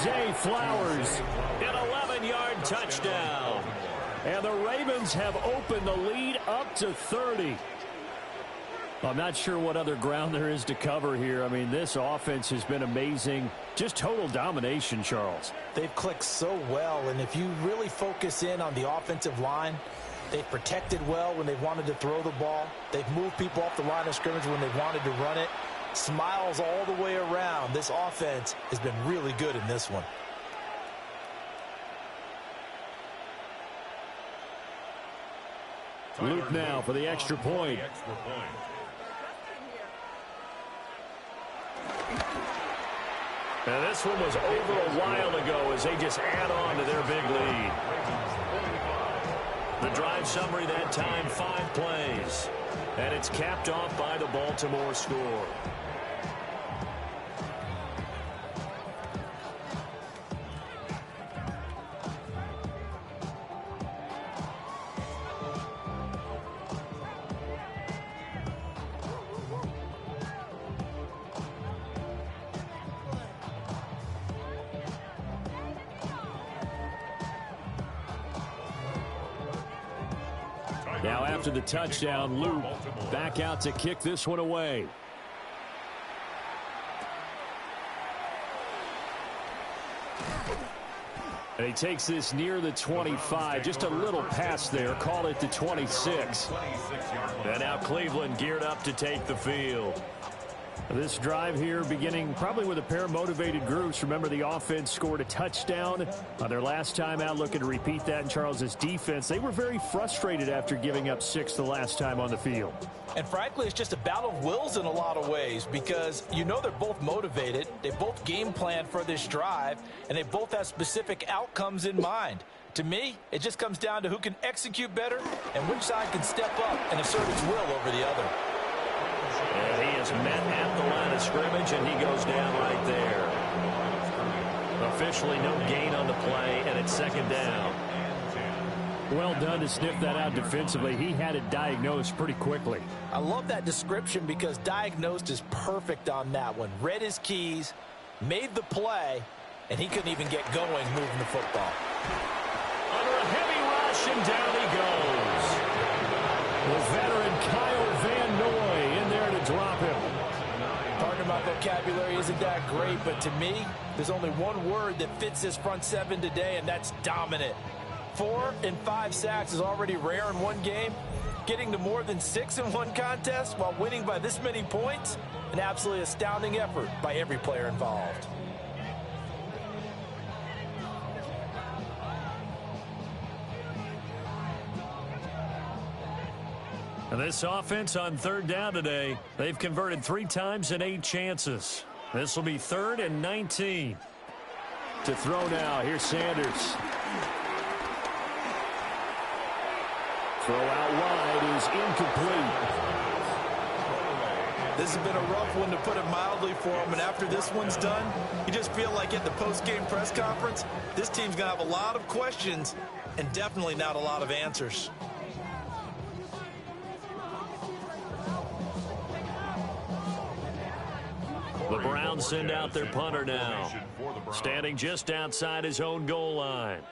Zay Flowers, an 11-yard touchdown. And the Ravens have opened the lead up to 30. I'm not sure what other ground there is to cover here. I mean, this offense has been amazing. Just total domination, Charles. They've clicked so well, and if you really focus in on the offensive line, they've protected well when they've wanted to throw the ball. They've moved people off the line of scrimmage when they wanted to run it. Smiles all the way around. This offense has been really good in this one. Luke now for the extra point. And this one was over a while ago as they just add on to their big lead. The drive summary that time, 5 plays. And it's capped off by the Baltimore score. Now after the touchdown, Luke back out to kick this one away. And he takes this near the 25. Just a little pass there. Call it the 26. And now Cleveland geared up to take the field. This drive here beginning probably with a pair of motivated groups. Remember, the offense scored a touchdown on their last time out, looking to repeat that in Charles's defense. They were very frustrated after giving up 6 the last time on the field. And frankly, it's just a battle of wills in a lot of ways because you know they're both motivated. They both game plan for this drive, and they both have specific outcomes in mind. To me, it just comes down to who can execute better and which side can step up and assert its will over the other. And he is met at the line of scrimmage, and he goes down right there. Officially no gain on the play, and it's second down. Well done to sniff that out defensively. He had it diagnosed pretty quickly. I love that description because diagnosed is perfect on that one. Read his keys, made the play, and he couldn't even get going moving the football. Under a heavy rush, and down he goes. The veteran Kyle Van Noy in there to drop him. Pardon my vocabulary isn't that great, but to me, there's only one word that fits this front seven today, and that's dominant. 4 and 5 sacks is already rare in one game. Getting to more than 6 in one contest while winning by this many points, an absolutely astounding effort by every player involved. And this offense on third down today, they've converted 3 times in 8 chances. This will be 3rd and 19. To throw now, here's Sanders. Throw out wide is incomplete. This has been a rough one, to put it mildly, for him. And after this one's done, you just feel like at the post-game press conference, this team's going to have a lot of questions and definitely not a lot of answers. The Browns send out their punter now, standing just outside his own goal line.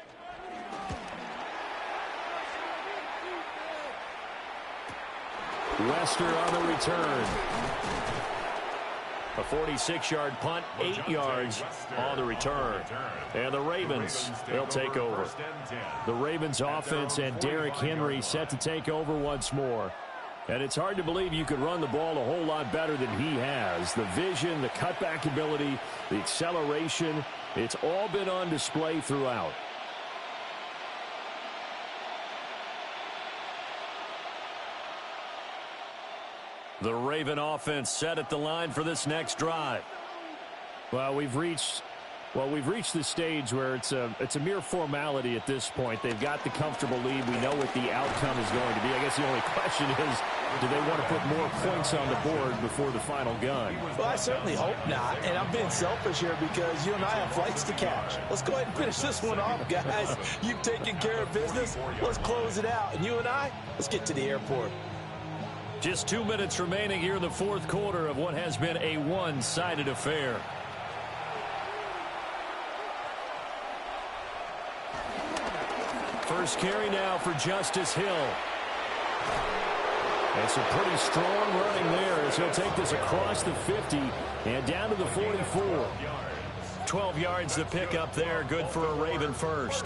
Wester on the return. A 46-yard punt, 8 yards on the return. And the Ravens, they'll take over. The Ravens offense and Derrick Henry set to take over once more. And it's hard to believe you could run the ball a whole lot better than he has. The vision, the cutback ability, the acceleration, it's all been on display throughout. The Raven offense set at the line for this next drive. Well, we've reached Well, we've reached the stage where it's a mere formality at this point. They've got the comfortable lead. We know what the outcome is going to be. I guess the only question is, do they want to put more points on the board before the final gun? Well, I certainly hope not. And I'm being selfish here because you and I have flights to catch. Let's go ahead and finish this one off, guys. You've taken care of business. Let's close it out. And you and I, let's get to the airport. Just 2 minutes remaining here in the fourth quarter of what has been a one-sided affair. First carry now for Justice Hill. It's a pretty strong running there as he'll take this across the 50 and down to the 44. 12 yards to pick up there. Good for a Raven first.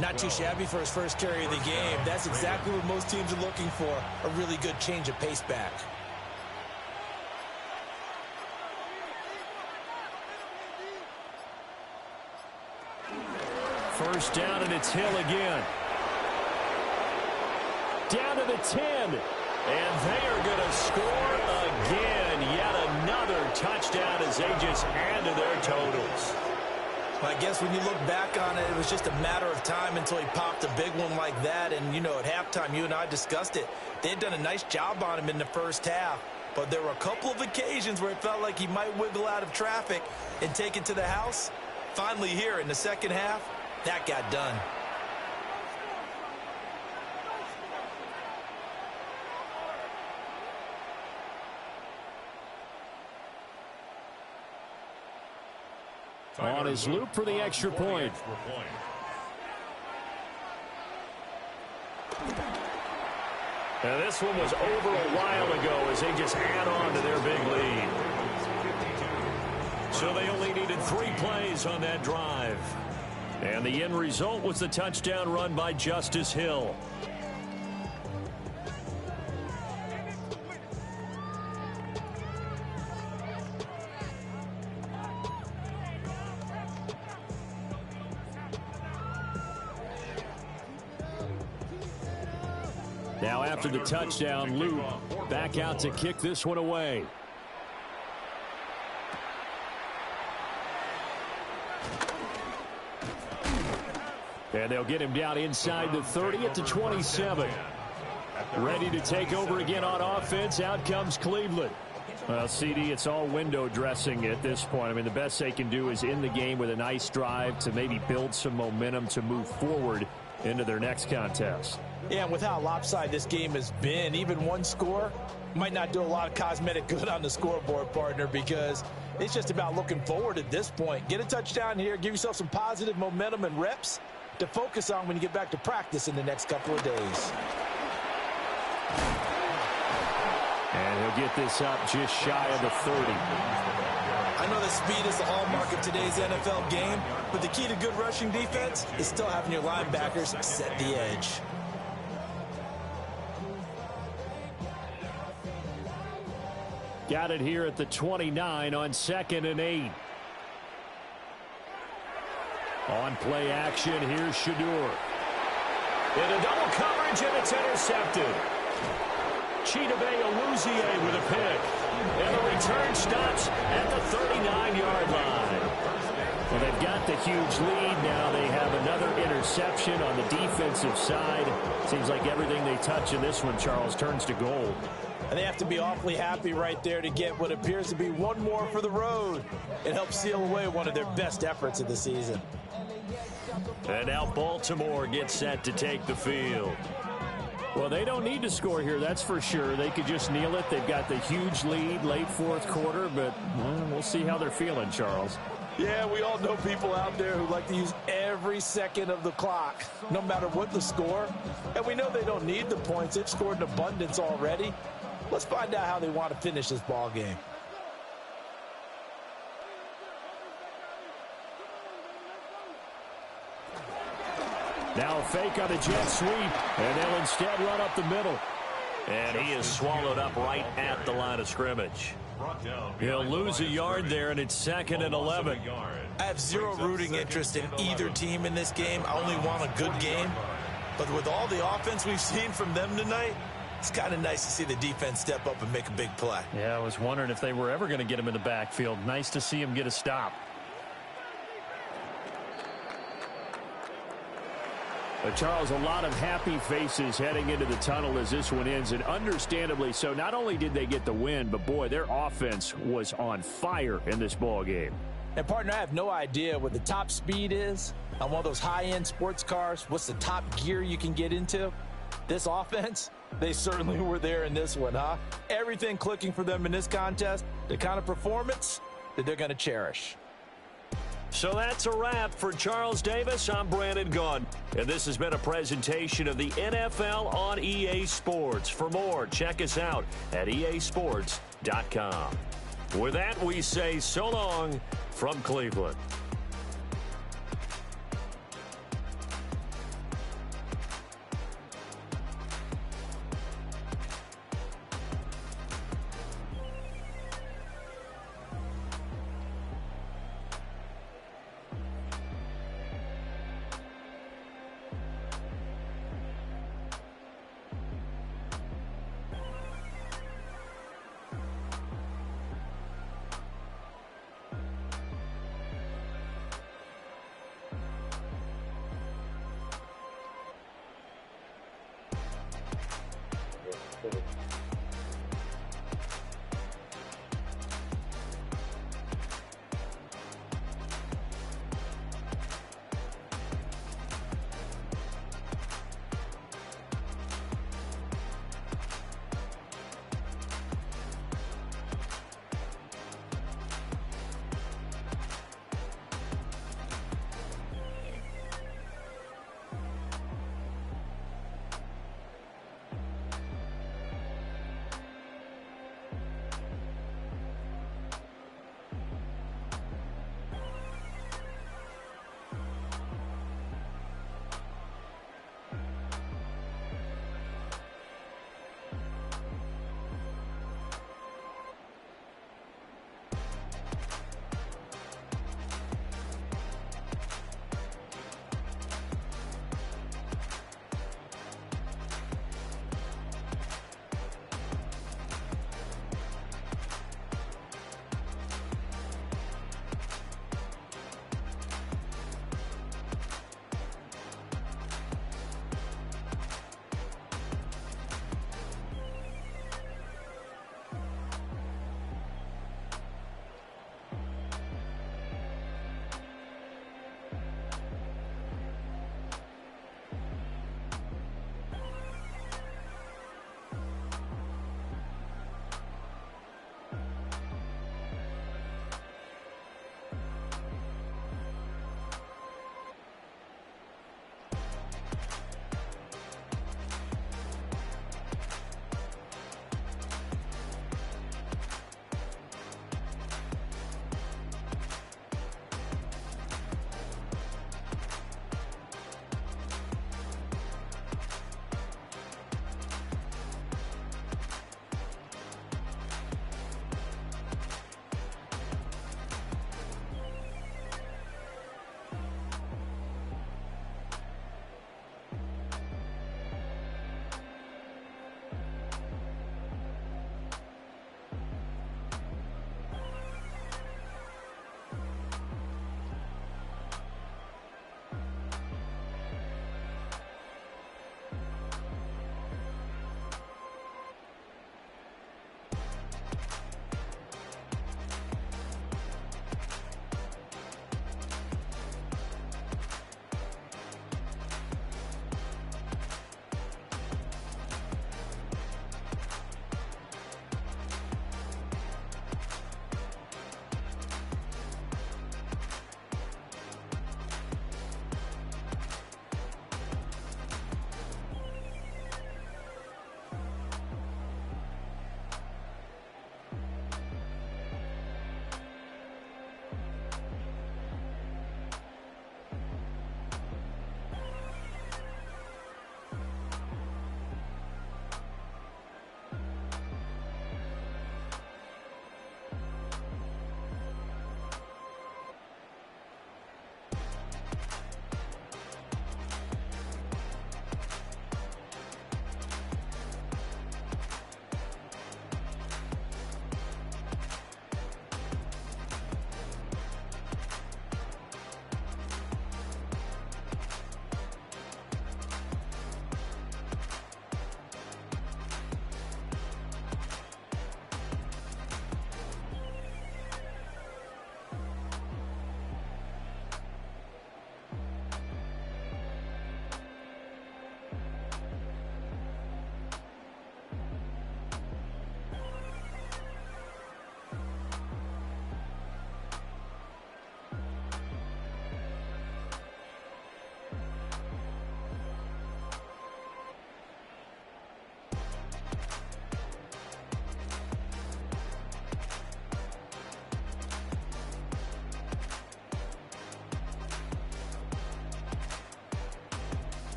Not too shabby for his first carry of the game. That's exactly what most teams are looking for, a really good change of pace back. First down, and it's Hill again. Down to the 10. And they are going to score again. Yet another touchdown as they just add to their totals. I guess when you look back on it, it was just a matter of time until he popped a big one like that. And, you know, at halftime, you and I discussed it. They had done a nice job on him in the first half. But there were a couple of occasions where it felt like he might wiggle out of traffic and take it to the house. Finally here in the second half, that got done. On his loop for the extra point. Now this one was over a while ago as they just add on to their big lead. So they only needed 3 plays on that drive. And the end result was the touchdown run by Justice Hill. Now after the touchdown, Luke back out to kick this one away. And they'll get him down inside the 30 at the 27. Ready to take over again on offense. Out comes Cleveland. Well, CD, it's all window dressing at this point. I mean, the best they can do is in the game with a nice drive to maybe build some momentum to move forward into their next contest. Yeah, and with how lopsided this game has been, even one score might not do a lot of cosmetic good on the scoreboard, partner, because it's just about looking forward at this point. Get a touchdown here, give yourself some positive momentum and reps to focus on when you get back to practice in the next couple of days. And he'll get this up just shy of the 30. I know that speed is the hallmark of today's NFL game, but the key to good rushing defense is still having your linebackers set the edge. Got it here at the 29 on 2nd and 8. On play action, here's Shador. In a double coverage, and it's intercepted. Chidobe Awuzie with a pick. And the return stops at the 39-yard line. Well, they've got the huge lead. Now they have another interception on the defensive side. Seems like everything they touch in this one, Charles, turns to gold. And they have to be awfully happy right there to get what appears to be one more for the road. It helps seal away one of their best efforts of the season. And now Baltimore gets set to take the field. Well, they don't need to score here, that's for sure. They could just kneel it. They've got the huge lead late fourth quarter, but we'll see how they're feeling, Charles. Yeah, we all know people out there who like to use every second of the clock, no matter what the score. And we know they don't need the points. They've scored in abundance already. Let's find out how they want to finish this ball game. Now a fake on the jet sweep, and they'll instead run up the middle. And he is swallowed up right at the line of scrimmage. He'll lose a yard there, and it's 2nd and 11. I have zero rooting interest in either team in this game. I only want a good game. But with all the offense we've seen from them tonight, It's kind of nice to see the defense step up and make a big play. Yeah, I was wondering if they were ever going to get him in the backfield. Nice to see him get a stop. But Charles, a lot of happy faces heading into the tunnel as this one ends, and understandably so. Not only did they get the win, but boy, their offense was on fire in this ball game. And partner, I have no idea what the top speed is on one of those high-end sports cars. What's the top gear you can get into? This offense, they certainly were there in this one, huh? Everything clicking for them in this contest, the kind of performance that they're going to cherish. So that's a wrap for Charles Davis. I'm Brandon Gunn, and this has been a presentation of the NFL on EA Sports. For more, check us out at easports.com. With that, we say so long from Cleveland.